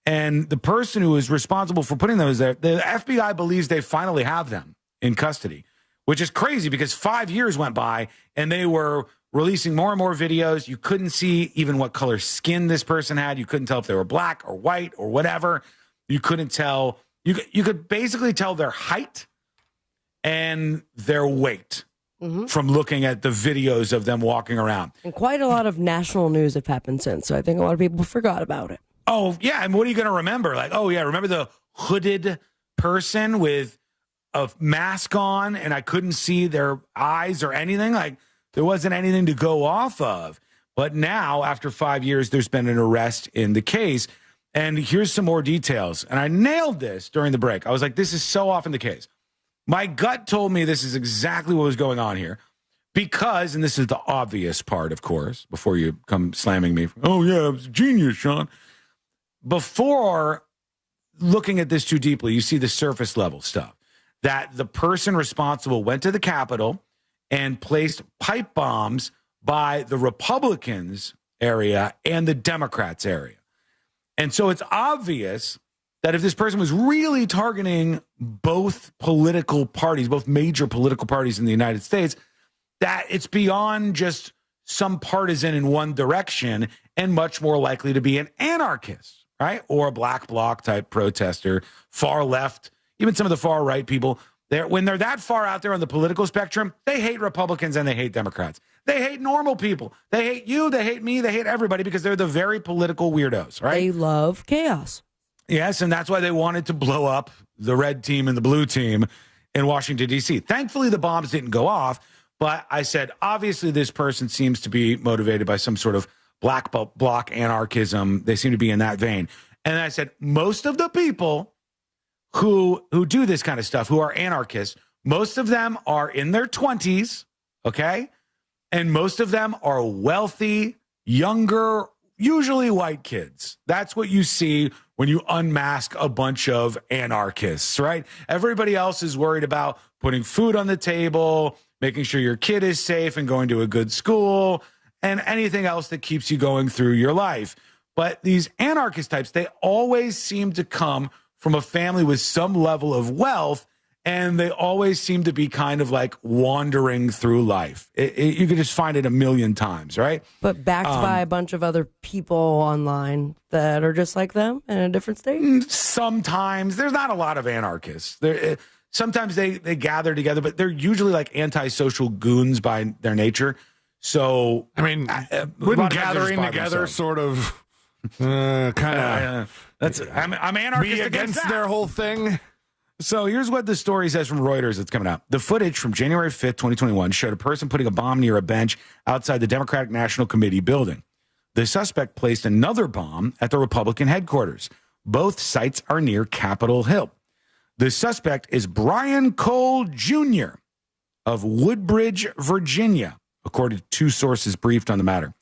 and the person who was responsible for putting those there, the FBI believes they finally have them in custody, which is crazy because 5 years went by and they were releasing more and more videos. You couldn't see even what color skin this person had. You couldn't tell if they were black or white or whatever. You couldn't tell. You could basically tell their height and their weight from looking at the videos of them walking around. And quite a lot of national news have happened since, so I think a lot of people forgot about it. Oh, yeah, and what are you going to remember? Like, oh, yeah, remember the hooded person with a mask on and I couldn't see their eyes or anything? Like, there wasn't anything to go off of. But now, after 5 years, there's been an arrest in the case. And here's some more details. And I nailed this during the break. I was like, this is so often the case. My gut told me this is exactly what was going on here because, and this is the obvious part, of course, before you come slamming me. Oh, yeah, it was genius, Sean. Before looking at this too deeply, you see the surface level stuff, that the person responsible went to the Capitol and placed pipe bombs by the Republicans area and the Democrats area. And so it's obvious that if this person was really targeting both political parties, both major political parties in the United States, that it's beyond just some partisan in one direction and much more likely to be an anarchist, right? Or a black bloc type protester, far left, even some of the far right people. When they're that far out there on the political spectrum, they hate Republicans and they hate Democrats. They hate normal people. They hate you, they hate me, they hate everybody because they're the very political weirdos, right? They love chaos. Yes, and that's why they wanted to blow up the red team and the blue team in Washington, D.C. Thankfully, the bombs didn't go off, but I said, obviously, this person seems to be motivated by some sort of black bloc anarchism. They seem to be in that vein. And I said, most of the people who do this kind of stuff, who are anarchists, most of them are in their 20s, okay? And most of them are wealthy, younger, usually white kids. That's what you see when you unmask a bunch of anarchists, right? Everybody else is worried about putting food on the table, making sure your kid is safe and going to a good school, and anything else that keeps you going through your life. But these anarchist types, they always seem to come from a family with some level of wealth, and they always seem to be kind of like wandering through life. You can just find it a million times, right? But backed by a bunch of other people online that are just like them in a different state? Sometimes. There's not a lot of anarchists. Sometimes they gather together, but they're usually like antisocial goons by their nature. So, I mean, wouldn't gathering together sort of kind of I'm anarchist be against their whole thing? So here's what the story says from Reuters that's coming out. The footage from January 5th, 2021 showed a person putting a bomb near a bench outside the Democratic National Committee building. The suspect placed another bomb at the Republican headquarters. Both sites are near Capitol Hill. The suspect is Brian Cole Jr. of Woodbridge, Virginia, according to two sources briefed on the matter.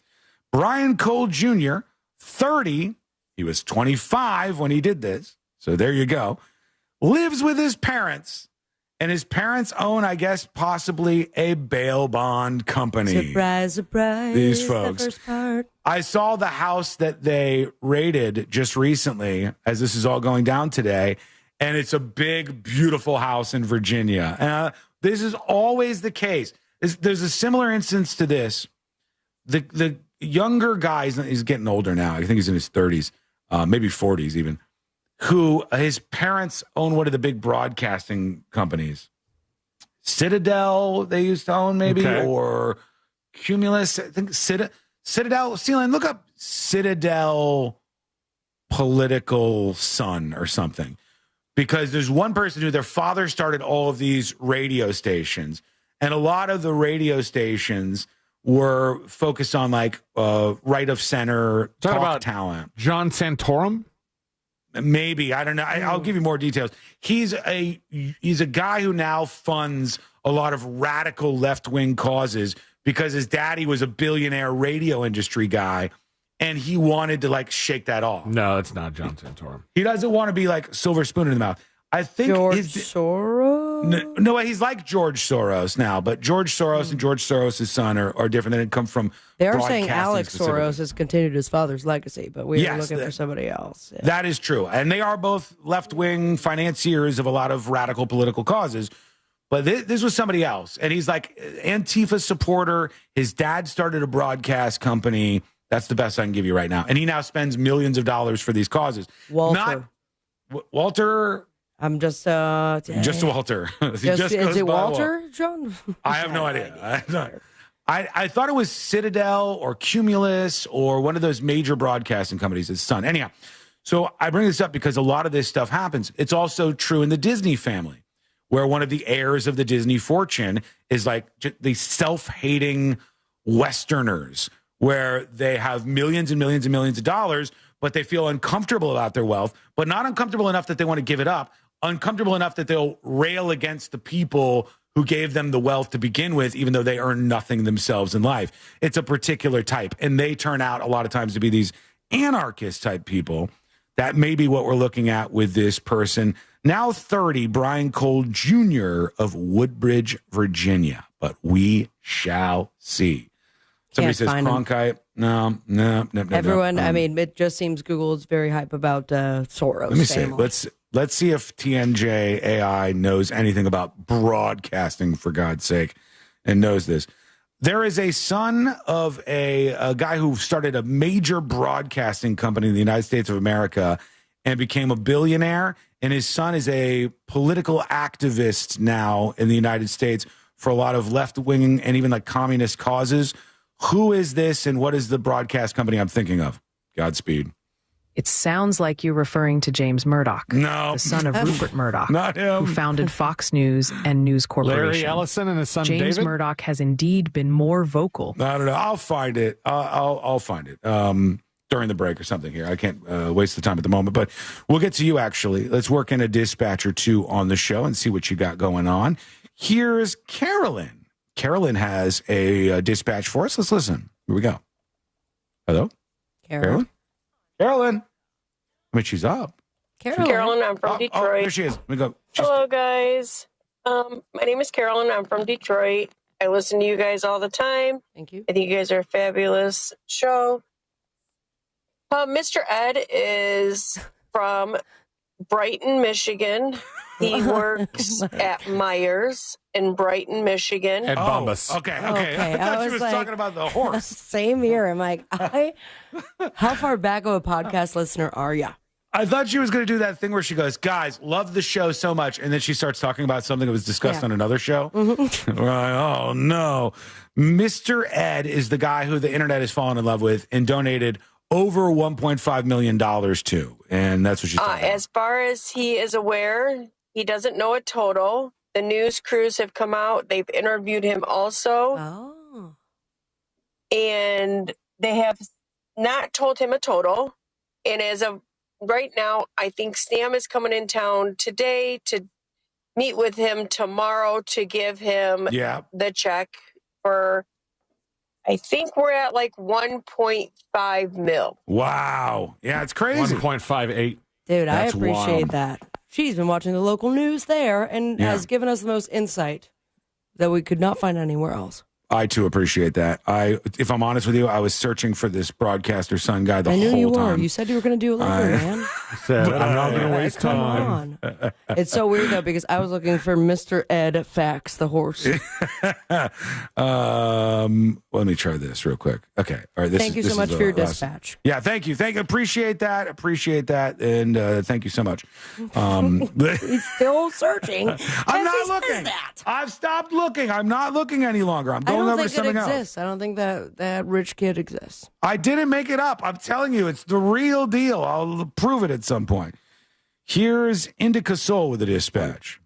Brian Cole Jr., 30, he was 25 when he did this, so there you go, lives with his parents, and his parents own, I guess, possibly a bail bond company. Surprise, surprise. These folks. The first part. I saw the house that they raided just recently, as this is all going down today, and it's a big, beautiful house in Virginia. This is always the case. There's a similar instance to this. The younger guy, he's getting older now. I think he's in his 30s, maybe 40s even, who his parents own one of the big broadcasting companies. Citadel, they used to own maybe, or Cumulus. I think Citadel, Sealand, look up Citadel Political Sun or something. Because there's one person who their father started all of these radio stations. And a lot of the radio stations were focused on like right of center talk about talent. John Santorum? Maybe, I don't know. I'll give you more details. He's a guy who now funds a lot of radical left-wing causes because his daddy was a billionaire radio industry guy, and he wanted to like shake that off. No, it's not John Santorum. He doesn't want to be like silver spoon in the mouth. I think George Soros. No, he's like George Soros now, but George Soros and George Soros' son are different. They didn't come from. They are saying Alex Soros has continued his father's legacy, but we are looking for somebody else. Yeah. That is true, and they are both left-wing financiers of a lot of radical political causes. But this was somebody else. And he's like Antifa supporter. His dad started a broadcast company. That's the best I can give you right now. And he now spends millions of dollars for these causes. Walter. Walter. I'm just Walter. is it Walter, John? I have no idea. I thought it was Citadel or Cumulus or one of those major broadcasting companies. His son. Anyhow, so I bring this up because a lot of this stuff happens. It's also true in the Disney family, where one of the heirs of the Disney fortune is like the self-hating Westerners, where they have millions and millions and millions of dollars, but they feel uncomfortable about their wealth, but not uncomfortable enough that they want to give it up, uncomfortable enough that they'll rail against the people who gave them the wealth to begin with, even though they earn nothing themselves in life. It's a particular type, and they turn out a lot of times to be these anarchist type people. That may be what we're looking at with this person. Now 30, Brian Cole Jr. of Woodbridge, Virginia. But we shall see. Somebody says Cronkite. No. Everyone, I mean, it just seems Google's very hype about Soros. Let me see. Let's see if TNJ AI knows anything about broadcasting, for God's sake, and knows this. There is a son of a guy who started a major broadcasting company in the United States of America and became a billionaire. And his son is a political activist now in the United States for a lot of left-wing and even like communist causes. Who is this, and what is the broadcast company I'm thinking of? Godspeed. It sounds like you're referring to James Murdoch, the son of Rupert Murdoch, not him, who founded Fox News and News Corporation. Larry Ellison and his son James David? Murdoch has indeed been more vocal. I don't know. I'll find it. I'll find it during the break or something here. I can't waste the time at the moment, but we'll get to you, actually. Let's work in a dispatch or two on the show and see what you got going on. Here's Carolyn. Carolyn has a dispatch for us. Let's listen. Here we go. Hello? Carolyn? Carolyn. I mean, she's up. Carolyn, I'm from Detroit. Oh, there she is. Let me go. Hello, guys. My name is Carolyn. I'm from Detroit. I listen to you guys all the time. Thank you. I think you guys are a fabulous show. Mr. Ed is from Brighton, Michigan. He works at Myers in Brighton, Michigan. Ed Bombas. Okay. I thought she was talking about the horse. Same here. I'm like, how far back of a podcast listener are you? I thought she was going to do that thing where she goes, guys, love the show so much. And then she starts talking about something that was discussed on another show. Mm-hmm. Right. Oh, no. Mr. Ed is the guy who the internet has fallen in love with and donated over $1.5 million to. And that's what she's talking about. As far as he is aware, he doesn't know a total. The news crews have come out. They've interviewed him also. Oh. And they have not told him a total. And as of right now, I think Stam is coming in town today to meet with him tomorrow to give him the check for, I think we're at like 1.5 mil. Wow. Yeah, it's crazy. 1.58. Dude, I That's appreciate wild. that. She's been watching the local news there and has given us the most insight that we could not find anywhere else. I, too, appreciate that. If I'm honest with you, I was searching for this broadcaster son guy the whole time. I knew you were. You said you were going to do it later, man. Said, I'm not going to waste time. Come on. It's so weird, though, because I was looking for Mr. Ed Fax, the horse. Let me try this real quick. Okay. All right. Thank you so much for your dispatch. Yeah, thank you. Appreciate that. And thank you so much. He's still searching. I'm not looking. I've stopped looking. I'm not looking any longer. I'm going over to something else. I don't think that rich kid exists. I didn't make it up. I'm telling you, it's the real deal. I'll prove it at some point. Here's Indica Soul with the dispatch.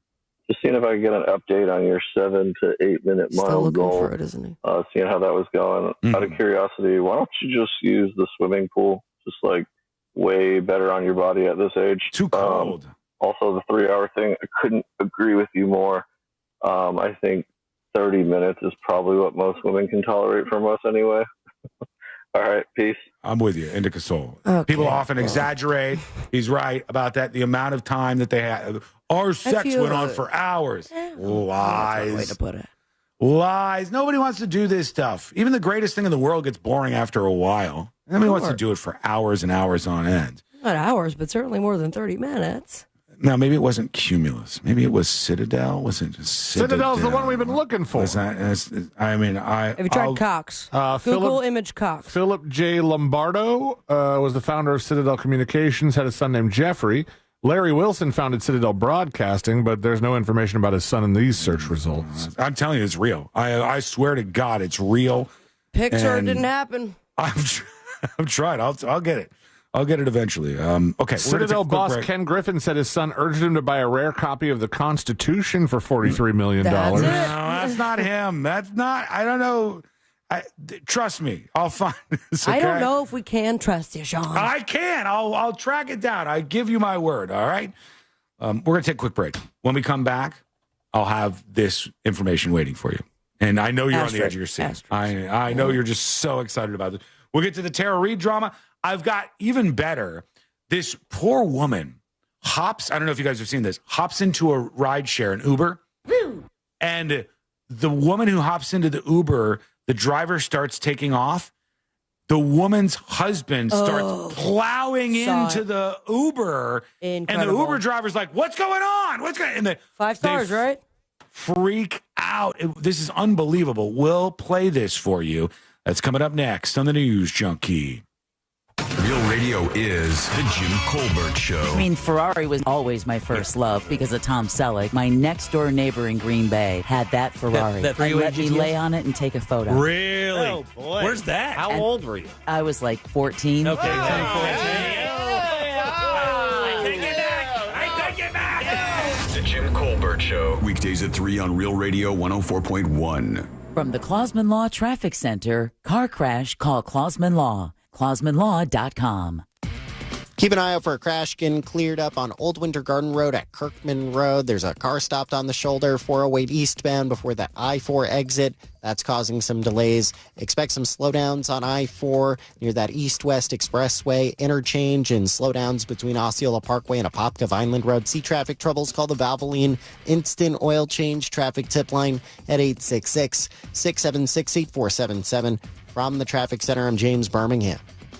Just seeing if I can get an update on your 7 to 8 minute mile goal. For it, isn't he? Seeing how that was going. Out of curiosity, why don't you just use the swimming pool? Just like way better on your body at this age. Too cold. Also, the 3-hour thing, I couldn't agree with you more. I think 30 minutes is probably what most women can tolerate from us anyway. All right, peace. I'm with you, Indica Soul. Okay. People often exaggerate. He's right about that. The amount of time that they had. Our sex went on for hours. Lies. That's a way to put it. Lies. Nobody wants to do this stuff. Even the greatest thing in the world gets boring after a while. Nobody wants to do it for hours and hours on end. Not hours, but certainly more than 30 minutes. No, maybe it wasn't Cumulus. Maybe it was Citadel. Was it just Citadel? Citadel's the one we've been looking for. Have you tried Cox? Google image Cox. Philip J. Lombardo was the founder of Citadel Communications, had a son named Jeffrey. Larry Wilson founded Citadel Broadcasting, but there's no information about his son in these search results. I'm telling you, it's real. I swear to God, it's real. Pixar And didn't happen. I've tried. I'll get it. I'll get it eventually. Okay. Citadel boss Ken Griffin said his son urged him to buy a rare copy of the Constitution for $43 million. No, that's not him. That's not. I don't know. Trust me. I'll find this. Okay? I don't know if we can trust you, Sean. I can. I'll track it down. I give you my word. All right. We're gonna take a quick break. When we come back, I'll have this information waiting for you. And I know you're on the edge of your seat. I know you're just so excited about this. We'll get to the Tara Reid drama. I've got even better. This poor woman hops, I don't know if you guys have seen this, hops into a ride share, an Uber. And the woman who hops into the Uber, the driver starts taking off. The woman's husband starts plowing into the Uber. Incredible. And the Uber driver's like, what's going on? What's going on? And 5 stars, right? Freak out. This is unbelievable. We'll play this for you. That's coming up next on the News Junkie. Real radio is the Jim Colbert Show. I mean, Ferrari was always my first love because of Tom Selleck. My next door neighbor in Green Bay had that Ferrari. That and let me lay on it and take a photo. Really? Oh, boy. Where's that? How old were you? I was like 14. Okay, The Jim Colbert Show. Weekdays at 3 on Real Radio 104.1. From the Clausman Law Traffic Center, car crash, call Clausman Law. ClausmanLaw.com. Keep an eye out for a crash getting cleared up on Old Winter Garden Road at Kirkman Road. There's a car stopped on the shoulder, 408 eastbound before the I-4 exit. That's causing some delays. Expect some slowdowns on I-4 near that east-west expressway interchange and slowdowns between Osceola Parkway and Apopka Vineland Road. See traffic troubles, call the Valvoline Instant Oil Change traffic tip line at 866-676-8477. From the Traffic Center, I'm James Birmingham.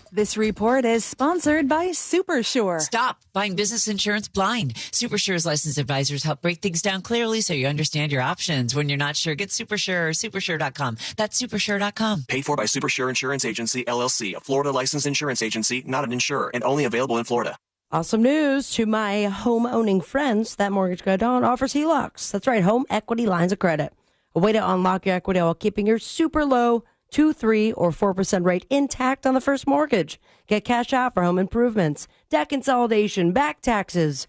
This report is sponsored by SuperSure. Stop buying business insurance blind. SuperSure's licensed advisors help break things down clearly so you understand your options. When you're not sure, get SuperSure or SuperSure.com. That's SuperSure.com. Paid for by SuperSure Insurance Agency, LLC, a Florida licensed insurance agency, not an insurer, and only available in Florida. Awesome news to my home-owning friends. That mortgage guy, Don, offers HELOCs. That's right, home equity lines of credit. A way to unlock your equity while keeping your super low 2%, 3%, or 4% rate intact on the first mortgage. Get cash out for home improvements, debt consolidation, back taxes,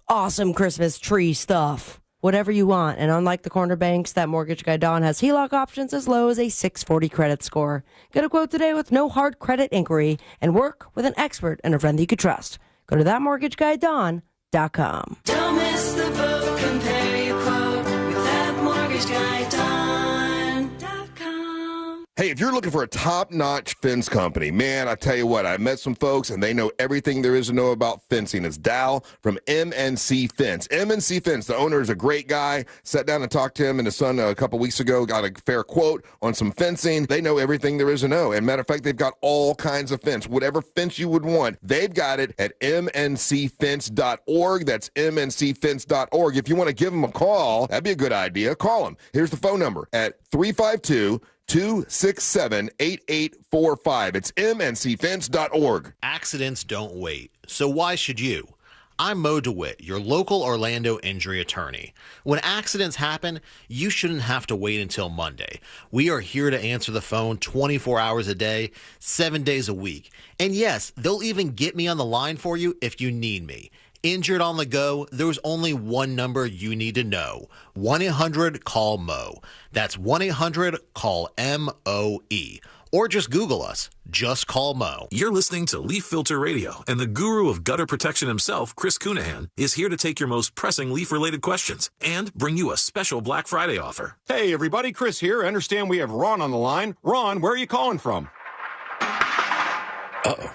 awesome Christmas tree stuff, whatever you want. And unlike the corner banks, that mortgage guy Don has HELOC options as low as a 640 credit score. Get a quote today with no hard credit inquiry and work with an expert and a friend that you could trust. Go to thatmortgageguyDon.com. Don't miss the boat. Compare your quote with that mortgage guy Don.com. Hey, if you're looking for a top-notch fence company, man, I tell you what, I met some folks, and they know everything there is to know about fencing. It's Dal from MNC Fence. MNC Fence, the owner is a great guy. Sat down and talked to him and his son a couple weeks ago, got a fair quote on some fencing. They know everything there is to know. And matter of fact, they've got all kinds of fence. Whatever fence you would want, they've got it at mncfence.org. That's mncfence.org. If you want to give them a call, that'd be a good idea. Call them. Here's the phone number at 352-267-8845. It's mncfence.org. Accidents don't wait, so why should you? I'm Mo DeWitt, your local Orlando injury attorney. When accidents happen, you shouldn't have to wait until Monday. We are here to answer the phone 24 hours a day, 7 days a week. And yes, they'll even get me on the line for you if you need me. Injured on the go, there's only one number you need to know. 1-800-CALL-MO. That's 1-800-CALL-MOE. Or just Google us. Just call Mo. You're listening to Leaf Filter Radio, and the guru of gutter protection himself, Chris Cunahan, is here to take your most pressing leaf-related questions and bring you a special Black Friday offer. Hey, everybody, Chris here. I understand we have Ron on the line. Ron, where are you calling from? Uh-oh.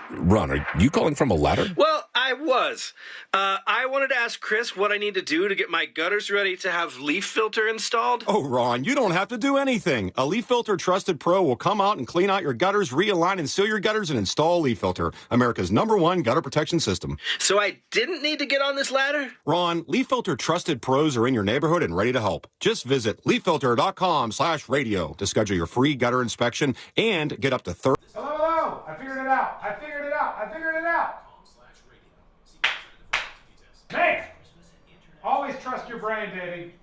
Ron, are you calling from a ladder? Well, I was. I wanted to ask Chris what I need to do to get my gutters ready to have leaf filter installed. Oh, Ron, you don't have to do anything. A Leaf Filter Trusted Pro will come out and clean out your gutters, realign and seal your gutters, and install Leaf Filter, America's #1 gutter protection system. So I didn't need to get on this ladder? Ron, Leaf Filter Trusted Pros are in your neighborhood and ready to help. Just visit leaffilter.com/radio to schedule your free gutter inspection and get up to 30. Hello. I figured it out. I figured it out. Man, always trust your brain, baby.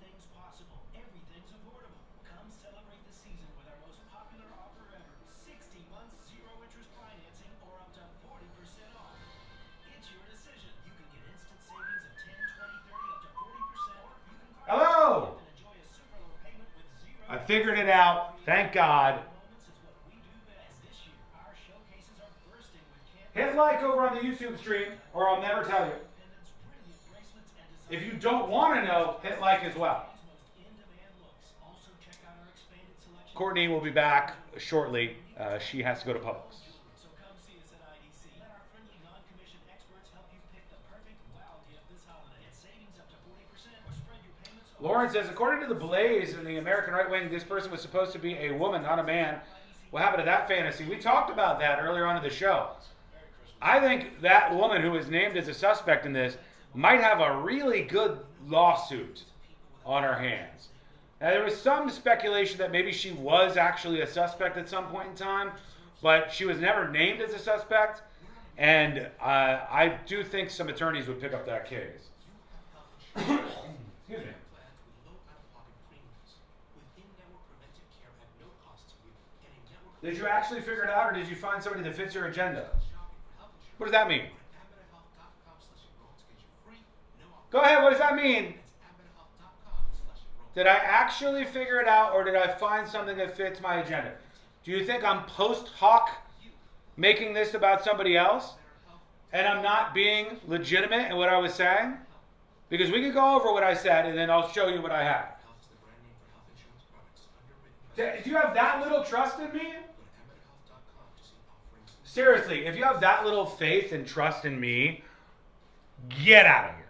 Hello. I figured it out. Thank God. Hit like over on the YouTube stream, or I'll never tell you. If you don't want to know, hit like as well. Courtney will be back shortly. She has to go to Publix. Lauren says, according to the Blaze and the American right wing, this person was supposed to be a woman, not a man. What happened to that fantasy? We talked about that earlier on in the show. I think that woman who is named as a suspect in this might have a really good lawsuit on her hands. Now, there was some speculation that maybe she was actually a suspect at some point in time, but she was never named as a suspect, and I do think some attorneys would pick up that case. Excuse me. Did you actually figure it out, or did you find somebody that fits your agenda? What does that mean? Go ahead, what does that mean? Did I actually figure it out, or did I find something that fits my agenda? Do you think I'm post hoc making this about somebody else, and I'm not being legitimate in what I was saying? Because we can go over what I said, and then I'll show you what I have. Do you have that little trust in me? Seriously, if you have that little faith and trust in me, get out of here.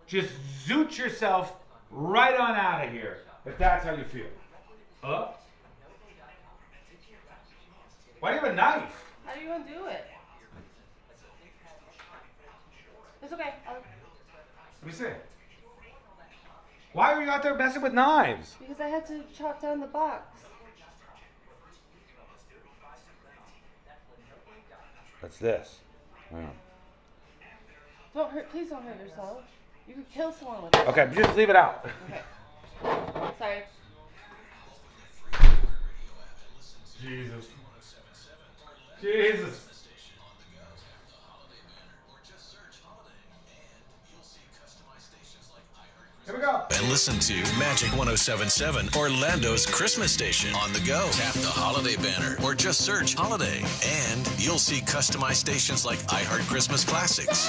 Just zoot yourself right on out of here, if that's how you feel. Why do you have a knife? How do you undo it? It's okay. Let me see. Why are you out there messing with knives? Because I had to chop down the box. What's this? Please don't hurt yourself. You could kill someone with it. Okay, just leave it out. Okay. Sorry. Jesus. Here we go. And listen to Magic 107.7, Orlando's Christmas station on the go. Tap the holiday banner or just search holiday. And you'll see customized stations like iHeart Christmas Classics,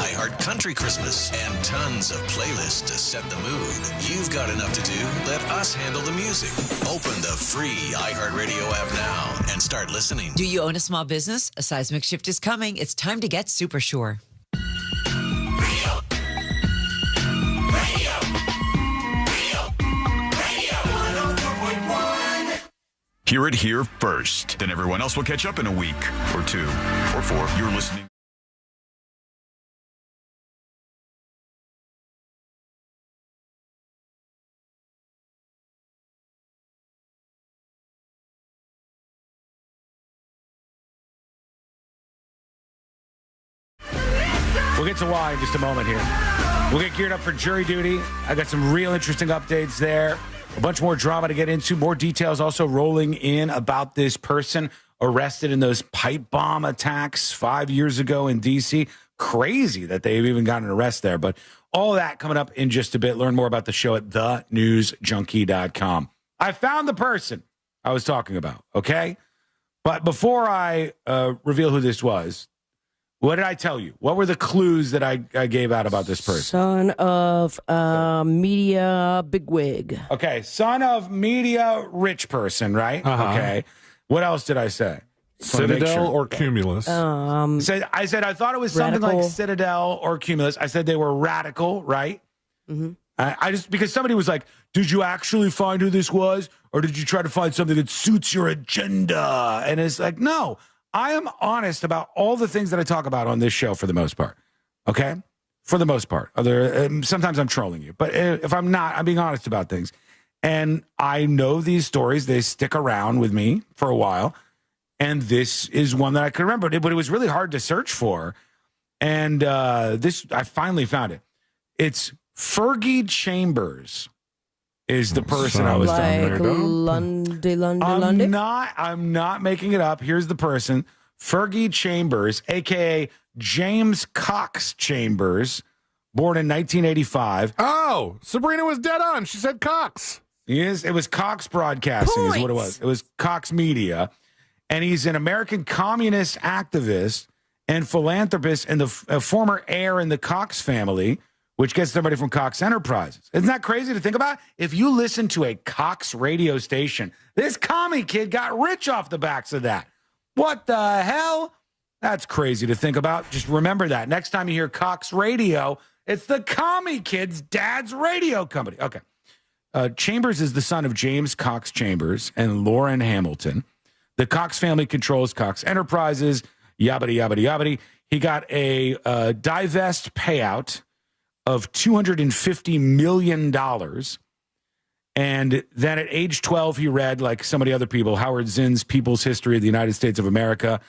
iHeart Country Christmas, and tons of playlists to set the mood. You've got enough to do. Let us handle the music. Open the free iHeart Radio app now and start listening. Do you own a small business? A seismic shift is coming. It's time to get super sure. Hear it here first. Then everyone else will catch up in a week or 2 or 4. You're listening. We'll get to why in just a moment here. We'll get geared up for jury duty. I got some real interesting updates there. A bunch more drama to get into. More details also rolling in about this person arrested in those pipe bomb attacks 5 years ago in D.C. Crazy that they've even gotten an arrest there. But all that coming up in just a bit. Learn more about the show at thenewsjunkie.com. I found the person I was talking about, okay? But before I reveal who this was, what did I tell you? What were the clues that I gave out about this person? Son of media bigwig. Okay, son of media rich person, right? Uh-huh. Okay. What else did I say? Citadel or Cumulus? I said I thought it was something Radical. like Citadel or Cumulus. I said they were radical, right? Mm-hmm. I just because somebody was like, "Did you actually find who this was, or did you try to find something that suits your agenda?" And it's like, no, I am honest about all the things that I talk about on this show for the most part. Okay, for the most part. Sometimes I'm trolling you, but if I'm not, I'm being honest about things. And I know these stories; they stick around with me for a while. And this is one that I could remember, but it was really hard to search for. And this, I finally found it. It's Fergie Chambers is the person I was talking about. I'm not making it up. Here's the person. Fergie Chambers, a.k.a. James Cox Chambers, born in 1985. Oh, Sabrina was dead on. She said Cox. Yes, it was Cox Broadcasting is what it was. It was Cox Media. And he's an American communist activist and philanthropist and the former heir in the Cox family, which gets their money from Cox Enterprises. Isn't that crazy to think about? If you listen to a Cox radio station, this commie kid got rich off the backs of that. What the hell? That's crazy to think about. Just remember that. Next time you hear Cox Radio, it's the commie kid's dad's radio company. Okay. Chambers is the son of James Cox Chambers and Lauren Hamilton. The Cox family controls Cox Enterprises, yabbity, yabbity, yabbity. He got a divest payout of $250 million. And then at age 12, he read, like so many other people, Howard Zinn's People's History of the United States of America.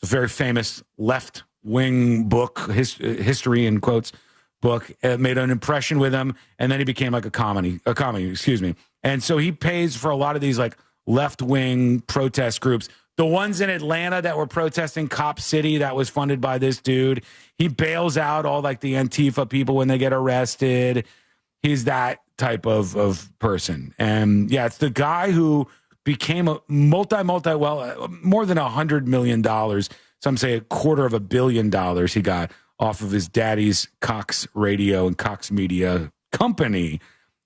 It's a very famous left-wing book, history in quotes, book. It made an impression with him. And then he became like a comedy, And so he pays for a lot of these like left-wing protest groups. The ones in Atlanta that were protesting Cop City that was funded by this dude. He bails out all like the Antifa people when they get arrested. He's that type of person. And yeah, it's the guy who became a more than $100 million. Some say $250 million he got off of his daddy's Cox Radio and Cox Media company.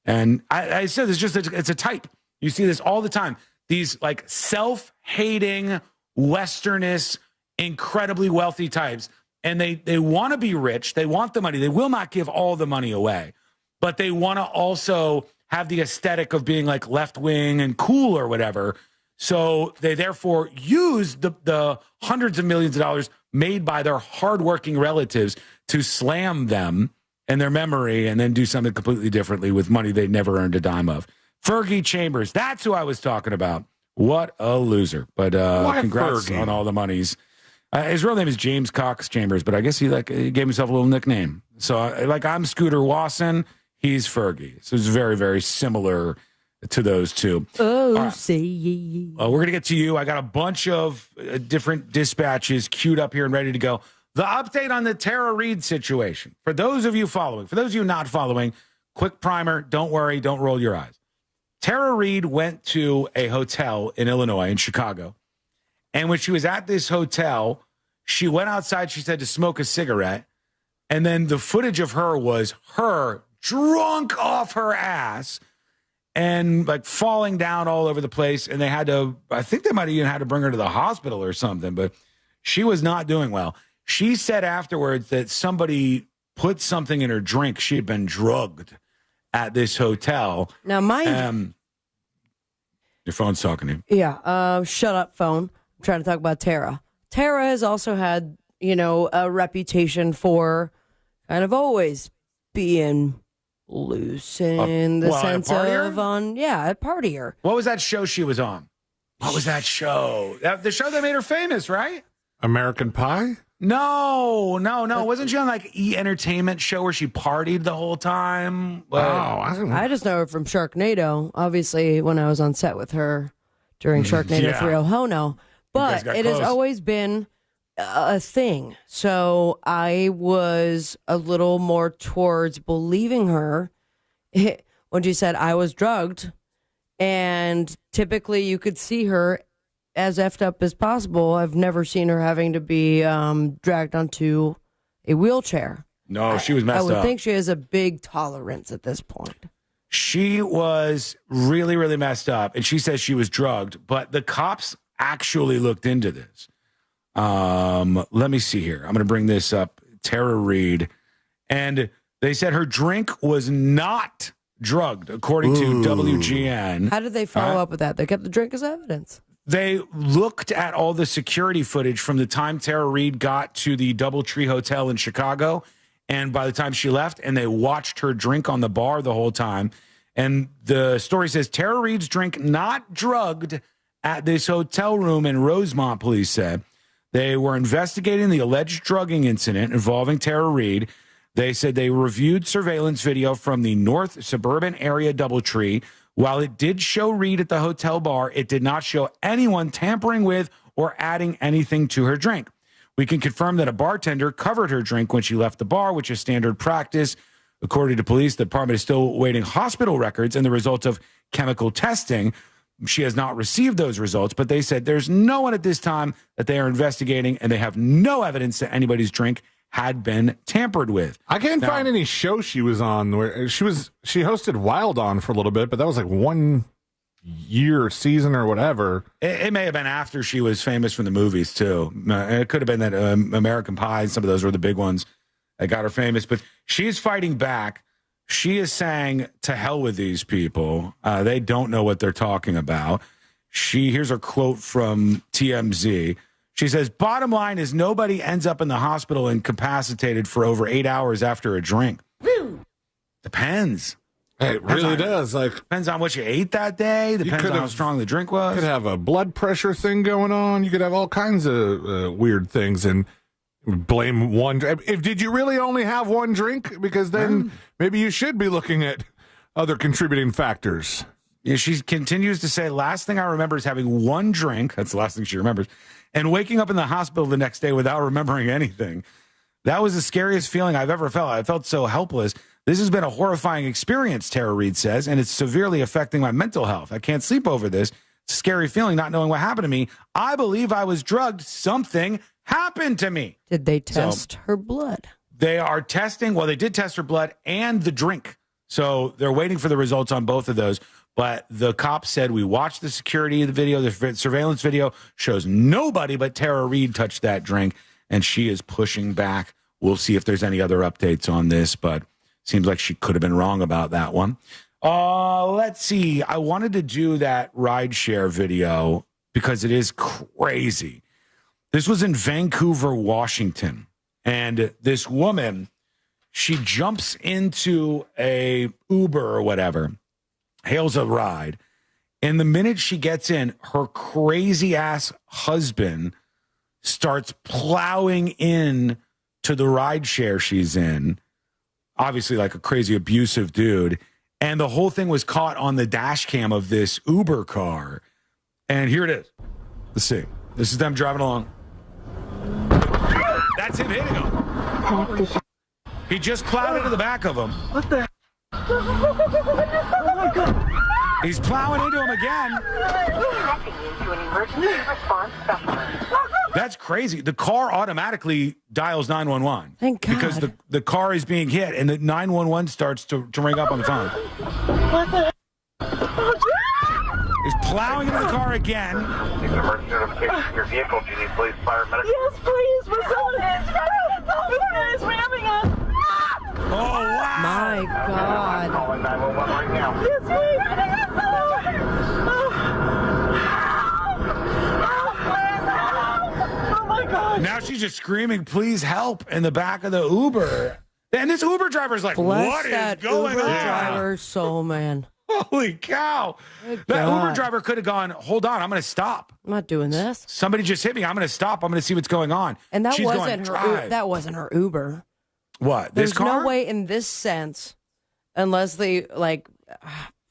And I said it's a type. You see this all the time. These like self-hating, Westernist, incredibly wealthy types. And they want to be rich. They want the money. They will not give all the money away. But they want to also have the aesthetic of being like left-wing and cool or whatever. So they therefore use the hundreds of millions of dollars made by their hardworking relatives to slam them in their memory and then do something completely differently with money they never earned a dime of. Fergie Chambers, that's who I was talking about. What a loser. But congrats on all the monies. His real name is James Cox Chambers, but I guess he gave himself a little nickname. So I'm Scooter Wasson, he's Fergie. So it's very, very similar to those two. Oh, right. say. We're going to get to you. I got a bunch of different dispatches queued up here and ready to go. The update on the Tara Reid situation. For those of you following, for those of you not following, quick primer, don't worry, don't roll your eyes. Tara Reid went to a hotel in Illinois, in Chicago. And when she was at this hotel, she went outside, she said, to smoke a cigarette. And then the footage of her was her drunk off her ass and like falling down all over the place. And I think they might have even had to bring her to the hospital or something, but she was not doing well. She said afterwards that somebody put something in her drink. She had been drugged at this hotel. Now, your phone's talking to you. Yeah, shut up, phone. I'm trying to talk about Tara. Tara has also had, a reputation for kind of always being loose in the sense of a partier. What was that show she was on? What was that show? The show that made her famous, right? American Pie? No. Wasn't she on like E-Entertainment show where she partied the whole time? I just know her from Sharknado, obviously, when I was on set with her during Sharknado 3.0 Hono. But it has always been a thing. So I was a little more towards believing her when she said I was drugged. And typically you could see her as effed up as possible. I've never seen her having to be dragged onto a wheelchair. No, she was messed up. I would think she has a big tolerance at this point. She was really, really messed up, and she says she was drugged, but the cops actually looked into this. Let me see here. I'm going to bring this up. Tara Reid. And they said her drink was not drugged, according to WGN. How did they follow up with that? They kept the drink as evidence. They looked at all the security footage from the time Tara Reid got to the DoubleTree Hotel in Chicago, and by the time she left, and they watched her drink on the bar the whole time. And the story says Tara Reid's drink not drugged at this hotel room in Rosemont, police said. They were investigating the alleged drugging incident involving Tara Reid. They said they reviewed surveillance video from the North Suburban area DoubleTree. While it did show Reid at the hotel bar, it did not show anyone tampering with or adding anything to her drink. We can confirm that a bartender covered her drink when she left the bar, which is standard practice. According to police, the department is still awaiting hospital records and the results of chemical testing. She has not received those results, but they said there's no one at this time that they are investigating, and they have no evidence that anybody's drink had been tampered with. I can't find any show she was on where she hosted Wild On for a little bit, but that was like 1 year season or whatever. It may have been after she was famous from the movies too. It could have been that American Pie. Some of those were the big ones that got her famous, but she's fighting back. She is saying to hell with these people. They don't know what they're talking about. Here's her quote from TMZ. She says, bottom line is nobody ends up in the hospital incapacitated for over 8 hours after a drink. Depends. It really does. Like, depends on what you ate that day. Depends on how strong the drink was. You could have a blood pressure thing going on. You could have all kinds of weird things and blame one. Did you really only have one drink? Because then maybe you should be looking at other contributing factors. Yeah, she continues to say, last thing I remember is having one drink. That's the last thing she remembers. And waking up in the hospital the next day without remembering anything. That was the scariest feeling I've ever felt. I felt so helpless. This has been a horrifying experience, Tara Reid says, and it's severely affecting my mental health. I can't sleep over this. It's a scary feeling not knowing what happened to me. I believe I was drugged. Something happened to me. Did they test her blood? They are testing. Well, they did test her blood and the drink. So they're waiting for the results on both of those. But the cops said, we watched the security of the video. The surveillance video shows nobody but Tara Reid touched that drink, and she is pushing back. We'll see if there's any other updates on this, but seems like she could have been wrong about that one. Let's see. I wanted to do that rideshare video because it is crazy. This was in Vancouver, Washington, and this woman, she jumps into a Uber or whatever, hails a ride, and the minute she gets in, her crazy-ass husband starts plowing in to the rideshare she's in, obviously like a crazy abusive dude, and the whole thing was caught on the dash cam of this Uber car. And here it is. Let's see. This is them driving along. That's him hitting him. He just plowed into the back of him. What the? Oh my God. He's plowing into him again. That's crazy. The car automatically dials 911. Thank God. Because the car is being hit and the 911 starts to ring up on the phone. What the? He's plowing into the car again. Emergency notification. Your vehicle. Do you need police, fire, medical? Yes, please. We're someone is ramming us. Oh, wow. My God. Calling 911 right now. Yes, please. Oh, my God. Now she's just screaming, please help, in the back of the Uber. And this Uber driver's like, Bless what is that going Uber on? driver's soul, man. Holy cow. That Uber driver could have gone, hold on, I'm going to stop. I'm not doing this. Somebody just hit me. I'm going to stop. I'm going to see what's going on. And that She's wasn't going, her. "Drive." That wasn't her Uber. What? There's This car? no way in this sense, unless they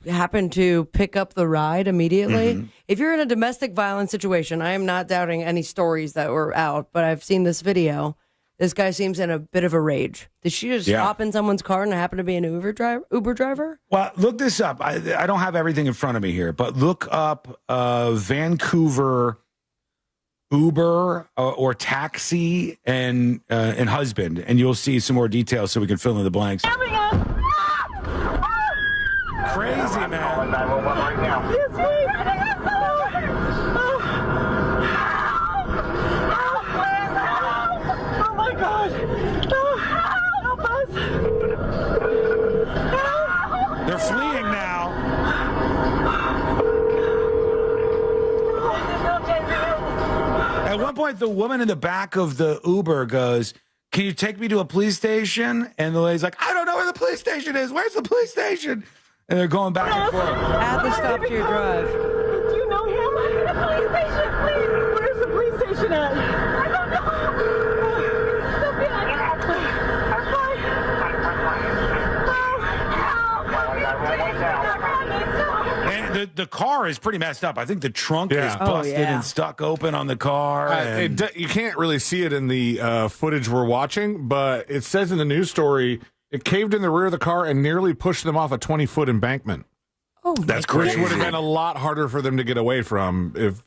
happen to pick up the ride immediately. Mm-hmm. If you're in a domestic violence situation, I am not doubting any stories that were out, but I've seen this video. This guy seems in a bit of a rage. Did she just hop in someone's car and happen to be an Uber driver? Well, look this up. I don't have everything in front of me here, but look up Vancouver Uber or taxi and husband, and you'll see some more details so we can fill in the blanks. Crazy, man. 911 right now. Yes, please. They're fleeing now. At one point, the woman in the back of the Uber goes, "Can you take me to a police station?" And the lady's like, "I don't know where the police station is. Where's the police station?" And they're going back and forth. At the stop to your drive. Do you know him? The police station, please. Where's the police station at? I don't know. Sophia, And the car is pretty messed up. I think the trunk is busted and stuck open on the car. You can't really see it in the footage we're watching, but it says in the news story it caved in the rear of the car and nearly pushed them off a 20-foot embankment. Oh, that's Which crazy. would have been a lot harder for them to get away from if,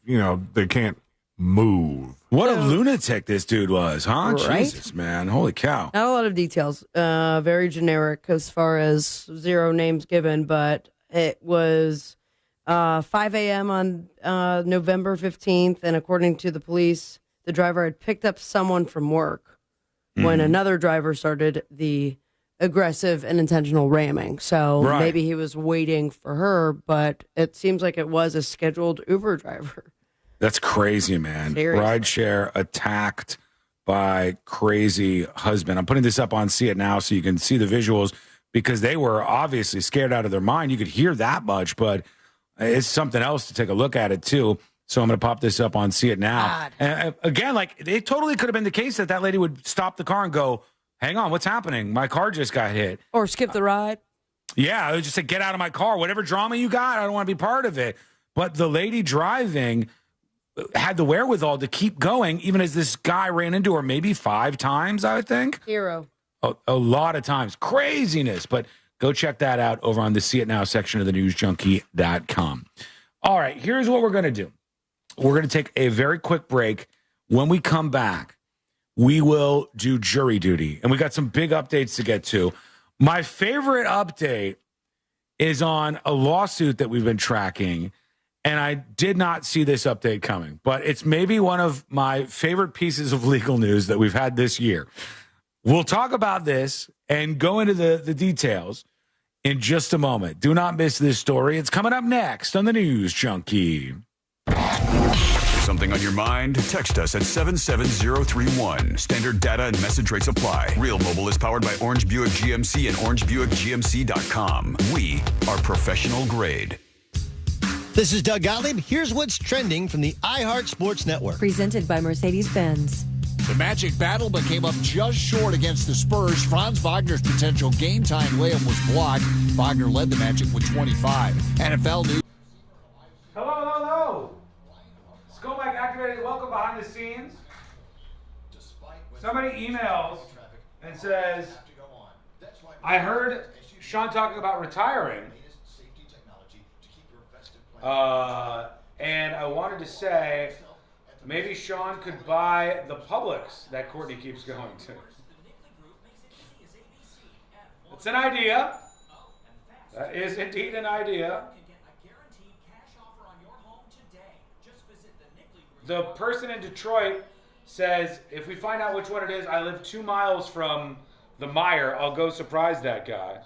they can't move. What a lunatic this dude was, huh? Right? Jesus, man. Holy cow. Not a lot of details. Very generic as far as zero names given, but it was 5 a.m. on November 15th, and according to the police, the driver had picked up someone from work when another driver started the aggressive and intentional ramming. So maybe he was waiting for her, but it seems like it was a scheduled Uber driver. That's crazy, man. Seriously. Rideshare attacked by crazy husband. I'm putting this up on See It Now so you can see the visuals because they were obviously scared out of their mind. You could hear that much, but it's something else to take a look at it, too. So I'm going to pop this up on See It Now. And again, it totally could have been the case that lady would stop the car and go, "Hang on, what's happening? My car just got hit." Or skip the ride. Yeah, I would just say, "Get out of my car. Whatever drama you got, I don't want to be part of it." But the lady driving had the wherewithal to keep going, even as this guy ran into her maybe 5 times, I would think. Hero. A lot of times. Craziness. But go check that out over on the See It Now section of the newsjunkie.com. All right, here's what we're going to do. We're going to take a very quick break. When we come back, we will do jury duty. And we got some big updates to get to. My favorite update is on a lawsuit that we've been tracking. And I did not see this update coming, but it's maybe one of my favorite pieces of legal news that we've had this year. We'll talk about this and go into the details in just a moment. Do not miss this story. It's coming up next on the News Junkie. Something on your mind? Text us at 77031. Standard data and message rates apply. Real Mobile is powered by Orange Buick GMC and OrangeBuickGMC.com. We are professional grade. This is Doug Gottlieb. Here's what's trending from the iHeart Sports Network. Presented by Mercedes-Benz. The Magic battle but came up just short against the Spurs. Franz Wagner's potential game-tying layup was blocked. Wagner led the Magic with 25. NFL news. Hello. Scomac activated. Welcome behind the scenes. Somebody emails and says, "I heard Sean talking about retiring. And I wanted to say maybe Sean could buy the Publix that Courtney keeps going to." It's an idea. That is indeed an idea. The person in Detroit says, "If we find out which one it is, I live 2 miles from the Meijer. I'll go surprise that guy."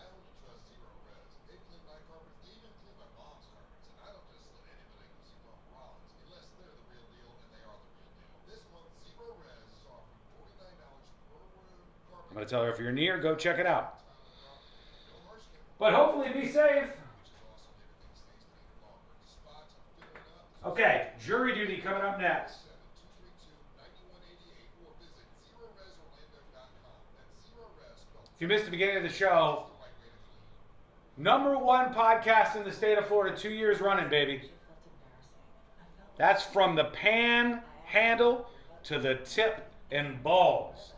I'm going to tell her, if you're near, go check it out. But hopefully be safe. Okay, jury duty coming up next. If you missed the beginning of the show, #1 podcast in the state of Florida, 2 years running, baby. That's from the panhandle to the tip and balls.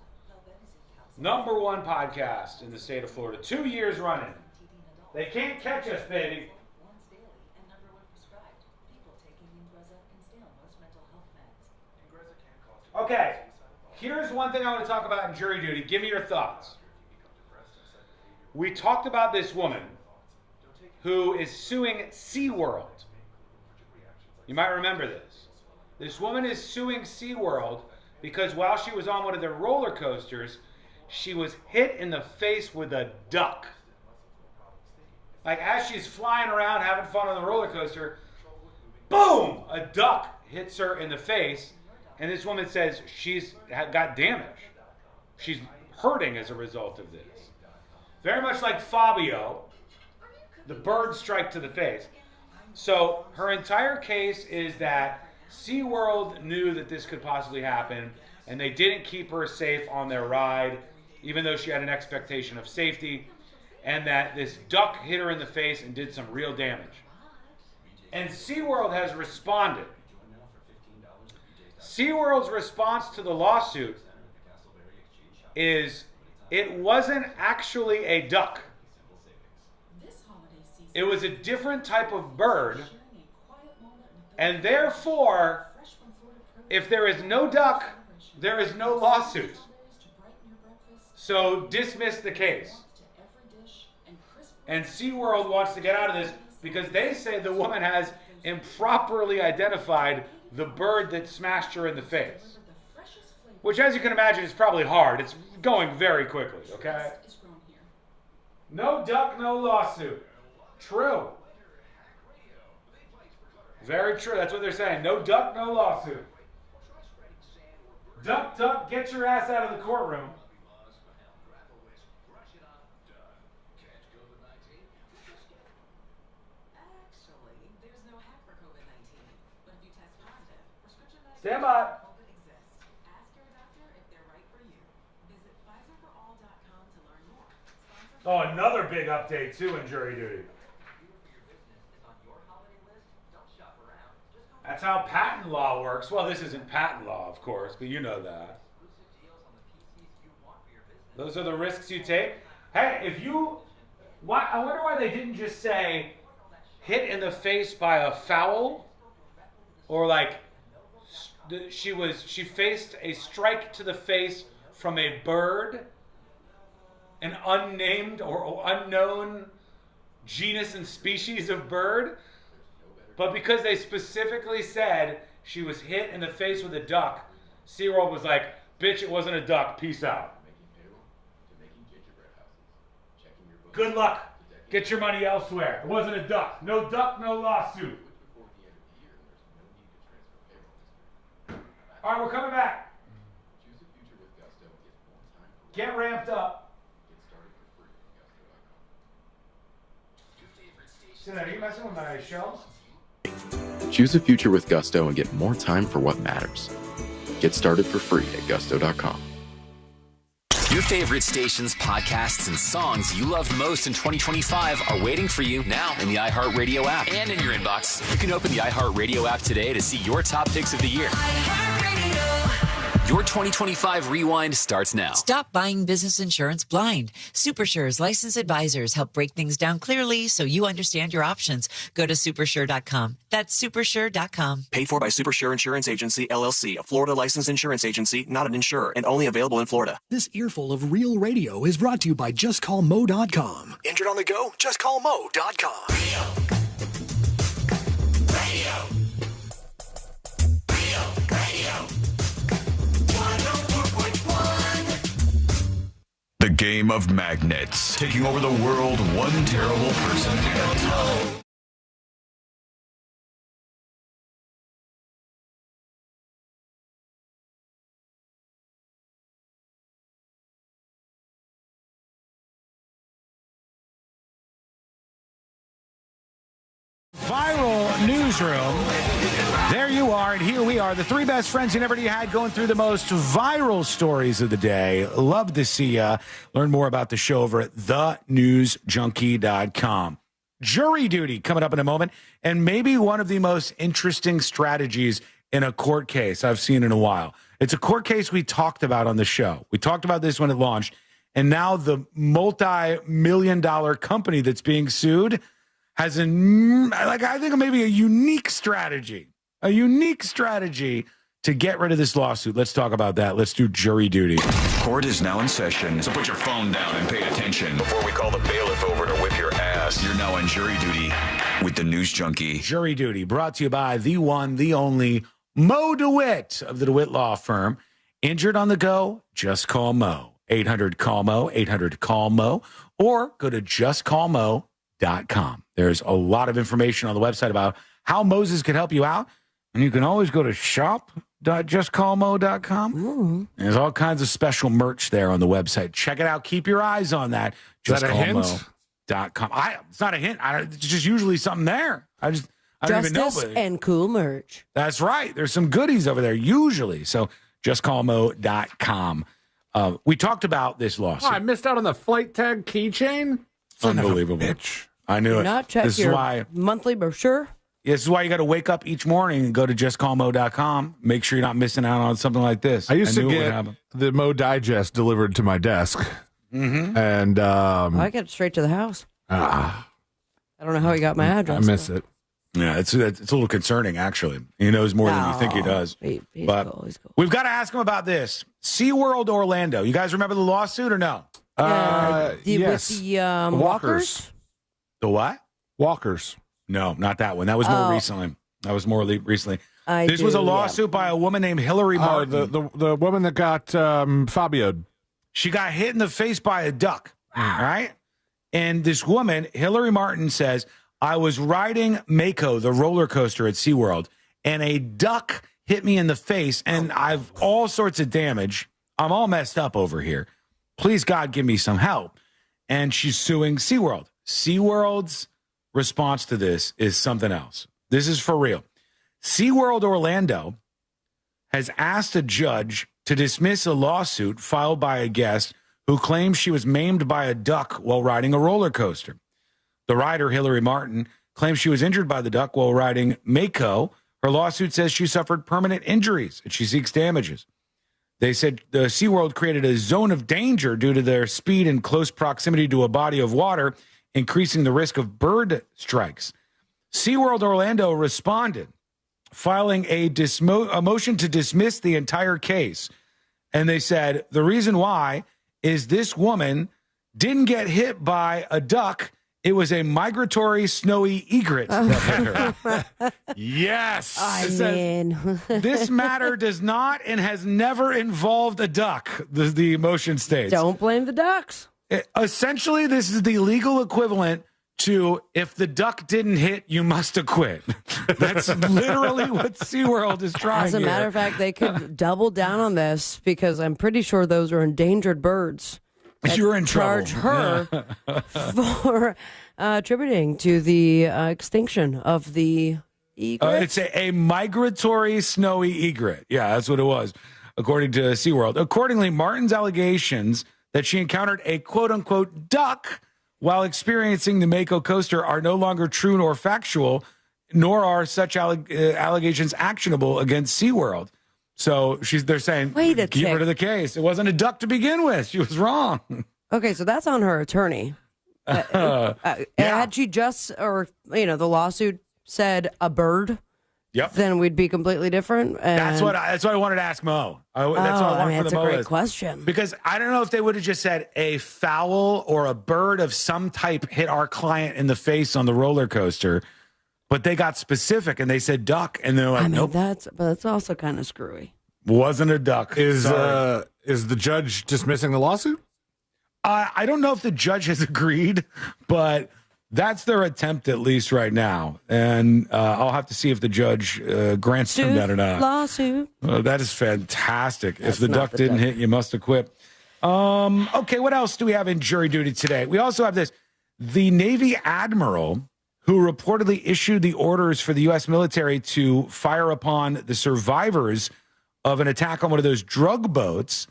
#1 podcast in the state of Florida, 2 years running. They can't catch us, baby. Okay, here's one thing I want to talk about in jury duty. Give me your thoughts. We talked about this woman who is suing SeaWorld. You might remember this. This woman is suing SeaWorld because while she was on one of their roller coasters, she was hit in the face with a duck. Like, as she's flying around having fun on the roller coaster, boom! A duck hits her in the face, and this woman says she's got damage. She's hurting as a result of this. Very much like Fabio, the bird strike to the face. So her entire case is that SeaWorld knew that this could possibly happen, and they didn't keep her safe on their ride, even though she had an expectation of safety, and that this duck hit her in the face and did some real damage. And SeaWorld has responded. SeaWorld's response to the lawsuit is it wasn't actually a duck. It was a different type of bird, and therefore, if there is no duck, there is no lawsuit. So dismiss the case. And SeaWorld wants to get out of this because they say the woman has improperly identified the bird that smashed her in the face. Which, as you can imagine, is probably hard. It's going very quickly, okay? No duck, no lawsuit. True. Very true. That's what they're saying. No duck, no lawsuit. Duck, duck, get your ass out of the courtroom. Stand by. Oh, another big update, too, in jury duty. That's how patent law works. Well, this isn't patent law, of course, but you know that. Those are the risks you take. Hey, I wonder why they didn't just say hit in the face by a foul, or like she faced a strike to the face from a bird, an unnamed or unknown genus and species of bird. But because they specifically said she was hit in the face with a duck, SeaWorld was like, bitch, it wasn't a duck. Peace out. Good luck. Get your money elsewhere. It wasn't a duck. No duck, no lawsuit. All right, we're coming back. Get ramped up. Are you messing with my shelves? Choose a future with Gusto and get more time for what matters. Get started for free at gusto.com. Your favorite stations, podcasts, and songs you loved most in 2025 are waiting for you now in the iHeartRadio app and in your inbox. You can open the iHeartRadio app today to see your top picks of the year. Your 2025 Rewind starts now. Stop buying business insurance blind. SuperSure's licensed advisors help break things down clearly so you understand your options. Go to supersure.com. That's supersure.com. Paid for by SuperSure Insurance Agency, LLC, a Florida licensed insurance agency, not an insurer, and only available in Florida. This earful of real radio is brought to you by JustCallMo.com. Injured on the go? JustCallMo.com. Radio. The game of magnets, taking over the world one terrible person at a time. Viral newsroom. There you are, and here we are, the three best friends you never knew you had, going through the most viral stories of the day. Love to see you. Learn more about the show over at thenewsjunkie.com. Jury duty coming up in a moment, and maybe one of the most interesting strategies in a court case I've seen in a while. It's a court case we talked about on the show. We talked about this when it launched, and now the multi-million-dollar company that's being sued has I think maybe a unique strategy to get rid of this lawsuit. Let's talk about that. Let's do jury duty. Court is now in session, so put your phone down and pay attention before we call the bailiff over to whip your ass. You're now on jury duty with the News Junkie. Jury duty brought to you by the one, the only Mo DeWitt of the DeWitt Law Firm. Injured on the go? Just call Mo. 800-CALL-MO, 800-CALL-MO, or go to justcallmo.com. shopjustcallmo.com. There's a lot of information on the website about how Moses could help you out. And you can always go to shop.justcallmo.com. There's all kinds of special merch there on the website. Check it out. Keep your eyes on that. Is that a hint? JustCallMo.com. It's not a hint. It's just usually something there. I don't even know. Justice and cool merch. That's right. There's some goodies over there usually. So JustCallMo.com. We talked about this lawsuit. Oh, I missed out on the flight tag keychain. Unbelievable. Bitch. I knew it. Not check This is your why. monthly brochure. This is why you got to wake up each morning and go to justcallmo.com. Make sure you're not missing out on something like this. I used to knew it would get happen. the Mo Digest delivered to my desk. Mm-hmm. And I get it straight to the house. I don't know how he got my address. I miss it. Yeah, it's a little concerning, actually. He knows more than you think he does. He's but cool, he's cool. we've got to ask him about this. SeaWorld Orlando. You guys remember the lawsuit or no? Yes. With the walkers? The what? Walkers. No, not that one. That was more recently. This was a lawsuit by a woman named Hillary Martin. The woman that got Fabio'd. She got hit in the face by a duck, right? And this woman, Hillary Martin, says, I was riding Mako, the roller coaster at SeaWorld, and a duck hit me in the face, and I've all sorts of damage. I'm all messed up over here. Please, God, give me some help. And she's suing SeaWorld. SeaWorld's response to this is something else. This is for real. SeaWorld Orlando has asked a judge to dismiss a lawsuit filed by a guest who claims she was maimed by a duck while riding a roller coaster. The rider, Hillary Martin, claims she was injured by the duck while riding Mako. Her lawsuit says she suffered permanent injuries and she seeks damages. They said the SeaWorld created a zone of danger due to their speed and close proximity to a body of water, increasing the risk of bird strikes. SeaWorld Orlando responded, filing a motion to dismiss the entire case. And they said the reason why is this woman didn't get hit by a duck. It was a migratory snowy egret that hit her. Yes. This matter does not and has never involved a duck, the motion states. Don't blame the ducks. Essentially, this is the legal equivalent to if the duck didn't hit, you must acquit. That's literally what SeaWorld is trying. As a matter of fact, they could double down on this because I'm pretty sure those are endangered birds. You're in trouble. Charge her for attributing to the extinction of the egret. It's a migratory snowy egret. Yeah, that's what it was, according to SeaWorld. Accordingly, Martin's allegations that she encountered a quote-unquote duck while experiencing the Mako coaster are no longer true nor factual, nor are such allegations actionable against SeaWorld. So they're saying, get rid of the case. It wasn't a duck to begin with. She was wrong. Okay, so that's on her attorney. Had she just, the lawsuit said a bird, then we'd be completely different. And that's what I wanted to ask Mo. That's what I wanted for the Mo. That's a great question. Because I don't know if they would have just said a fowl or a bird of some type hit our client in the face on the roller coaster, but they got specific and they said duck, and they're like, nope. But that's also kind of screwy. Wasn't a duck. Is the judge dismissing the lawsuit? I don't know if the judge has agreed, but that's their attempt at least right now. And I'll have to see if the judge grants them that or not. Lawsuit. That is fantastic. If the duck didn't hit, you must acquit. Okay, what else do we have in jury duty today? We also have this. The Navy Admiral who reportedly issued the orders for the U.S. military to fire upon the survivors of an attack on one of those drug boats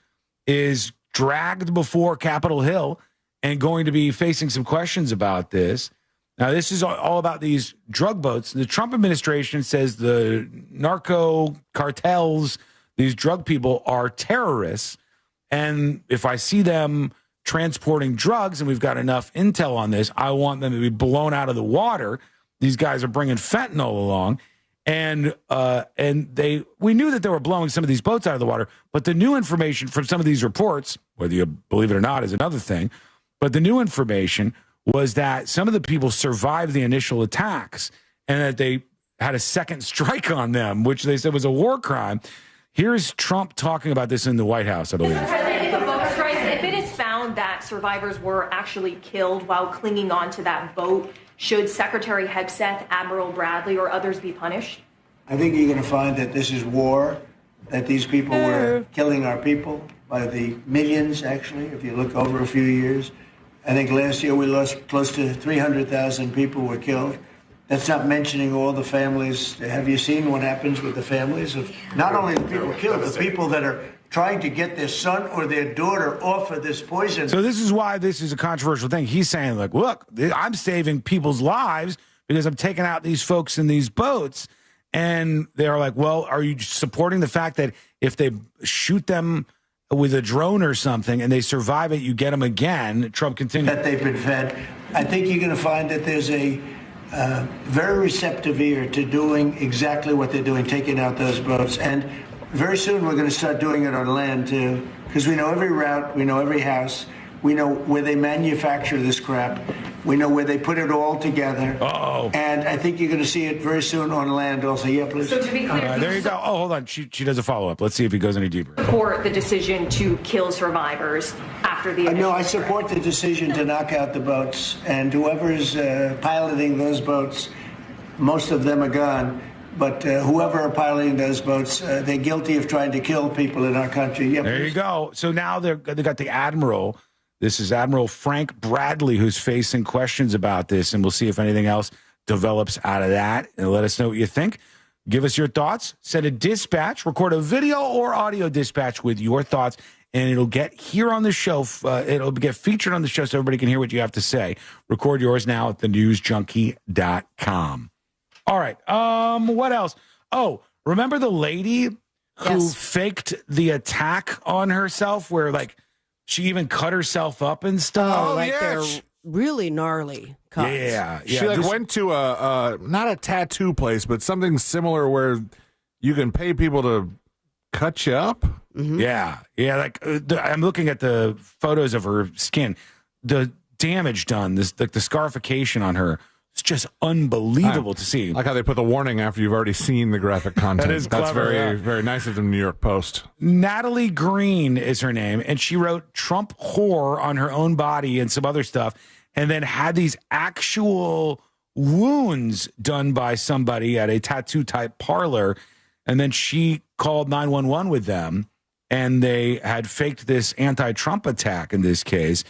is dragged before Capitol Hill and going to be facing some questions about this. Now, this is all about these drug boats. The Trump administration says the narco cartels, these drug people, are terrorists. And if I see them transporting drugs, and we've got enough intel on this, I want them to be blown out of the water. These guys are bringing fentanyl along. And we knew that they were blowing some of these boats out of the water, but the new information from some of these reports, whether you believe it or not is another thing, but the new information was that some of the people survived the initial attacks and that they had a second strike on them, which they said was a war crime. Here's Trump talking about this in the White House, I believe. Mr. President, if a boat strikes, if it is found that survivors were actually killed while clinging onto that boat, Should Secretary Hegseth, Admiral Bradley, or others be punished? I think you're going to find that this is war, that these people were killing our people by the millions, actually, if you look over a few years. I think last year we lost close to 300,000 people were killed. That's not mentioning all the families. Have you seen what happens with the families of not only the people killed, the people that are trying to get their son or their daughter off of this poison? So this is why this is a controversial thing. He's saying, like, look, I'm saving people's lives because I'm taking out these folks in these boats. And they're like, well, are you supporting the fact that if they shoot them with a drone or something and they survive it, you get them again? Trump continued. That they've been fed. I think you're going to find that there's a very receptive ear to doing exactly what they're doing, taking out those boats. And very soon we're going to start doing it on land, too, because we know every route, we know every house, we know where they manufacture this crap, we know where they put it all together. Uh-oh. And I think you're going to see it very soon on land also. Yeah, please. So to be clear, there you go. Oh, hold on. She does a follow-up. Let's see if he goes any deeper. Support the decision to kill survivors after the No, I support the decision to knock out the boats. And whoever is piloting those boats, most of them are gone. But whoever are piloting those boats, they're guilty of trying to kill people in our country. Yeah, there please. you go. So now they got the admiral. This is Admiral Frank Bradley who's facing questions about this, and we'll see if anything else develops out of that. And let us know what you think. Give us your thoughts. Send a dispatch. Record a video or audio dispatch with your thoughts, and it'll get here on the show. It'll get featured on the show so everybody can hear what you have to say. Record yours now at thenewsjunkie.com. All right. What else? Oh, remember the lady who faked the attack on herself where, like, she even cut herself up and stuff? Oh, like they're really gnarly cuts. Yeah. She went to a not a tattoo place, but something similar where you can pay people to cut you up. Mm-hmm. Yeah. Like I'm looking at the photos of her skin. The damage done, like the scarification on her. It's just unbelievable to see. Like how they put the warning after you've already seen the graphic content. That is That's clever, very, very nice of the New York Post. Natalie Green is her name, and she wrote Trump whore on her own body and some other stuff, and then had these actual wounds done by somebody at a tattoo type parlor, and then she called 911 with them, and they had faked this anti-Trump attack in this case,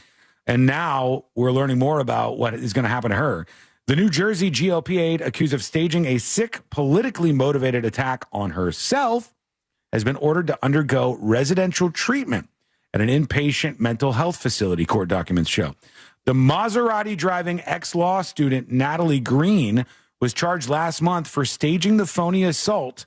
and now we're learning more about what is going to happen to her. The New Jersey GOP aide accused of staging a sick, politically motivated attack on herself has been ordered to undergo residential treatment at an inpatient mental health facility, court documents show. The Maserati-driving ex-law student Natalie Green was charged last month for staging the phony assault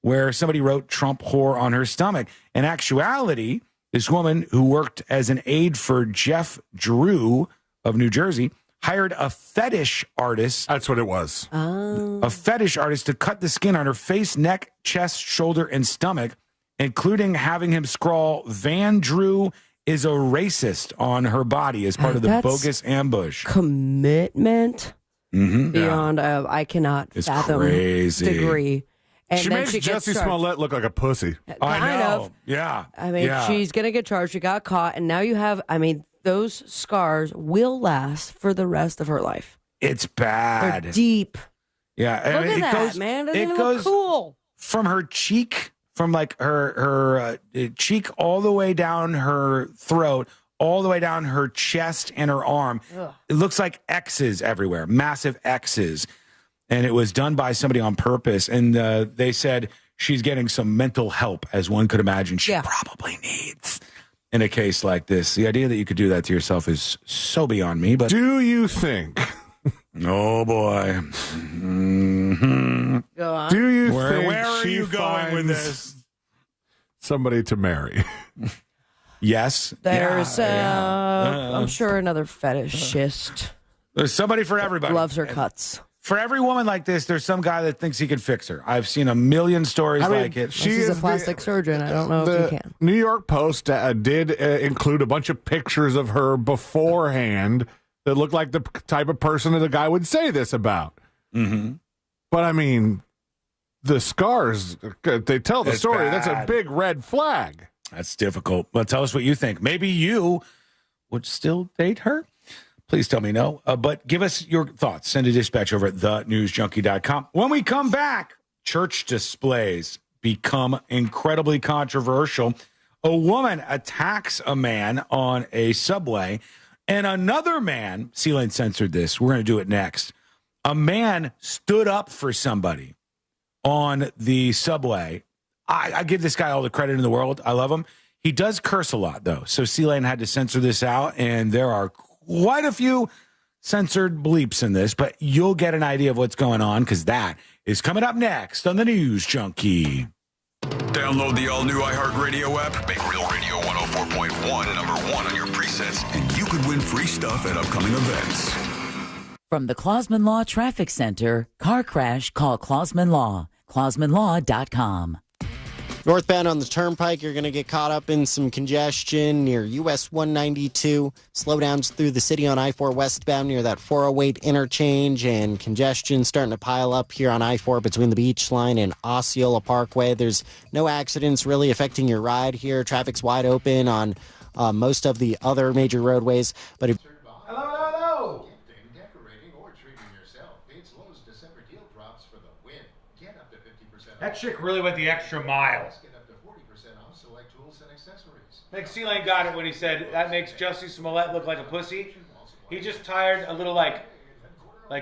where somebody wrote Trump whore on her stomach. In actuality, this woman who worked as an aide for Jeff Drew of New Jersey hired a fetish artist. That's what it was. A fetish artist to cut the skin on her face, neck, chest, shoulder, and stomach, including having him scrawl Van Drew is a racist on her body as part of the bogus ambush. Commitment beyond I cannot fathom crazy. degree. And she then makes she gets Jussie charged. Smollett look like a pussy. I know. of. Yeah. I mean, she's going to get charged. She got caught, and now you have, those scars will last for the rest of her life. It's bad. They're deep. Yeah. Look at that, man. Doesn't even look cool. From her cheek, from like her cheek all the way down her throat, all the way down her chest and her arm. Ugh. It looks like X's everywhere, massive X's. And it was done by somebody on purpose. And they said she's getting some mental help, as one could imagine she probably needs in a case like this. The idea that you could do that to yourself is so beyond me. But do you think? Oh, boy. Mm-hmm. Go on. Do you Where think are she you going with finds this? Somebody to marry? Yes. There's, I'm sure, another fetishist. There's somebody for everybody. Loves her cuts. For every woman like this, there's some guy that thinks he can fix her. I've seen a million stories like it. She's a plastic surgeon. I don't know if you can. New York Post did include a bunch of pictures of her beforehand that looked like the type of person that a guy would say this about. Mm-hmm. But the scars, they tell the story. Bad. That's a big red flag. That's difficult. But tell us what you think. Maybe you would still date her. please tell me no. But give us your thoughts. Send a dispatch over at thenewsjunkie.com. When we come back, church displays become incredibly controversial. A woman attacks a man on a subway, and another man, C-Lane censored this, we're going to do it next. A man stood up for somebody on the subway. I give this guy all the credit in the world. I love him. He does curse a lot, though. So C-Lane had to censor this out, and there are quite a few censored bleeps in this, but you'll get an idea of what's going on because that is coming up next on the News Junkie. Download the all-new iHeartRadio app. Make Real Radio 104.1 number one on your presets, and you could win free stuff at upcoming events. From the Clausman Law Traffic Center, car crash, call Clausman Law. ClausmanLaw.com. Northbound on the Turnpike, you're going to get caught up in some congestion near US 192. Slowdowns through the city on I-4 westbound near that 408 interchange, and congestion starting to pile up here on I-4 between the Beach Line and Osceola Parkway. There's no accidents really affecting your ride here. Traffic's wide open on most of the other major roadways. But if Hello. Decorating or treating yourself. It's Lowe's December deal drops for the win. Get up to 50% off. That chick really went the extra mile. Get up to 40% off select tools and accessories. I think C-Lane got it when he said that makes Jussie Smollett look like a pussy. He just tied a little like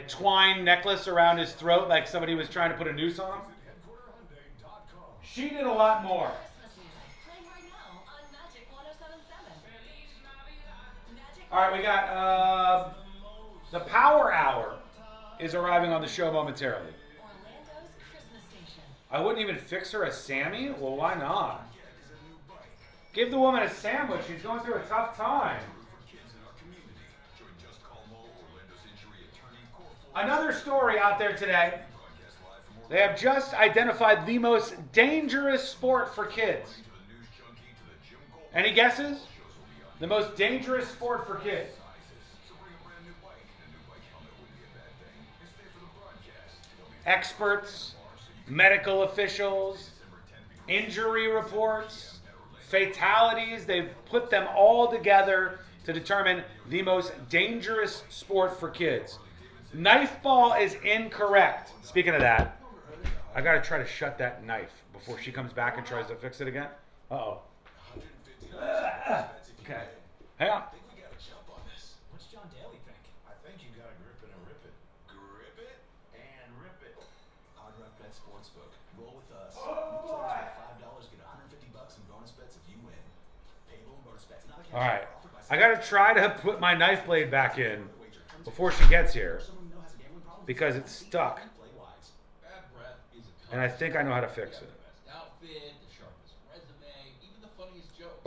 twine necklace around his throat, like somebody was trying to put a noose on him. She did a lot more. All right, we got the Power Hour is arriving on the show momentarily. I wouldn't even fix her a Sammy? Well, why not? Give the woman a sandwich. She's going through a tough time. Another story out there today. They have just identified the most dangerous sport for kids. Any guesses? The most dangerous sport for kids. Experts, medical officials, injury reports, fatalities. They've put them all together to determine the most dangerous sport for kids. Knife ball is incorrect. Speaking of that, I got to try to shut that knife before she comes back and tries to fix it again. Uh-oh. Okay. Hang on. What's John Daly think? I think you gotta grip it and rip it. Grip it and rip it. Hard Rock Bet Sportsbook. Roll with us. New players bet $5 get $150 in bonus bets if you win. Payable bonus bets. All right. I got to try to put my knife blade back in before she gets here because it's stuck. And I think I know how to fix it.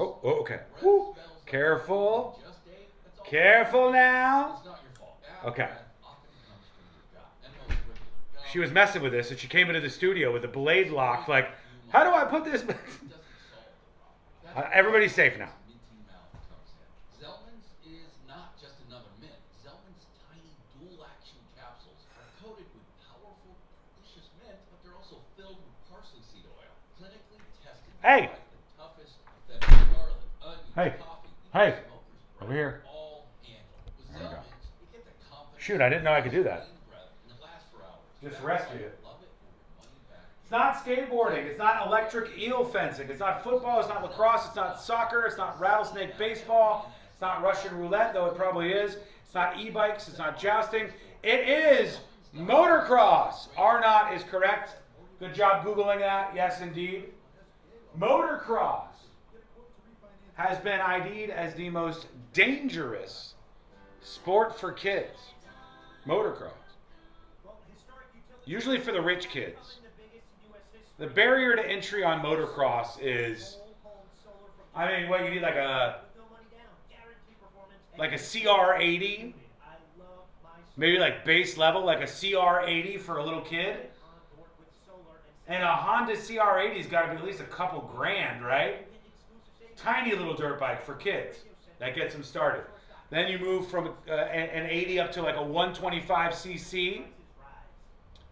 Oh, okay. Woo. Careful. Careful now. Okay. She was messing with this, and she came into the studio with the blade locked. Like, how do I put this? Everybody's safe now. Zellman's is not just another mint. Zellman's tiny dual-action capsules are coated with powerful, delicious mint, but they're also filled with parsley seed oil, clinically tested. Hey. The toughest effective garlic, onion, Hey. coffee, Hey. Over here. all handle. With There we go. Zellman's, you get the confidence. Shoot, I didn't know I could do that. And it lasts for hours. Just rescue it. Love it or your money back. It's not skateboarding. It's not electric eel fencing. It's not football. It's not lacrosse. It's not soccer. It's not rattlesnake baseball. It's not Russian roulette, though it probably is. It's not e-bikes. It's not jousting. It is motocross. Arnott is correct. Good job Googling that. Yes, indeed. Motocross has been ID'd as the most dangerous sport for kids. Motocross. Usually for the rich kids. The barrier to entry on motocross is, I mean, what, you need like a CR80, maybe like base level, like a CR80 for a little kid. And a Honda CR80's got to be at least a couple grand, right? Tiny little dirt bike for kids. That gets them started. Then you move from an 80 up to like a 125cc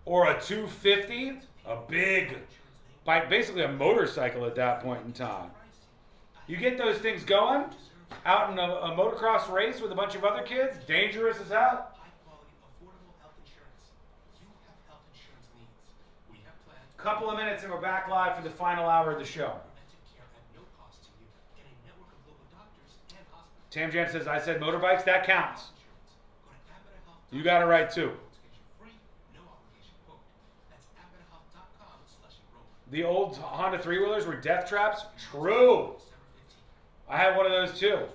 or a 250, a big bike, basically a motorcycle at that point in time. You get those things going, out in a motocross race with a bunch of other kids. Dangerous as hell. Couple of minutes and we're back live for the final hour of the show. Tam Jam says, I said motorbikes, that counts. You got it right too. The old Honda 3-wheelers were death traps? True. I had one of those too.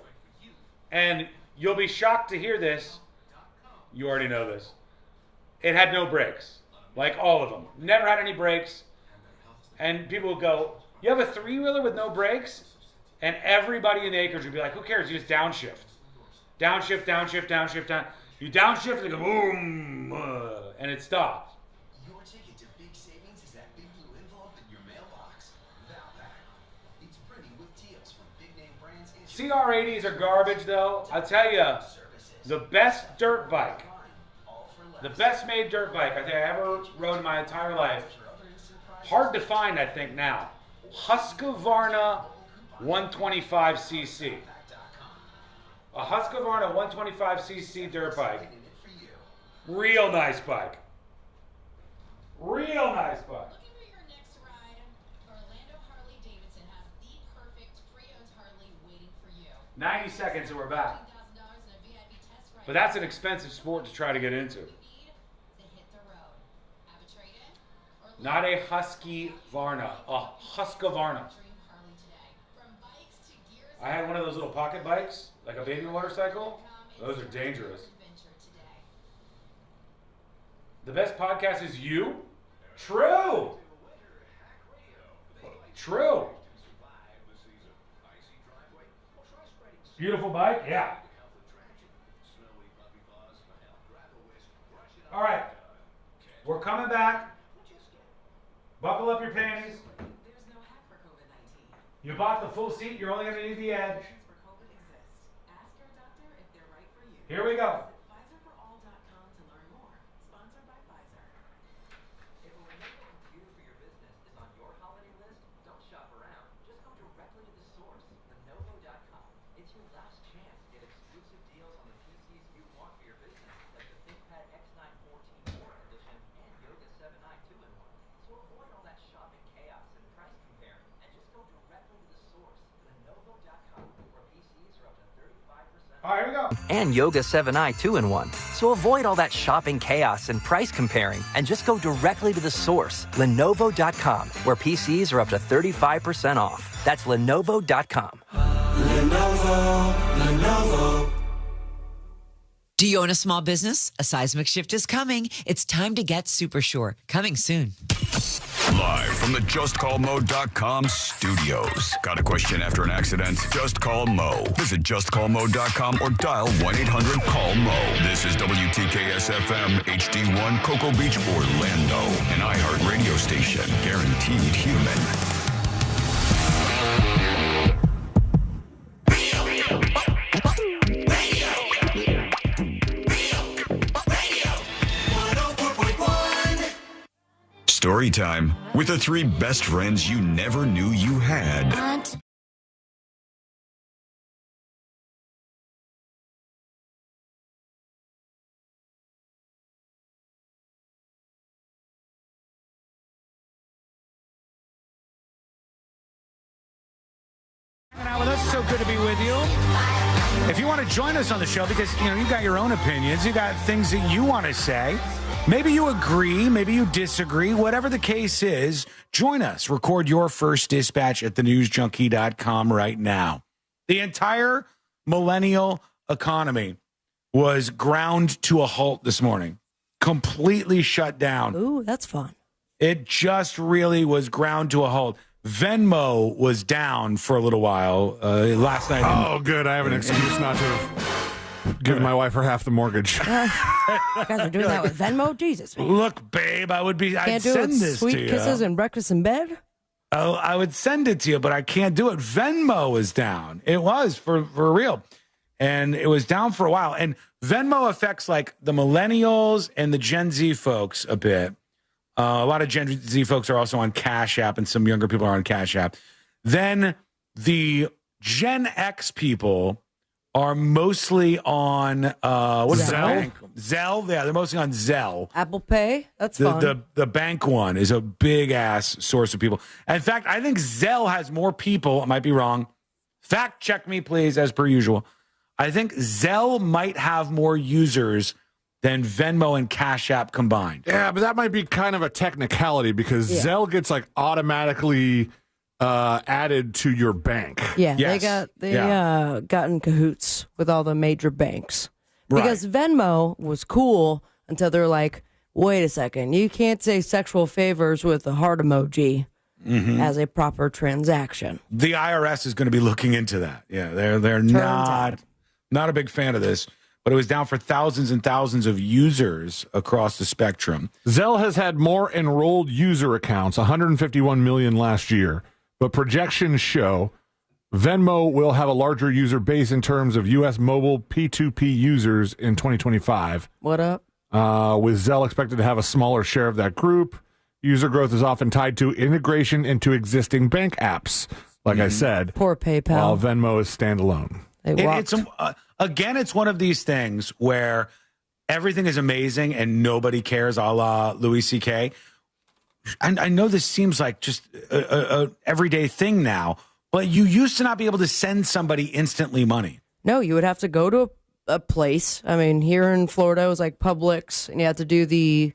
And you'll be shocked to hear this. You already know this. It had no brakes. Like all of them. Never had any brakes. And people would go, you have a 3-wheeler with no brakes? And everybody in the acreage would be like, who cares? You just downshift. Downshift, downshift, downshift, down. You downshift and you go boom, and it stops. Your ticket to big savings is that big blue envelope in your mailbox. It's printing with deals from big name brands. CR80s are garbage though. I'll tell you, the best dirt bike, the best made dirt bike I think I ever rode in my entire life. Hard to find, I think, now. Husqvarna 125cc. A Husqvarna 125cc dirt bike. Real nice bike. Real nice bike. 90 seconds and we're back. But that's an expensive sport to try to get into. Not a Husqvarna, a Husqvarna. I had one of those little pocket bikes, like a baby motorcycle. Those are dangerous. The best podcast is you? True. True. Beautiful bike? Yeah. All right. We're coming back. Buckle up your panties. You bought the full seat. You're only going to need the edge. Here we go. All right, here we go. And Yoga 7i 2-in-1. So avoid all that shopping chaos and price comparing and just go directly to the source, Lenovo.com, where PCs are up to 35% off. That's Lenovo.com. Lenovo. Do you own a small business? A seismic shift is coming. It's time to get super sure. Coming soon. Live from the JustCallMo.com studios. Got a question after an accident? Just call Mo. Visit JustCallMo.com or dial 1-800-CALL-MO. This is WTKS-FM HD1 Cocoa Beach, Orlando. An iHeart radio station. Guaranteed human. Story time with the 3 best friends you never knew you had. Hanging out with us, so good to be with you. If you want to join us on the show, because you got your own opinions, you got things that you want to say. Maybe you agree, maybe you disagree, whatever the case is, join us. Record your first dispatch at thenewsjunkie.com right now. The entire millennial economy was ground to a halt this morning. Completely shut down. Ooh, that's fun. It just really was ground to a halt. Venmo was down for a little while last night. Oh, good. I have an excuse not to have given my wife her half the mortgage. You guys are doing that with Venmo? Jesus, man. Look, babe, I'd do send it this sweet to you. kisses and breakfast in bed? Oh, I would send it to you, but I can't do it. Venmo is down. It was for real. And it was down for a while. And Venmo affects like the millennials and the Gen Z folks a bit. A lot of Gen Z folks are also on Cash App, and some younger people are on Cash App. Then the Gen X people are mostly on what is the Zelle? bank? Zelle. Yeah, they're mostly on Zelle. Apple Pay. That's fun. The bank one is a big ass source of people. In fact, I think Zelle has more people. I might be wrong. Fact check me, please, as per usual. I think Zelle might have more users than Venmo and Cash App combined. Yeah, but that might be kind of a technicality because Zelle gets like automatically added to your bank. Yeah, they got in cahoots with all the major banks because Venmo was cool until they're like, wait a second, you can't say sexual favors with a heart emoji as a proper transaction. The IRS is going to be looking into that. Yeah, they're not a big fan of this, but it was down for thousands and thousands of users across the spectrum. Zelle has had more enrolled user accounts, 151 million last year. But projections show Venmo will have a larger user base in terms of U.S. mobile P2P users in 2025. What up? With Zelle expected to have a smaller share of that group. User growth is often tied to integration into existing bank apps, like I said. Poor PayPal. While Venmo is standalone. It's one of these things where everything is amazing and nobody cares, a la Louis C.K., I know this seems like just a everyday thing now, but you used to not be able to send somebody instantly money. No, you would have to go to a place. I mean, here in Florida, it was like Publix, and you had to do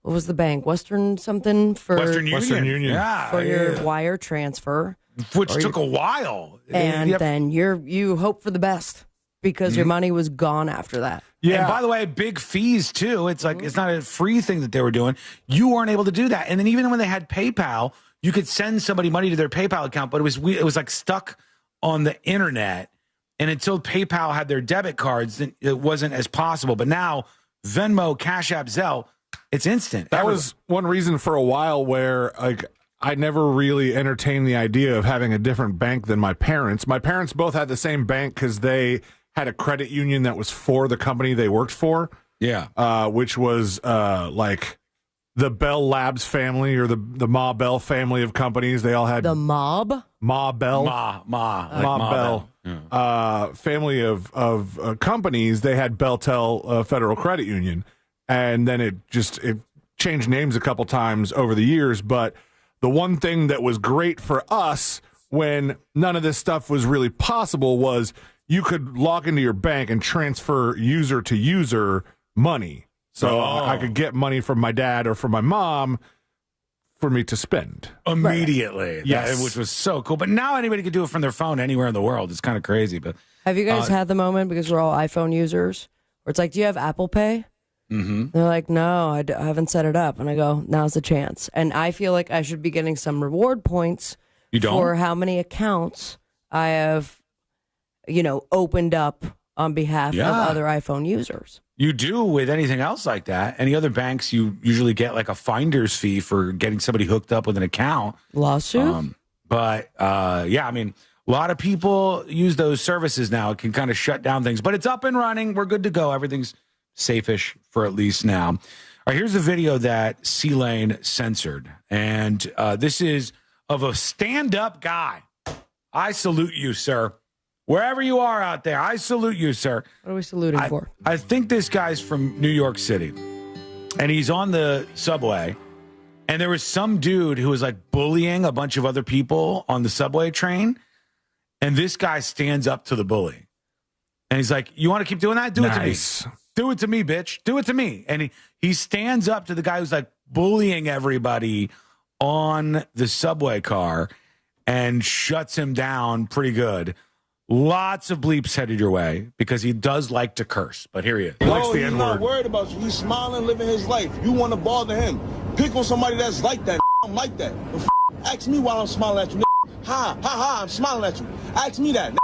what was the bank? Western something? Western Union. Yeah. For your wire transfer. Which took a while. And then you hope for the best because your money was gone after that. Yeah. And by the way, big fees too. It's like it's not a free thing that they were doing. You weren't able to do that. And then even when they had PayPal, you could send somebody money to their PayPal account, but it was like stuck on the internet. And until PayPal had their debit cards, it wasn't as possible. But now Venmo, Cash App, Zelle, it's instant. That was one reason for a while where I never really entertained the idea of having a different bank than my parents. My parents both had the same bank because they had a credit union that was for the company they worked for. Yeah. Which was like the Bell Labs family or the Ma Bell family of companies. They all had the Mob? Ma Bell. Ma Bell. Yeah. Family of companies. They had Belltel Federal Credit Union. And then it changed names a couple times over the years. But the one thing that was great for us when none of this stuff was really possible was you could log into your bank and transfer user to user money. So I could get money from my dad or from my mom for me to spend. Immediately. Yes. Which was so cool. But now anybody can do it from their phone anywhere in the world. It's kind of crazy. But have you guys had the moment, because we're all iPhone users, where it's like, do you have Apple Pay? Mm-hmm. They're like, no, I haven't set it up. And I go, now's the chance. And I feel like I should be getting some reward points for how many accounts I have, opened up on behalf of other iPhone users. You do with anything else like that. Any other banks, you usually get like a finder's fee for getting somebody hooked up with an account. Lawsuit? But I mean, a lot of people use those services now. It can kind of shut down things. But it's up and running. We're good to go. Everything's safe-ish for at least now. All right, here's a video that C-Lane censored. And this is of a stand-up guy. I salute you, sir. Wherever you are out there, I salute you, sir. What are we saluting for? I think this guy's from New York City. And he's on the subway. And there was some dude who was like bullying a bunch of other people on the subway train. And this guy stands up to the bully. And he's like, you want to keep doing that? Do it to me. Do it to me, bitch. Do it to me. And he stands up to the guy who's like bullying everybody on the subway car and shuts him down pretty good. Lots of bleeps headed your way because he does like to curse. But here he is. No, he's not worried about you. He's smiling, living his life. You want to bother him. Pick on somebody that's like that. I'm like that. Ask me while I'm smiling at you. Ha, ha, ha, I'm smiling at you. Ask me that.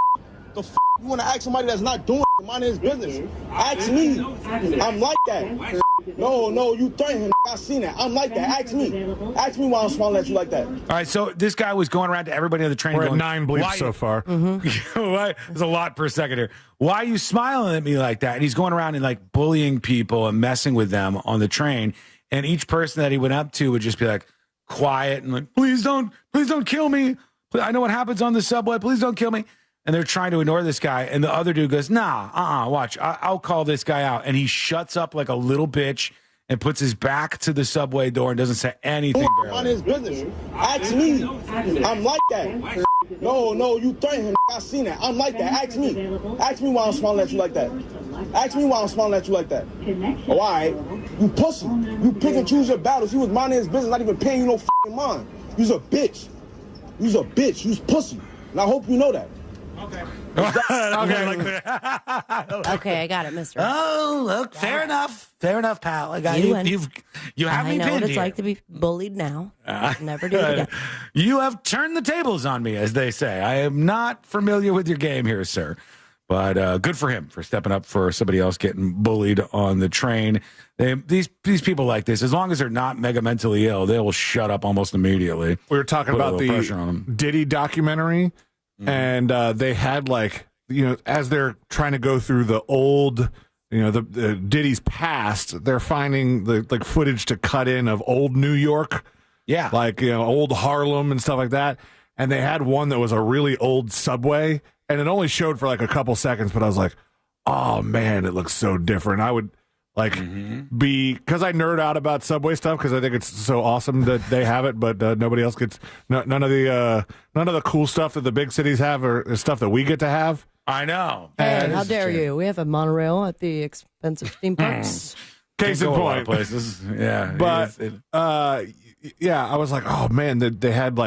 The you want to ask somebody that's not doing minding his business. Ask me. I'm like that. No, you threaten him. I seen that. I'm like that. Ask me. Ask me why I'm smiling at you like that. All right, so this guy was going around to everybody on the train. We're going, at 9 bleeps so far. There's a lot per second here. Why are you smiling at me like that? And he's going around and like bullying people and messing with them on the train. And each person that he went up to would just be like quiet and like, please don't kill me. I know what happens on the subway. Please don't kill me. and they're trying to ignore this guy, and the other dude goes, nah, watch, I'll call this guy out. And he shuts up like a little bitch and puts his back to the subway door and doesn't say anything. On his business. Ask me. I'm like that. No, you threaten him. I seen that. I'm like that. Ask me. Ask me why I'm smiling at you like that. Ask me why I'm smiling at you like that. Oh, all right. You pussy. You pick and choose your battles. He was minding his business, not even paying you no f***ing mind. You's a bitch. You's a bitch. You's pussy. And I hope you know that. Okay. Okay, I got it, mister. Oh, look, fair enough, pal. I got you. You have me I know pinned what it's here. like to be bullied now. Never do it again. You have turned the tables on me, as they say. I am not familiar with your game here, sir. But good for him for stepping up for somebody else getting bullied on the train. These people like this, as long as they're not mega mentally ill, they will shut up almost immediately. We were talking about the Diddy documentary, and they had as they're trying to go through the old, the Diddy's past, they're finding the footage to cut in of old New York, old Harlem and stuff like that. And they had one that was a really old subway. And it only showed for a couple seconds, but I was like, oh, man, it looks so different. I would because I nerd out about subway stuff because I think it's so awesome that they have it, but nobody else gets none of the cool stuff that the big cities have or stuff that we get to have. I know. Hey, how dare you? We have a monorail at the expensive theme parks. Case in point. Places. Yeah. But, I was like, oh, man, they had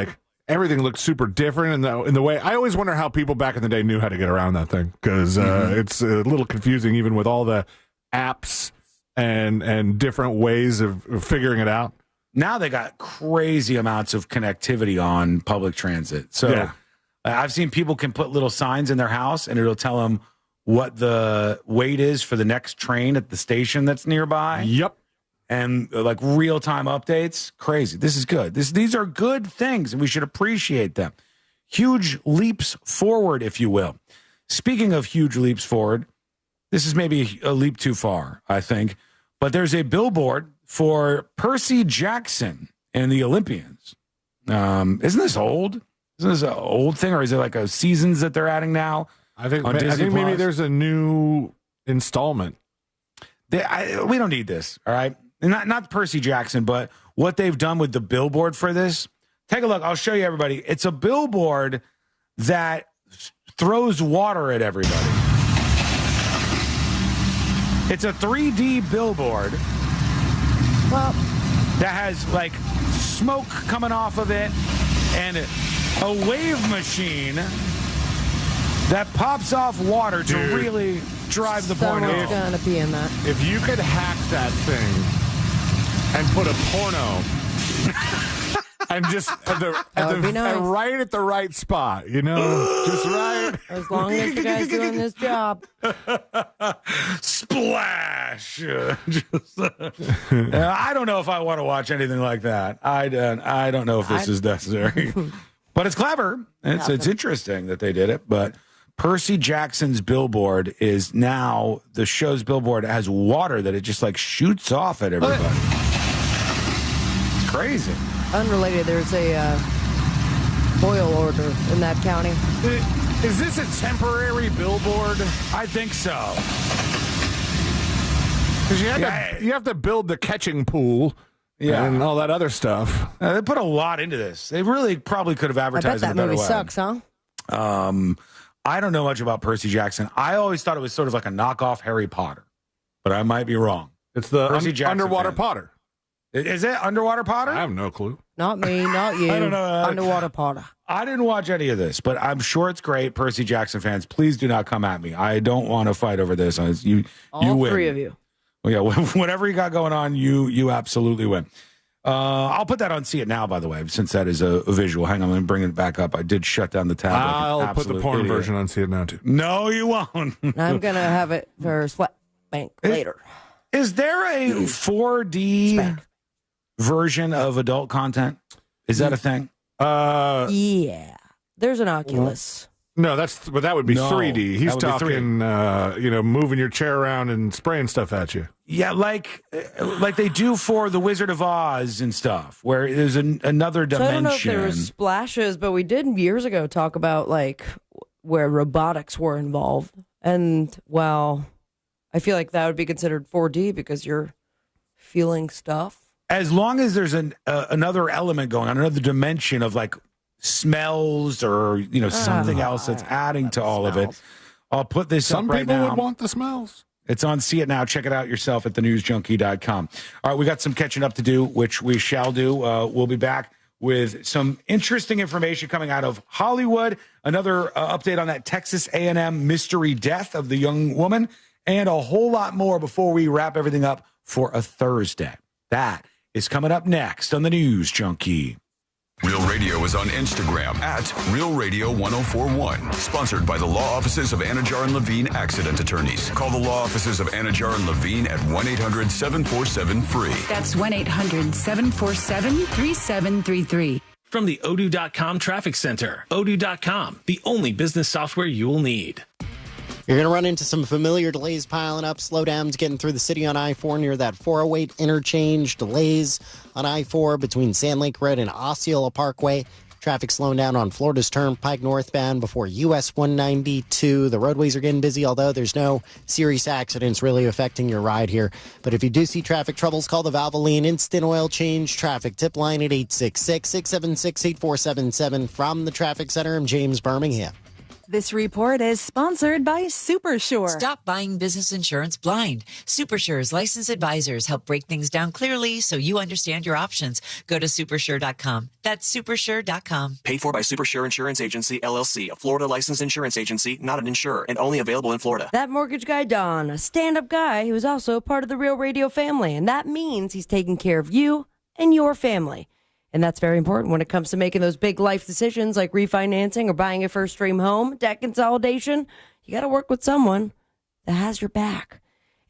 everything looked super different in the way. I always wonder how people back in the day knew how to get around that thing because it's a little confusing even with all the apps and different ways of figuring it out. Now they got crazy amounts of connectivity on public transit. So I've seen people can put little signs in their house and it'll tell them what the wait is for the next train at the station that's nearby. Yep. And real-time updates. Crazy. This is good. These are good things, and we should appreciate them. Huge leaps forward, if you will. Speaking of huge leaps forward, this is maybe a leap too far, I think. But there's a billboard for Percy Jackson and the Olympians. Isn't this old? Isn't this an old thing, or is it a seasons that they're adding now? I think maybe there's a new installment. We don't need this, all right? Not Percy Jackson, but what they've done with the billboard for this. Take a look. I'll show you everybody. It's a billboard that throws water at everybody. It's a 3D billboard that has smoke coming off of it and a wave machine that pops off water to really drive the point home. Someone's gonna be in that. If you could hack that thing and put a porno and just right at the right spot, just right. As long as the guy's doing his job. Splash! I don't know if I want to watch anything like that. I don't know if this is necessary. But it's clever. It's interesting that they did it. But Percy Jackson's billboard is now the show's billboard has water that it just shoots off at everybody. It's crazy. Unrelated, there's a boil order in that county. Is this a temporary billboard? I think so. Because you have to build the catching pool. Yeah, and all that other stuff. They put a lot into this. They really probably could have advertised I bet that movie sucks, huh? I don't know much about Percy Jackson. I always thought it was sort of like a knockoff Harry Potter, but I might be wrong. It's the Underwater Potter. Is it Underwater Potter? I have no clue. Not me, not you. I don't know. Underwater Potter. I didn't watch any of this, but I'm sure it's great. Percy Jackson fans, please do not come at me. I don't want to fight over this. You win. Three of you. Well, yeah, whatever you got going on, you absolutely win. I'll put that on See It Now, by the way, since that is a visual. Hang on, let me bring it back up. I did shut down the tab. I'll put the porn version on See It Now, too. No, you won't. I'm going to have it for Sweatbank later. Is there a 4D version of adult content? Is that a thing? Yeah. There's an Oculus. No, that would be 3D. He's talking, moving your chair around and spraying stuff at you. Yeah, like they do for the Wizard of Oz and stuff, where there's another dimension. So I don't know if there were splashes, but we did years ago talk about where robotics were involved. And, well, I feel like that would be considered 4D because you're feeling stuff. As long as there's another element going on, another dimension of like smells or, something else that's adding to all of it. I'll put this Some up right people now. would want the smells. It's on See It Now. Check it out yourself at thenewsjunkie.com. All right, we got some catching up to do, which we shall do. We'll be back with some interesting information coming out of Hollywood, another update on that Texas A&M mystery death of the young woman, and a whole lot more before we wrap everything up for a Thursday. That is coming up next on the News Junkie. Real Radio is on Instagram at Real Radio 1041. Sponsored by the law offices of Anajar and Levine Accident Attorneys. Call the law offices of Anajar and Levine at 1-800-747-FREE. That's 1-800-747-3733. From the Odoo.com Traffic Center. Odoo.com, the only business software you will need. You're going to run into some familiar delays piling up, slowdowns getting through the city on I-4 near that 408 interchange, delays on I-4 between Sand Lake Road and Osceola Parkway. Traffic slowing down on Florida's Turnpike northbound before US 192. The roadways are getting busy, although there's no serious accidents really affecting your ride here. But if you do see traffic troubles, call the Valvoline Instant Oil Change Traffic Tip Line at 866-676-8477. From the Traffic Center, I'm James Birmingham. This report is sponsored by Supersure. Stop buying business insurance blind. Supersure's licensed advisors help break things down clearly so you understand your options. Go to supersure.com. That's supersure.com. Paid for by Supersure Insurance Agency, LLC, a Florida licensed insurance agency, not an insurer, and only available in Florida. That mortgage guy, Don, a stand-up guy who's also part of the Real Radio family, and that means he's taking care of you and your family. And that's very important when it comes to making those big life decisions like refinancing or buying a first-stream home, debt consolidation. You got to work with someone that has your back.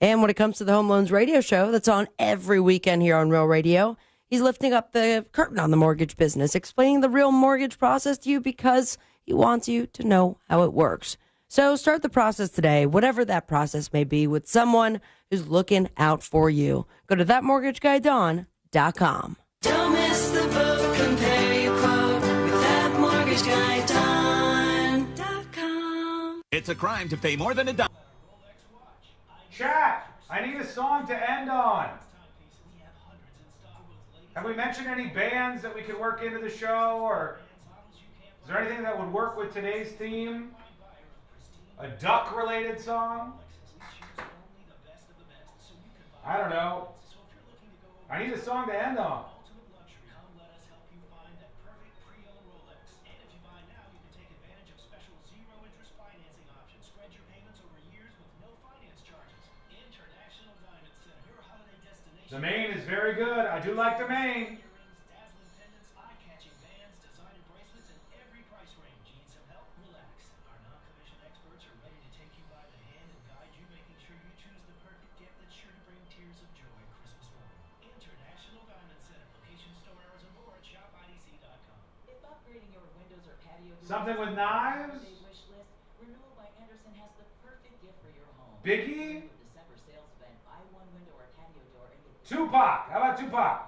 And when it comes to the Home Loans Radio Show that's on every weekend here on Real Radio, he's lifting up the curtain on the mortgage business, explaining the real mortgage process to you because he wants you to know how it works. So start the process today, whatever that process may be, with someone who's looking out for you. Go to thatmortgaguydawn.com. Don't miss the book, compare your quote with thatmortgaguydawn.com. It's a crime to pay more than $1. Chat, I need a song to end on. Have we mentioned any bands that we could work into the show, or is there anything that would work with today's theme? A duck-related song? I don't know. I need a song to end on. The Maine is very good. I do like the Maine. Something with knives? Biggie? Tupac. How about Tupac?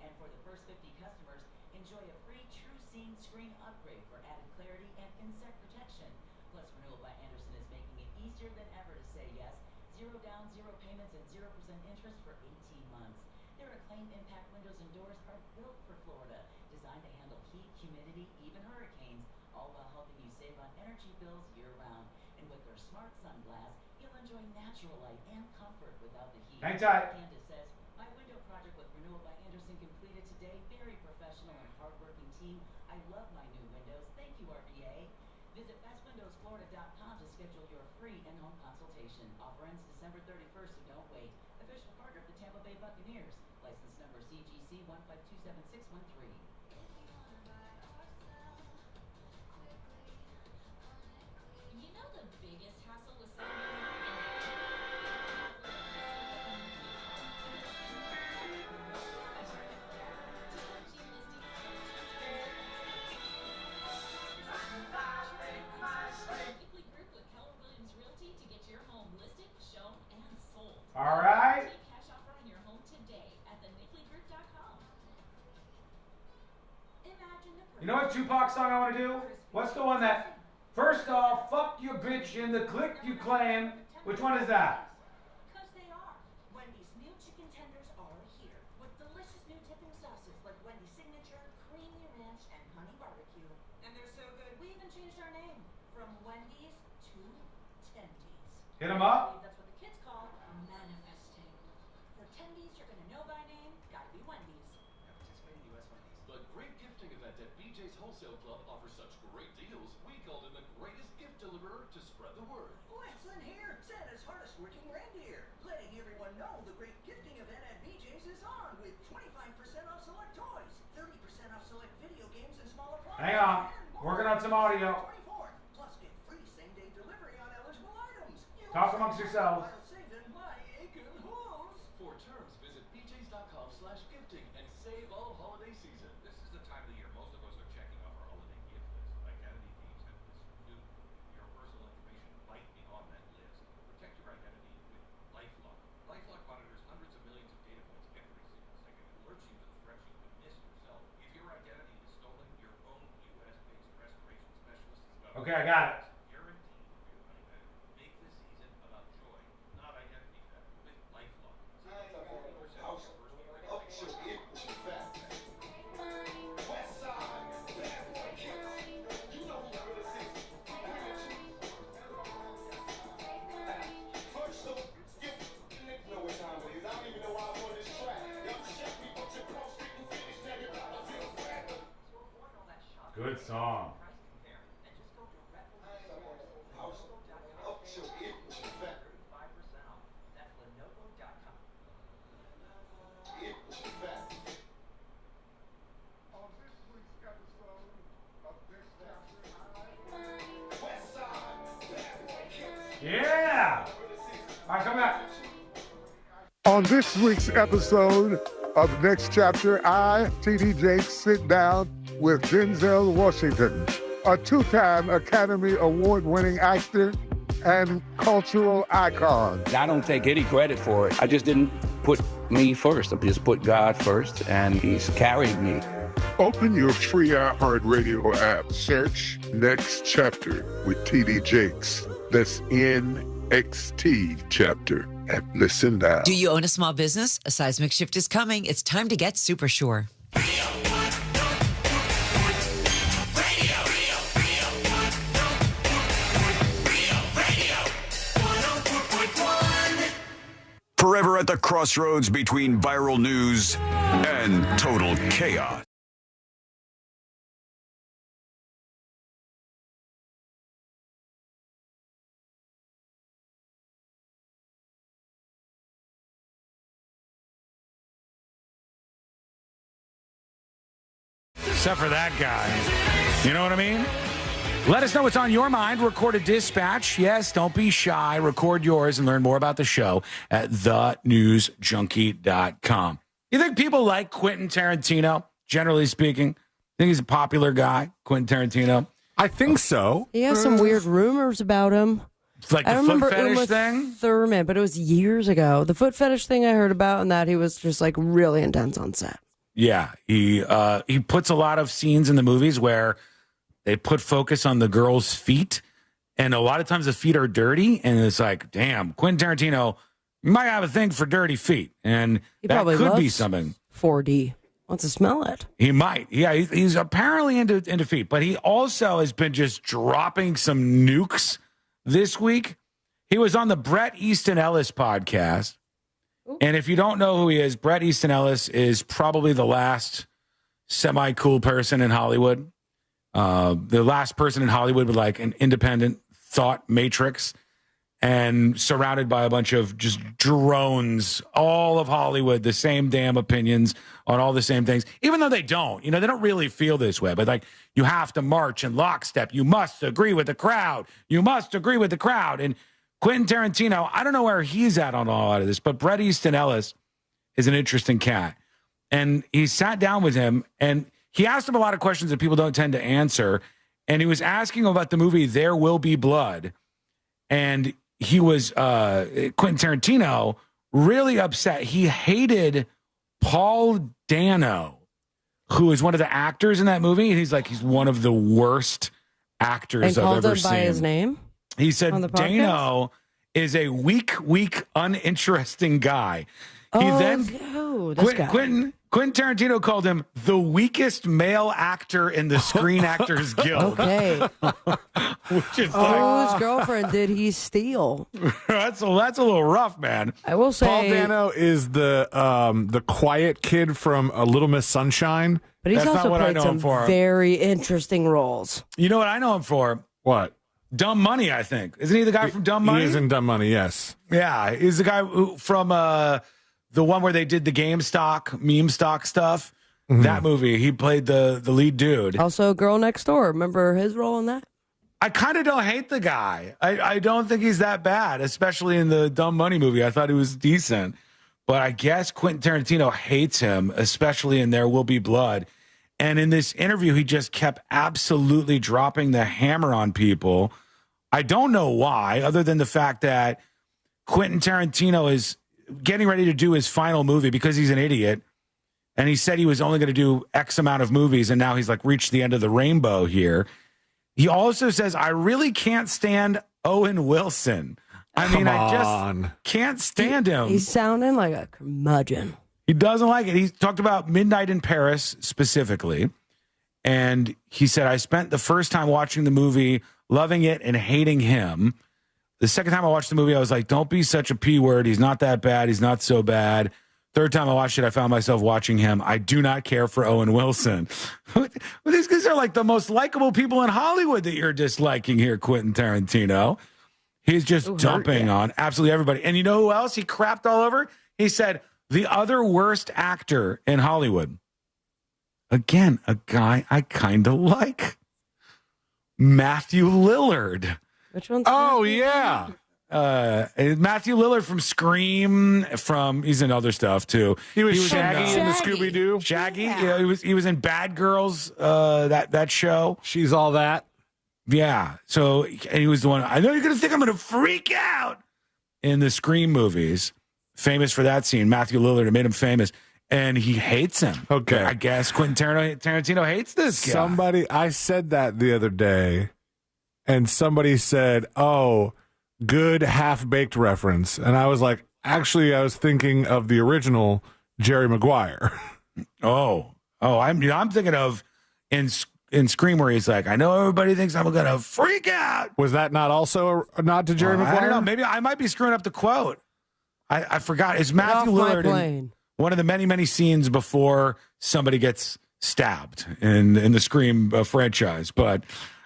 And for the first 50 customers, enjoy a free True Scene screen upgrade for added clarity and insect protection. Plus, Renewal by Anderson is making it easier than ever to say yes. 0 down, 0 payments, and 0% interest for 18 months. Their acclaimed impact windows and doors are built for Florida, designed to handle heat, humidity, even hurricanes, all while helping you save on energy bills year-round. And with their smart sunglass, you'll enjoy natural light and comfort without the heat. Hang tight. Candace says, my window project with Renewal by Anderson completed today. Very professional and hardworking team. I love my new windows. Thank you, RBA. Visit bestwindowsflorida.com to schedule your free in-home consultation. Offer ends December 31st, so don't wait. Official partner of the Tampa Bay Buccaneers. License number CGC 1527613. You know the biggest hassle with All right. cash offer on your home today at thenicklygroup.com. You know what Tupac song I want to do? What's the one that First off, fuck your bitch in the click you claim. Which one is that? Because they are. Wendy's new chicken tenders are here with delicious new tipping sauces like Wendy's Signature, Creamy Ranch, and Honey Barbecue. And they're so good, we even changed our name from Wendy's to Tendies. Hit 'em up. That's what the kids call manifesting. For Tendies, you're gonna know by name, gotta be Wendy's. Participating U.S. Wendy's. The great gifting event at BJ's Wholesale Club offers such great deals. We called in the greatest gift deliverer to spread the word. Westlin here, Santa's hardest working reindeer, letting everyone know the great gifting event at BJ's is on with 25% off select toys, 30% off select video games and small appliances. Hang on. Working on some audio. Plus get free same-day delivery on eligible items. Talk amongst yourselves. While saving my aching hooves. For terms, visit bjs.com/gifting and save all holiday season. This is the time of the year most of us are checking off our holiday gift list. Identity thieves have this new. Your personal information might be on that list. Protect your identity with LifeLock. LifeLock monitors hundreds of millions of data points every single second and alerts you to the threats you could miss yourself. If your identity is stolen, your own U.S.-based restoration specialist is going to Okay, I got it. guaranteed for your money back. Make this season about joy, not identity theft. With LifeLock. Good song. Yeah! All right, come back. On this week's episode of Next Chapter, I, TD Jakes, sit down with Denzel Washington, a two-time Academy Award-winning actor and cultural icon. I don't take any credit for it. I just didn't put me first. I just put God first, and He's carried me. Open your free iHeartRadio app. Search Next Chapter with TD Jakes. That's NXT Chapter. And listen now. Do you own a small business? A seismic shift is coming. It's time to get super sure. Forever at the crossroads between viral news and total chaos. Except for that guy. You know what I mean? Let us know what's on your mind. Record a dispatch. Yes, don't be shy. Record yours and learn more about the show at thenewsjunkie.com. You think people like Quentin Tarantino, generally speaking? Think he's a popular guy, Quentin Tarantino? I think so. He has some weird rumors about him. Like the foot fetish thing? Thurman, but it was years ago. The foot fetish thing I heard about, and that he was just like really intense on set. Yeah, he puts a lot of scenes in the movies where they put focus on the girl's feet, and a lot of times the feet are dirty, and it's like, damn, Quentin Tarantino might have a thing for dirty feet, and He that probably could be loves something. 4D. Wants to smell it. He might. Yeah, he's apparently into feet, but he also has been just dropping some nukes this week. He was on the Bret Easton Ellis podcast. And if you don't know who he is, Bret Easton Ellis is probably the last semi-cool person in Hollywood. The last person in Hollywood with like an independent thought matrix and surrounded by a bunch of just drones, all of Hollywood, the same damn opinions on all the same things, even though they don't. You know, they don't really feel this way, but like you have to march in lockstep. You must agree with the crowd. You must agree with the crowd. And Quentin Tarantino, I don't know where he's at on all of this, but Bret Easton Ellis is an interesting cat. And he sat down with him and he asked him a lot of questions that people don't tend to answer. And he was asking about the movie There Will Be Blood. And he was, Quentin Tarantino, really upset. He hated Paul Dano, who is one of the actors in that movie. And he's like, he's one of the worst actors And I've called ever him seen. by his name? He said on the podcast? Dano is a weak, uninteresting guy. He this guy. Quentin Tarantino called him the weakest male actor in the Screen Actors Guild. Okay. Which is Whose girlfriend did he steal? that's a little rough, man. I will say, Paul Dano is the quiet kid from Little Miss Sunshine. but he's That's also not what I played know him some for. very interesting roles. You know what I know him for? What? Dumb Money, I think. Isn't he the guy from Dumb Money? He is in Dumb Money, yes. Yeah, he's the guy from the one where they did the meme stock stuff. Mm-hmm. That movie, he played the lead dude. Also, Girl Next Door. Remember his role in that? I kind of don't hate the guy. I don't think he's that bad, especially in the Dumb Money movie. I thought he was decent. But I guess Quentin Tarantino hates him, especially in There Will Be Blood. And in this interview, he just kept absolutely dropping the hammer on people. I don't know why, other than the fact that Quentin Tarantino is getting ready to do his final movie because he's an idiot. And he said he was only going to do X amount of movies, and now he's like reached the end of the rainbow here. He also says, I really can't stand Owen Wilson. I mean, I just can't stand him. He's sounding like a curmudgeon. He doesn't like it. He talked about Midnight in Paris specifically. And he said, I spent the first time watching the movie loving it and hating him. The second time I watched the movie, I was like, don't be such a P word. He's not that bad. He's not so bad. Third time I watched it, I found myself watching him. I do not care for Owen Wilson. These guys are like the most likable people in Hollywood that you're disliking here, Quentin Tarantino. He's just dumping on absolutely everybody. And you know who else he crapped all over? He said, the other worst actor in Hollywood. Again, a guy I kind of like. Matthew Lillard. Which one's Oh, yeah. Matthew Lillard from Scream, he's in other stuff too. He was Shaggy in the Scooby-Doo. Shaggy, yeah, he was in Bad Girls, that show. She's All That. Yeah. So, and he was the one, I know you're going to think I'm going to freak out in the Scream movies. Famous for that scene. Matthew Lillard, it made him famous. And he hates him. Okay. I guess Quentin Tarantino hates this guy. I said that the other day, and somebody said, oh, good half-baked reference. And I was like, actually, I was thinking of the original Jerry Maguire. I'm thinking of in Scream where he's like, I know everybody thinks I'm going to freak out. Was that not also a nod to Jerry Maguire? I don't know. Maybe I might be screwing up the quote. I forgot. It's Matthew Lillard in one of the many, many scenes before somebody gets stabbed in the Scream franchise. But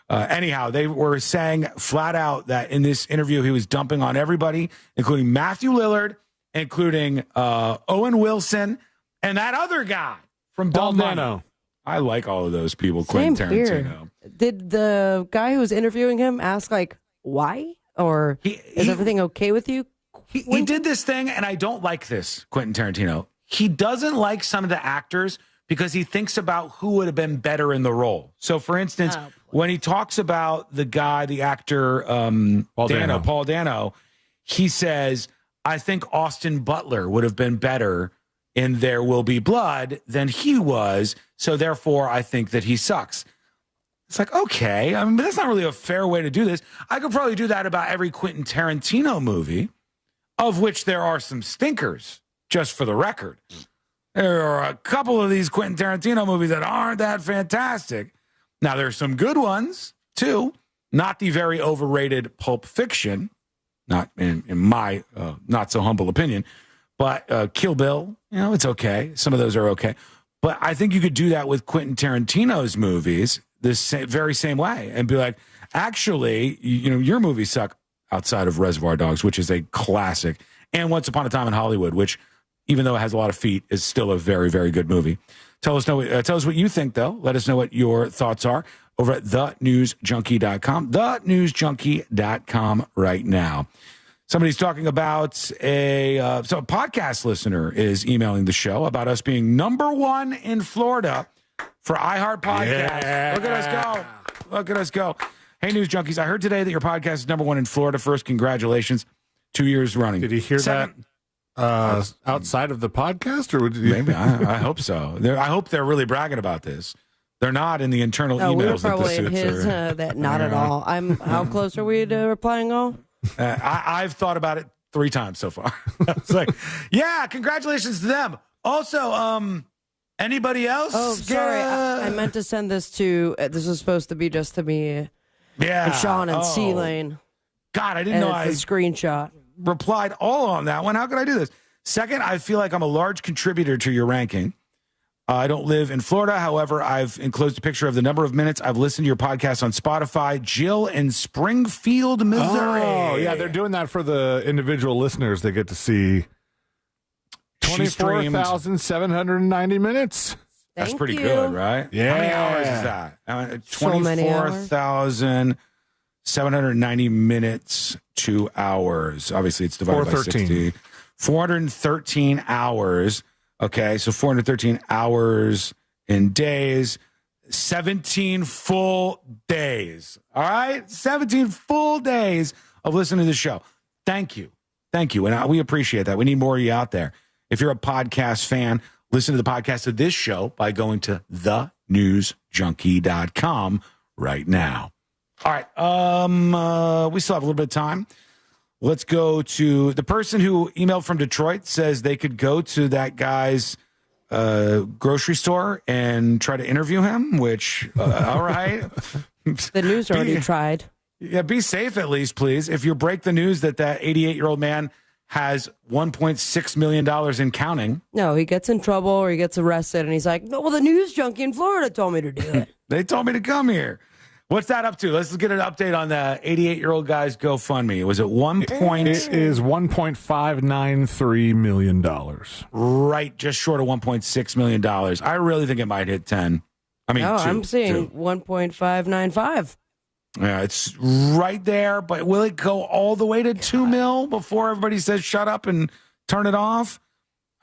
anyhow, they were saying flat out that in this interview, he was dumping on everybody, including Matthew Lillard, including Owen Wilson, and that other guy from Dumb Money. I like all of those people, Quentin Tarantino. Did the guy who was interviewing him ask, like, why? Or is everything okay with you? He did this thing, and I don't like this, Quentin Tarantino. He doesn't like some of the actors because he thinks about who would have been better in the role. So, for instance, when he talks about the actor, Paul Dano, he says, I think Austin Butler would have been better in There Will Be Blood than he was. So, therefore, I think that he sucks. It's like, okay, I mean, that's not really a fair way to do this. I could probably do that about every Quentin Tarantino movie, of which there are some stinkers, just for the record. There are a couple of these Quentin Tarantino movies that aren't that fantastic. Now, there's some good ones, too. Not the very overrated Pulp Fiction, not in my not so humble opinion, but Kill Bill, it's okay. Some of those are okay. But I think you could do that with Quentin Tarantino's movies this very same way and be like, actually, your movies suck outside of Reservoir Dogs, which is a classic, and Once Upon a Time in Hollywood, which, even though it has a lot of feet, is still a very, very good movie. Tell us what you think, though. Let us know what your thoughts are over at thenewsjunkie.com. Thenewsjunkie.com right now. Somebody's talking about a podcast listener is emailing the show about us being #1 in Florida for iHeart Podcast. Yeah. Look at us go. Look at us go. Hey, News Junkies, I heard today that your podcast is #1 in Florida. First, congratulations. 2 years running. Did he hear that outside of the podcast? Or maybe. I hope so. I hope they're really bragging about this. They're not in the internal No, we were emails that the probably in suits his. are. That not at all. How close are we to replying all? I've thought about it 3 times so far. It's like, yeah, congratulations to them. Also, anybody else? Oh, sorry. I meant to send this to. This was supposed to be just to me. Yeah. And Sean and C-Lane. God, I didn't know I the screenshot. replied all on that one. How could I do this? Second, I feel like I'm a large contributor to your ranking. I don't live in Florida. However, I've enclosed a picture of the number of minutes I've listened to your podcast on Spotify. Jill in Springfield, Missouri. Oh, yeah, they're doing that for the individual listeners. They get to see 24,790 minutes. That's Thank pretty you. good, right? Yeah. How many hours is that? So many hours. 24,790 minutes, 2 hours. Obviously, it's divided by 60. 413 hours. Okay, so 413 hours in days. 17 full days. All right? 17 full days of listening to the show. Thank you. Thank you. And we appreciate that. We need more of you out there. If you're a podcast fan, listen to the podcast of this show by going to thenewsjunkie.com right now. All right. We still have a little bit of time. Let's go to the person who emailed from Detroit says they could go to that guy's grocery store and try to interview him, which, all right. The news already tried. Yeah, be safe at least, please. If you break the news that 88-year-old man has $1.6 million in counting. No, he gets in trouble or he gets arrested and he's like, no, well, the news junkie in Florida told me to do it. They told me to come here. What's that up to? Let's get an update on the 88-year-old guy's GoFundMe. Was it It is $1.593 million. Right, just short of $1.6 million. I really think it might hit 10. I mean, no, two, I'm seeing 1.595. Yeah, it's right there, but will it go all the way to 2 mil before everybody says shut up and turn it off?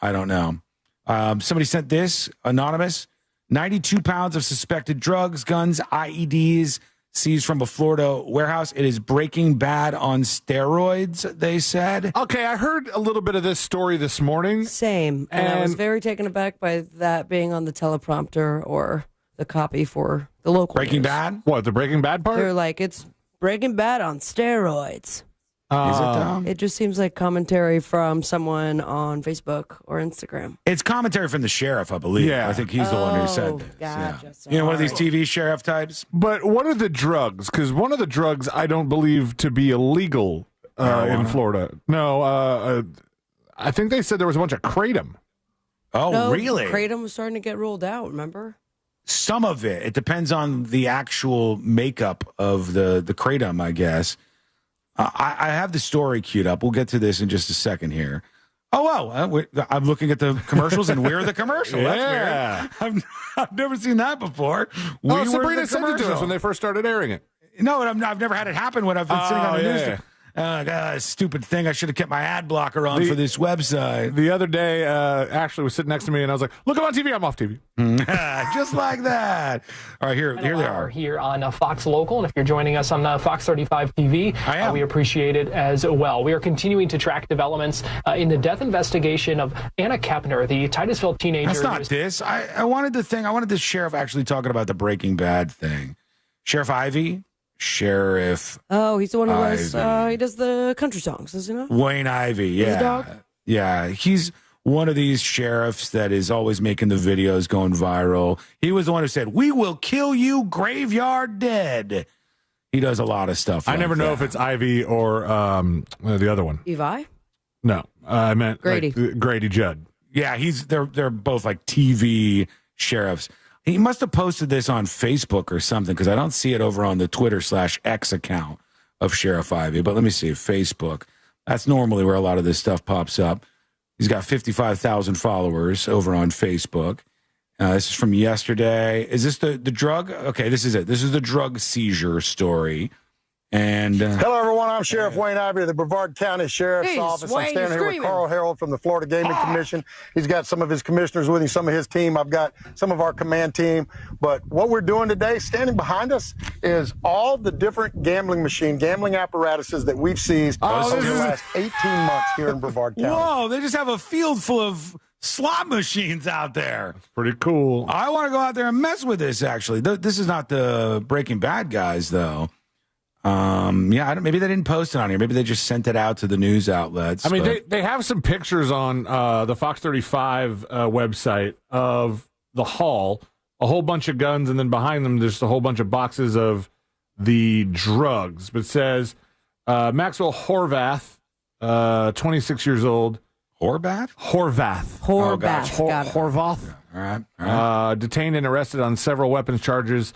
I don't know. Somebody sent this, anonymous. 92 pounds of suspected drugs, guns, IEDs seized from a Florida warehouse. It is Breaking Bad on steroids, they said. Okay, I heard a little bit of this story this morning. Same. And I was very taken aback by that being on the teleprompter or the copy for the local Breaking news. Bad? What, the Breaking Bad part? They're like, it's Breaking Bad on steroids. Is it though? It just seems like commentary from someone on Facebook or Instagram. It's commentary from the sheriff, I believe. Yeah. I think he's the one who said this. Gotcha. Yeah. You know, one of these TV sheriff types? But what are the drugs? Because one of the drugs I don't believe to be illegal in Florida. No, I think they said there was a bunch of kratom. Oh, No, really? Kratom was starting to get ruled out, remember? Some of it. It depends on the actual makeup of the kratom, I guess. I have the story queued up. We'll get to this in just a second here. Oh, wow. I'm looking at the commercials, and we're the commercial. Yeah. That's weird. I've never seen that before. Sabrina sent it to us when they first started airing it. No, and I've never had it happen when I've been sitting on the news. Stupid thing. I should have kept my ad blocker on for this website. The other day, Ashley was sitting next to me, and I was like, look, I'm on TV. I'm off TV. Just like that. All right, here they are. Here on Fox Local, and if you're joining us on Fox 35 TV, we appreciate it as well. We are continuing to track developments in the death investigation of Anna Kepner, the Titusville teenager. That's not this. I wanted the sheriff actually talking about the Breaking Bad thing. Sheriff Ivey? Sheriff. Oh, he's the one who he does the country songs, does he not? Wayne Ivey, yeah. His dog? Yeah, he's one of these sheriffs that is always making the videos going viral. He was the one who said, "We will kill you graveyard dead." He does a lot of stuff. I never know if it's Ivy or the other one. Evi? No, I meant Grady. Grady Judd. Yeah, they're both like TV sheriffs. He must have posted this on Facebook or something because I don't see it over on the Twitter/X account of Sheriff Ivey. But let me see. Facebook. That's normally where a lot of this stuff pops up. He's got 55,000 followers over on Facebook. This is from yesterday. Is this the drug? Okay, this is it. This is the drug seizure story. And hello, everyone. I'm Sheriff Wayne Ivey of the Brevard County Sheriff's Office. I'm standing here with Carl Harold from the Florida Gaming Commission. He's got some of his commissioners with him, some of his team. I've got some of our command team. But what we're doing today, standing behind us, is all the different gambling apparatuses that we've seized over the last 18 months here in Brevard County. Whoa, they just have a field full of slot machines out there. Pretty cool. I want to go out there and mess with this, actually. This is not the Breaking Bad guys, though. Maybe they didn't post it on here. Maybe they just sent it out to the news outlets. I mean, they have some pictures on the Fox 35 website of the hall, a whole bunch of guns, and then behind them there's a whole bunch of boxes of the drugs. But it says Maxwell Horvath, 26 years old. Horvath? Horvath. Oh, gotcha. Got it. Horvath. All right. Detained and arrested on several weapons charges.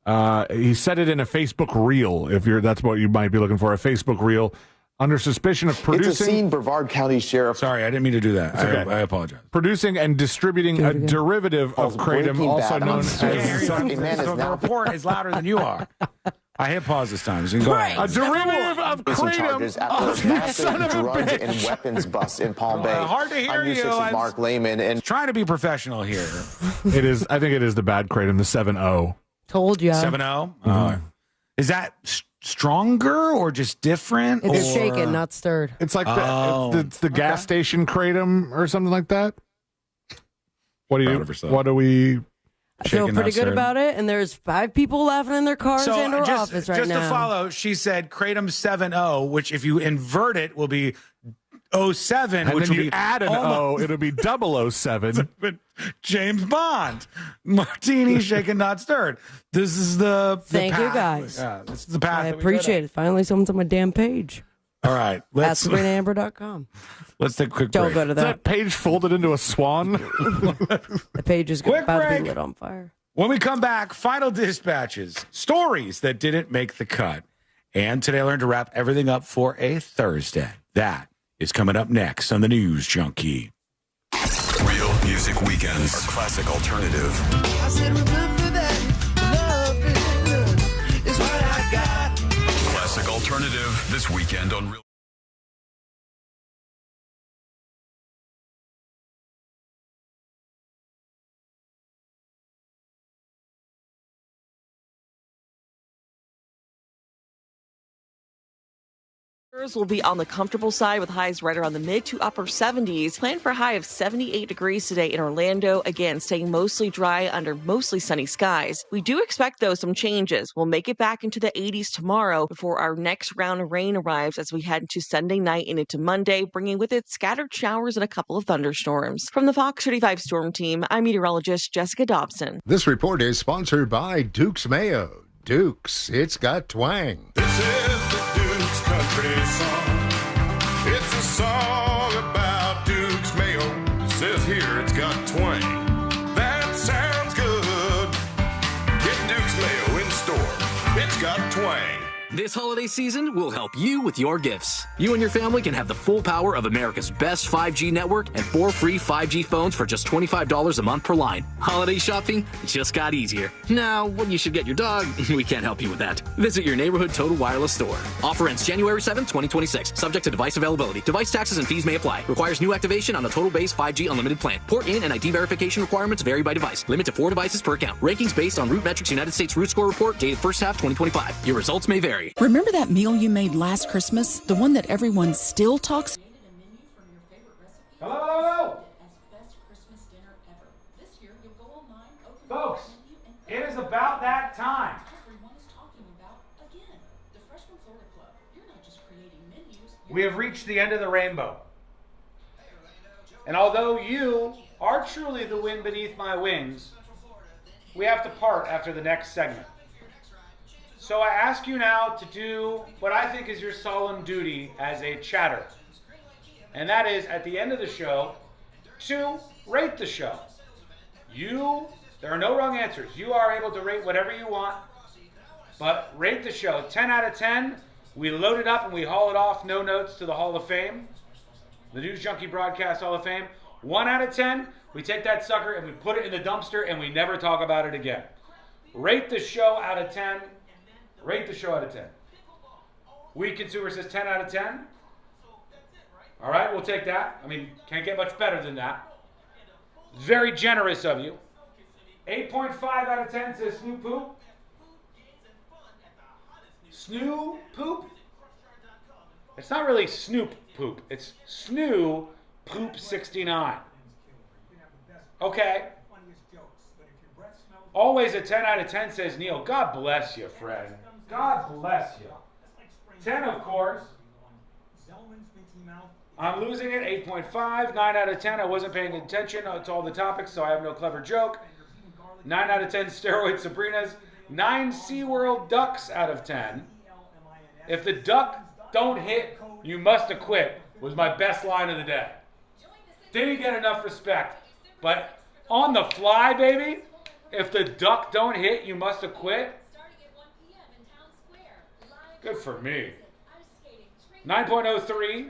He said it in a Facebook reel. That's what you might be looking for, a Facebook reel, under suspicion of producing. It's a scene, Brevard County Sheriff. Sorry, I didn't mean to do that. Okay. I apologize. Producing and distributing a derivative of kratom, also known as. The report is louder than you are. I hit pause this time. So you can go ahead. A derivative of kratom. After a massive drugs and weapons bust in Palm Bay. Hard to hear I'm News you. 6's Mark Lehman and trying to be professional here. It is. I think it is the bad kratom, the 7-0. Told you. 7-0? Is that stronger or just different? It's shaken, not stirred. It's like it's the gas station kratom or something like that. What do we? I feel pretty good about it, and there's 5 people laughing in their cars and or office right now. Just to follow, she said kratom 7-0, which if you invert it will be 07, And which then will you be add an O, it'll be 007. James Bond. Martini shaken, not stirred. This is the Thank path. you, guys. Yeah, this is the path. I appreciate it. Finally, someone's on my damn page. All right. AskSabrinaAmber.com. Let's take a quick Don't break. go to Is that. that page folded into a swan? The page is Quick about to break. be lit on fire. When we come back, final dispatches, stories that didn't make the cut. And today I learned to wrap everything up for a Thursday. That is coming up next on the News Junkie. Real Music Weekends, our classic alternative. I said, remember that love is what I got. Classic alternative this weekend on Real. Will be on the comfortable side with highs right around the mid to upper 70s. Plan for a high of 78 degrees today in Orlando. Again, staying mostly dry under mostly sunny skies. We do expect, though, some changes. We'll make it back into the 80s tomorrow before our next round of rain arrives as we head into Sunday night and into Monday, bringing with it scattered showers and a couple of thunderstorms. From the Fox 35 Storm Team, I'm meteorologist Jessica Dobson. This report is sponsored by Duke's Mayo. Duke's, it's got twang. This is the Duke's country song. It's a song about Duke's Mayo. It says here it's got twang. That sounds good. Get Duke's Mayo in store. It's got twang. This holiday season, we'll help you with your gifts. You and your family can have the full power of America's best 5G network and 4 free 5G phones for just $25 a month per line. Holiday shopping just got easier. Now, what you should get your dog, we can't help you with that. Visit your neighborhood Total Wireless store. Offer ends January 7, 2026. Subject to device availability. Device taxes and fees may apply. Requires new activation on a total base 5G unlimited plan. Port in and ID verification requirements vary by device. Limit to 4 devices per account. Rankings based on Root Metrics United States Root Score Report dated first half 2025. Your results may vary. Remember that meal you made last Christmas? The one that everyone still talks? Hello? Folks, it is about that time. We have reached the end of the rainbow. And although you are truly the wind beneath my wings, we have to part after the next segment. So I ask you now to do what I think is your solemn duty as a chatter. And that is, at the end of the show, to rate the show. There are no wrong answers. You are able to rate whatever you want, but rate the show. 10 out of 10, we load it up and we haul it off, no notes, to the Hall of Fame. The News Junkie Broadcast Hall of Fame. 1 out of 10, we take that sucker and we put it in the dumpster and we never talk about it again. Rate the show out of 10. Rate the show out of 10. Weed Consumer says 10 out of 10. All right, we'll take that. I mean, can't get much better than that. Very generous of you. 8.5 out of 10 says Snoop Poop. Snoop Poop? It's not really Snoop Poop. It's Snoo Poop 69. Okay. Always a 10 out of 10, says Neil. God bless you, friend. God bless you. 10, of course. I'm losing it, 8.5. 9 out of 10. I wasn't paying attention to all the topics, so I have no clever joke. 9 out of 10 steroid Sabrinas. 9 SeaWorld ducks out of 10. If the duck don't hit, you must have quit, was my best line of the day. Didn't get enough respect. But on the fly, baby, if the duck don't hit, you must have quit. Good for me. 9.03.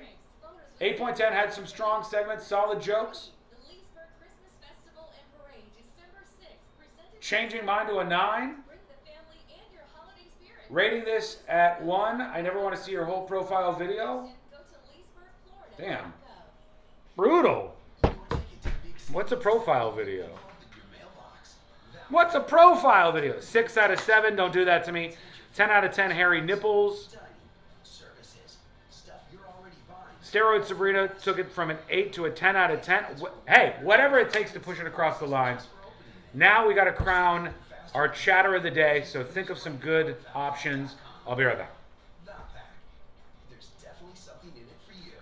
8.10 had some strong segments, solid jokes. Changing mine to a 9. Rating this at 1. I never want to see your whole profile video. Damn. Brutal. What's a profile video? What's a profile video? 6 out of 7. Don't do that to me. 10 out of 10 hairy nipples. Steroid Sabrina took it from an 8 to a 10 out of 10. Hey, whatever it takes to push it across the line. Now we got to crown our chatter of the day, so think of some good options. I'll be right back. There's definitely something in it for you.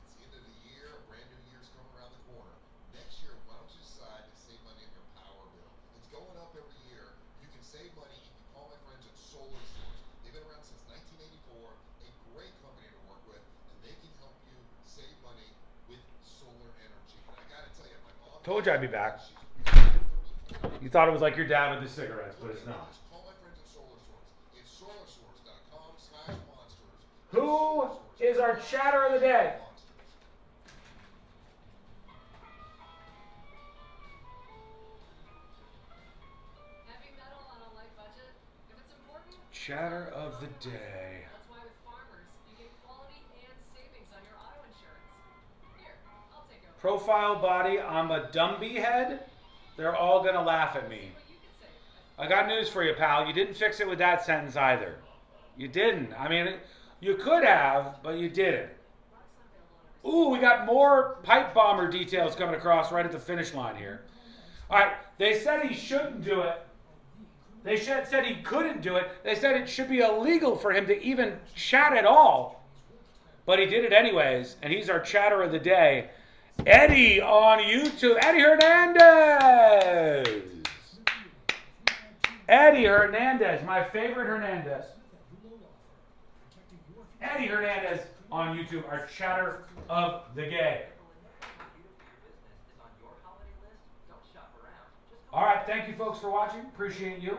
It's the end of the year, a brand new year's coming around the corner. Next year, why don't you decide to save money on your power bill? It's going up every year. You can save money if you call my friends at Solar Source. They've been around since 1984, a great company to work with, and they can help you save money with solar energy. And I gotta tell you, my mom Told you I'd be back. You thought it was like your dad with the cigarettes, but it's not. Who is our chatter of the day? Chatter of the day. Profile body, I'm a Dumby head. They're all going to laugh at me. I got news for you, pal. You didn't fix it with that sentence either. You didn't. I mean, you could have, but you didn't. Ooh, we got more pipe bomber details coming across right at the finish line here. All right, they said he shouldn't do it. They said he couldn't do it. They said it should be illegal for him to even chat at all. But he did it anyways, and he's our chatter of the day. Eddie on YouTube. Eddie Hernandez. Eddie Hernandez, my favorite Hernandez. Eddie Hernandez on YouTube, our chatter of the day. All right, thank you folks for watching. Appreciate you.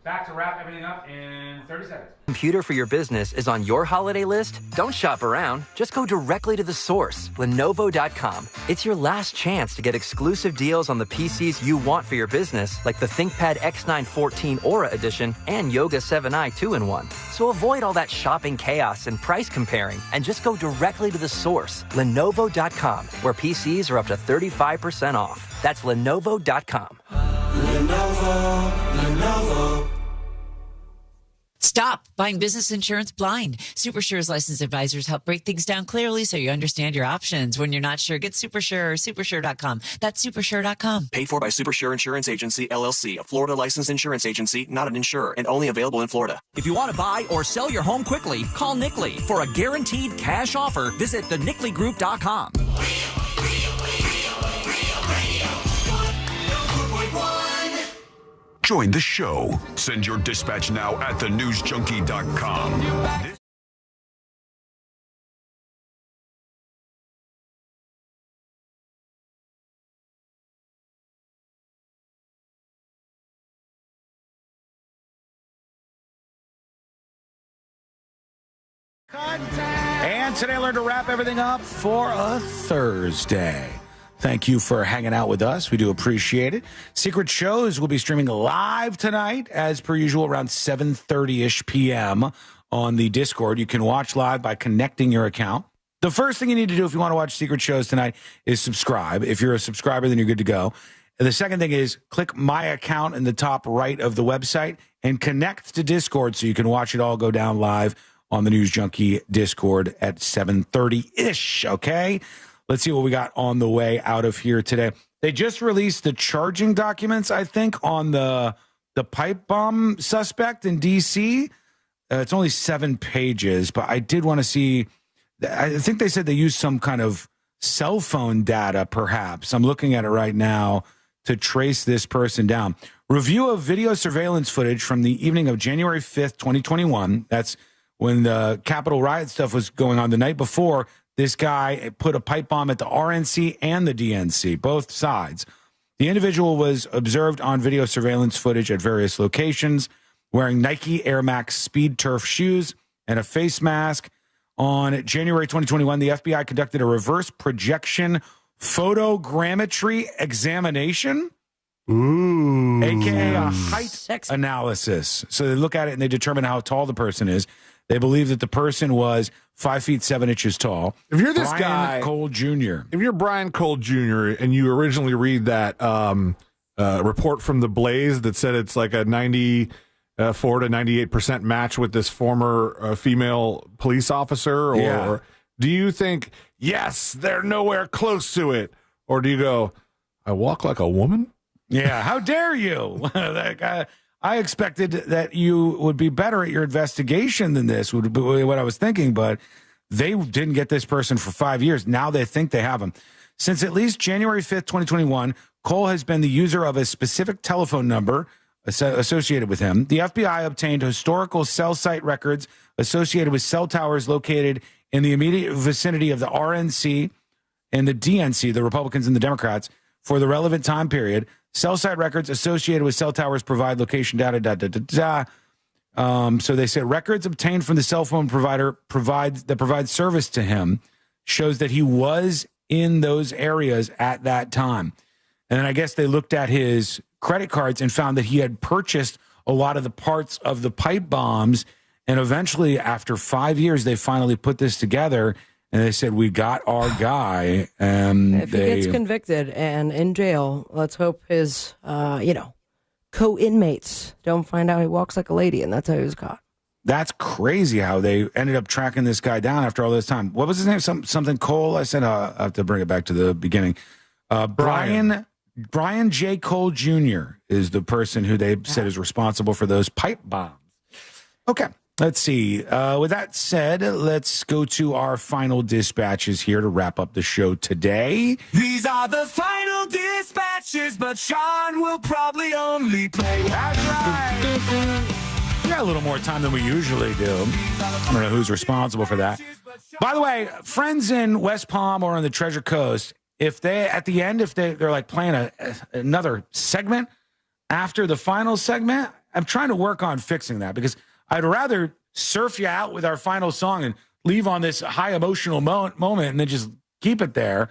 Back to wrap everything up in 30 seconds. Computer for your business is on your holiday list? Don't shop around. Just go directly to the source, Lenovo.com. It's your last chance to get exclusive deals on the PCs you want for your business, like the ThinkPad X9 14 Aura Edition and Yoga 7i 2-in-1. So avoid all that shopping chaos and price comparing, and just go directly to the source, Lenovo.com, where PCs are up to 35% off. That's Lenovo.com. Lenovo. Stop buying business insurance blind. SuperSure's licensed advisors help break things down clearly so you understand your options. When you're not sure, get SuperSure or SuperSure.com. That's SuperSure.com. Paid for by SuperSure Insurance Agency, LLC, a Florida licensed insurance agency, not an insurer, and only available in Florida. If you want to buy or sell your home quickly, call Nickley. For a guaranteed cash offer, visit thenicklygroup.com. Join the show. Send your dispatch now at thenewsjunkie.com. And today I learned to wrap everything up for a Thursday. Thank you for hanging out with us. We do appreciate it. Secret Shows will be streaming live tonight, as per usual, around 7:30-ish p.m. on the Discord. You can watch live by connecting your account. The first thing you need to do if you want to watch Secret Shows tonight is subscribe. If you're a subscriber, then you're good to go. And the second thing is click my account in the top right of the website and connect to Discord so you can watch it all go down live on the News Junkie Discord at 7:30-ish, okay? Let's see what we got on the way out of here today. They just released the charging documents, I think, on the pipe bomb suspect in D.C. It's only 7 pages, but I did want to see. I think they said they used some kind of cell phone data, perhaps. I'm looking at it right now to trace this person down. Review of video surveillance footage from the evening of January 5th, 2021. That's when the Capitol riot stuff was going on. The night before, this guy put a pipe bomb at the RNC and the DNC, both sides. The individual was observed on video surveillance footage at various locations, wearing Nike Air Max Speed Turf shoes and a face mask. On January 2021, the FBI conducted a reverse projection photogrammetry examination, aka a height analysis. So they look at it and they determine how tall the person is. They believe that the person was 5 feet 7 inches tall. If you're this Brian guy, Cole Jr., if you're Brian Cole Jr. and you originally read that report from the Blaze that said it's like a 94 to 98% match with this former female police officer, or do you think, yes, they're nowhere close to it? Or do you go, I walk like a woman? Yeah, how dare you? I expected that you would be better at your investigation than this, would be what I was thinking, but they didn't get this person for 5 years. Now they think they have him. Since at least January 5th, 2021, Cole has been the user of a specific telephone number associated with him. The FBI obtained historical cell site records associated with cell towers located in the immediate vicinity of the RNC and the DNC, the Republicans and the Democrats, for the relevant time period. Cell site records associated with cell towers provide location data, so they said records obtained from the cell phone provider provides service to him shows that he was in those areas at that time. And then I guess they looked at his credit cards and found that he had purchased a lot of the parts of the pipe bombs. And eventually, after 5 years, they finally put this together. And they said, we got our guy. If he gets convicted and in jail, let's hope his, co-inmates don't find out he walks like a lady, and that's how he was caught. That's crazy how they ended up tracking this guy down after all this time. What was his name? Something Cole? I said I have to bring it back to the beginning. Brian J. Cole Jr. is the person who they said is responsible for those pipe bombs. Okay. Let's see. With that said, let's go to our final dispatches here to wrap up the show today. These are the final dispatches, but Sean will probably only play. That's right. We got a little more time than we usually do. I don't know who's responsible for that. By the way, friends in West Palm or on the Treasure Coast, if they at the end, if they're like playing another segment after the final segment, I'm trying to work on fixing that because I'd rather surf you out with our final song and leave on this high emotional moment and then just keep it there.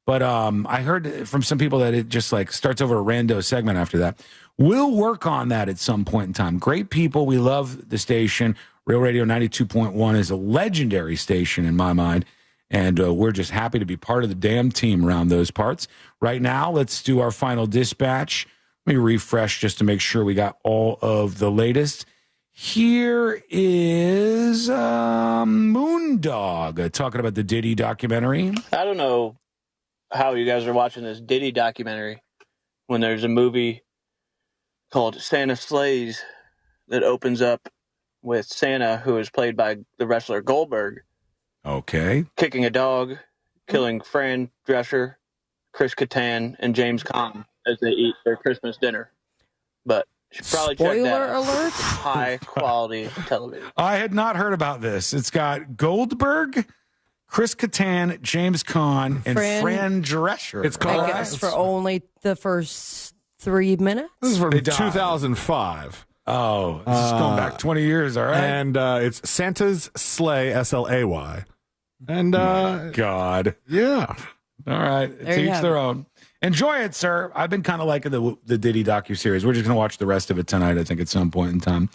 But I heard from some people that it just like starts over a rando segment after that. We'll work on that at some point in time. Great people. We love the station. Real Radio 92.1 is a legendary station in my mind. And we're just happy to be part of the damn team around those parts. Right now, let's do our final dispatch. Let me refresh just to make sure we got all of the latest. Here is Moondog talking about the Diddy documentary. I don't know how you guys are watching this Diddy documentary when there's a movie called Santa Slays that opens up with Santa, who is played by the wrestler Goldberg. Okay. Kicking a dog, killing Fran Drescher, Chris Kattan, and James Caan as they eat their Christmas dinner. But you should probably check that out. Alert. High quality television. I had not heard about this. It's got Goldberg, Chris Kattan, James Caan, and Fran Drescher. It's called, I guess for only the first 3 minutes. This is from 2005. Oh, this is going back 20 years, all right? And it's Santa's Slay, S-L-A-Y. And God. Yeah. All right. To each their own. Enjoy it, sir. I've been kind of liking the Diddy docuseries. We're just going to watch the rest of it tonight, I think, at some point in time.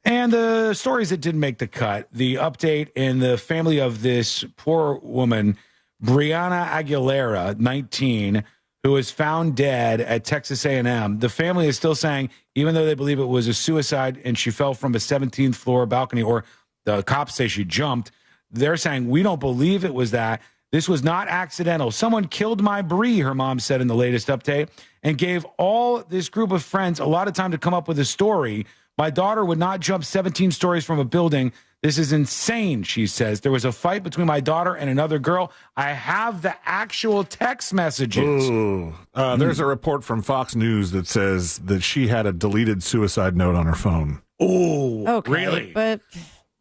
And the stories that didn't make the cut, the update in the family of this poor woman, Brianna Aguilera, 19, who was found dead at Texas A&M. The family is still saying, even though they believe it was a suicide and she fell from a 17th floor balcony, or The cops say she jumped. They're saying, we don't believe it was that. This was not accidental. Someone killed my Bree, her mom said in the latest update, and gave all this group of friends a lot of time to come up with a story. My daughter would not jump 17 stories from a building. This is insane, she says. There was a fight between my daughter and another girl. I have the actual text messages. Ooh. There's a report from Fox News that says that she had a deleted suicide note on her phone. Oh, Okay, really? but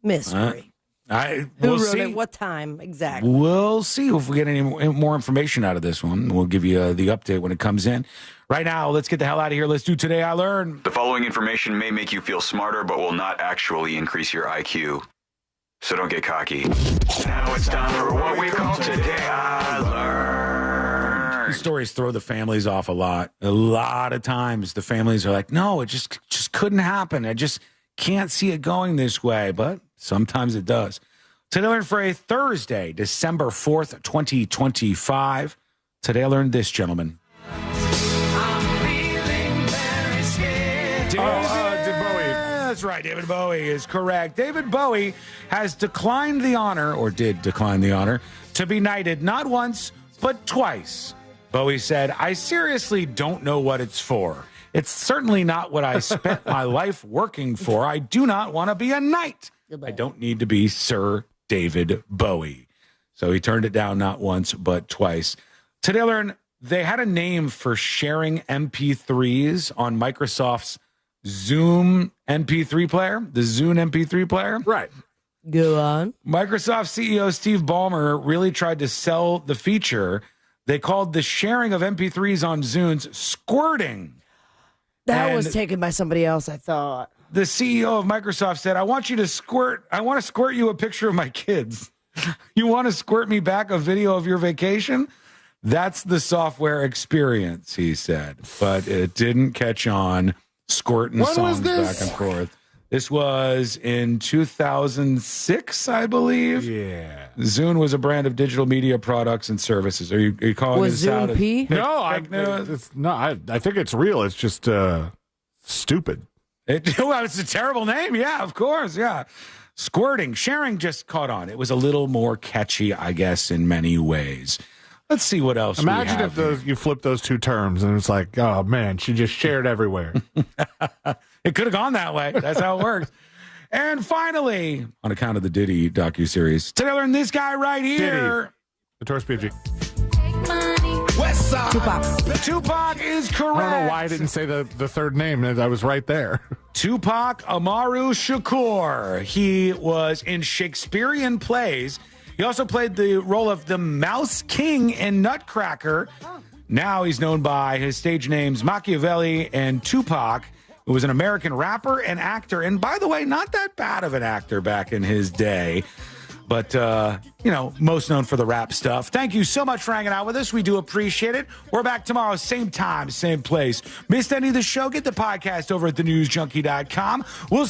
mystery. Who We'll wrote see. it? What time? Exactly. We'll see if we get any more information out of this one. We'll give you the update when it comes in. Right now, let's get the hell out of here. Let's do Today I Learned. The following information may make you feel smarter, but will not actually increase your IQ. So don't get cocky. Now it's time for what we call Today I Learned. These stories throw the families off a lot. A lot of times the families are like, no, it just couldn't happen. I just can't see it going this way. But sometimes it does. Today I Learned for a Thursday, December 4th, 2025. Today I learned this, gentlemen. That's right. David Bowie is correct. David Bowie has declined the honor, or did decline the honor, to be knighted not once, but twice. Bowie said, I seriously don't know what it's for. It's certainly not what I spent my life working for. I do not want to be a knight. I don't need to be Sir David Bowie. So he turned it down not once, but twice. Today I learned they had a name for sharing MP3s on Microsoft's Zoom MP3 player, the Zune MP3 player. Right. Go on. Microsoft CEO Steve Ballmer really tried to sell the feature. They called the sharing of MP3s on Zunes squirting. That was taken by somebody else, I thought. The CEO of Microsoft said, I want to squirt you a picture of my kids. You want to squirt me back a video of your vacation? That's the software experience, he said. But it didn't catch on. Squirting songs back and forth. This was in 2006, I believe. Yeah. Zune was a brand of digital media products and services. Are you calling Was this out? Zune P? No, I think it's real. It's just stupid. Well, it's a terrible name. Yeah, of course. Yeah. Squirting. Sharing just caught on. It was a little more catchy, I guess, in many ways. Let's see what else Imagine if you flip those two terms and it's like, oh, man, she just shared everywhere. It could have gone that way. That's how it works. And finally, on account of the Diddy docuseries, today I learned this guy right here. Notorious B.I.G. Tupac is correct. I don't know why I didn't say the third name. I was right there. Tupac Amaru Shakur. He was in Shakespearean plays. He also played the role of the Mouse King in Nutcracker. Now he's known by his stage names Machiavelli and Tupac, who was an American rapper and actor. And by the way, not that bad of an actor back in his day. But, most known for the rap stuff. Thank you so much for hanging out with us. We do appreciate it. We're back tomorrow, same time, same place. Missed any of the show? Get the podcast over at thenewsjunkie.com. We'll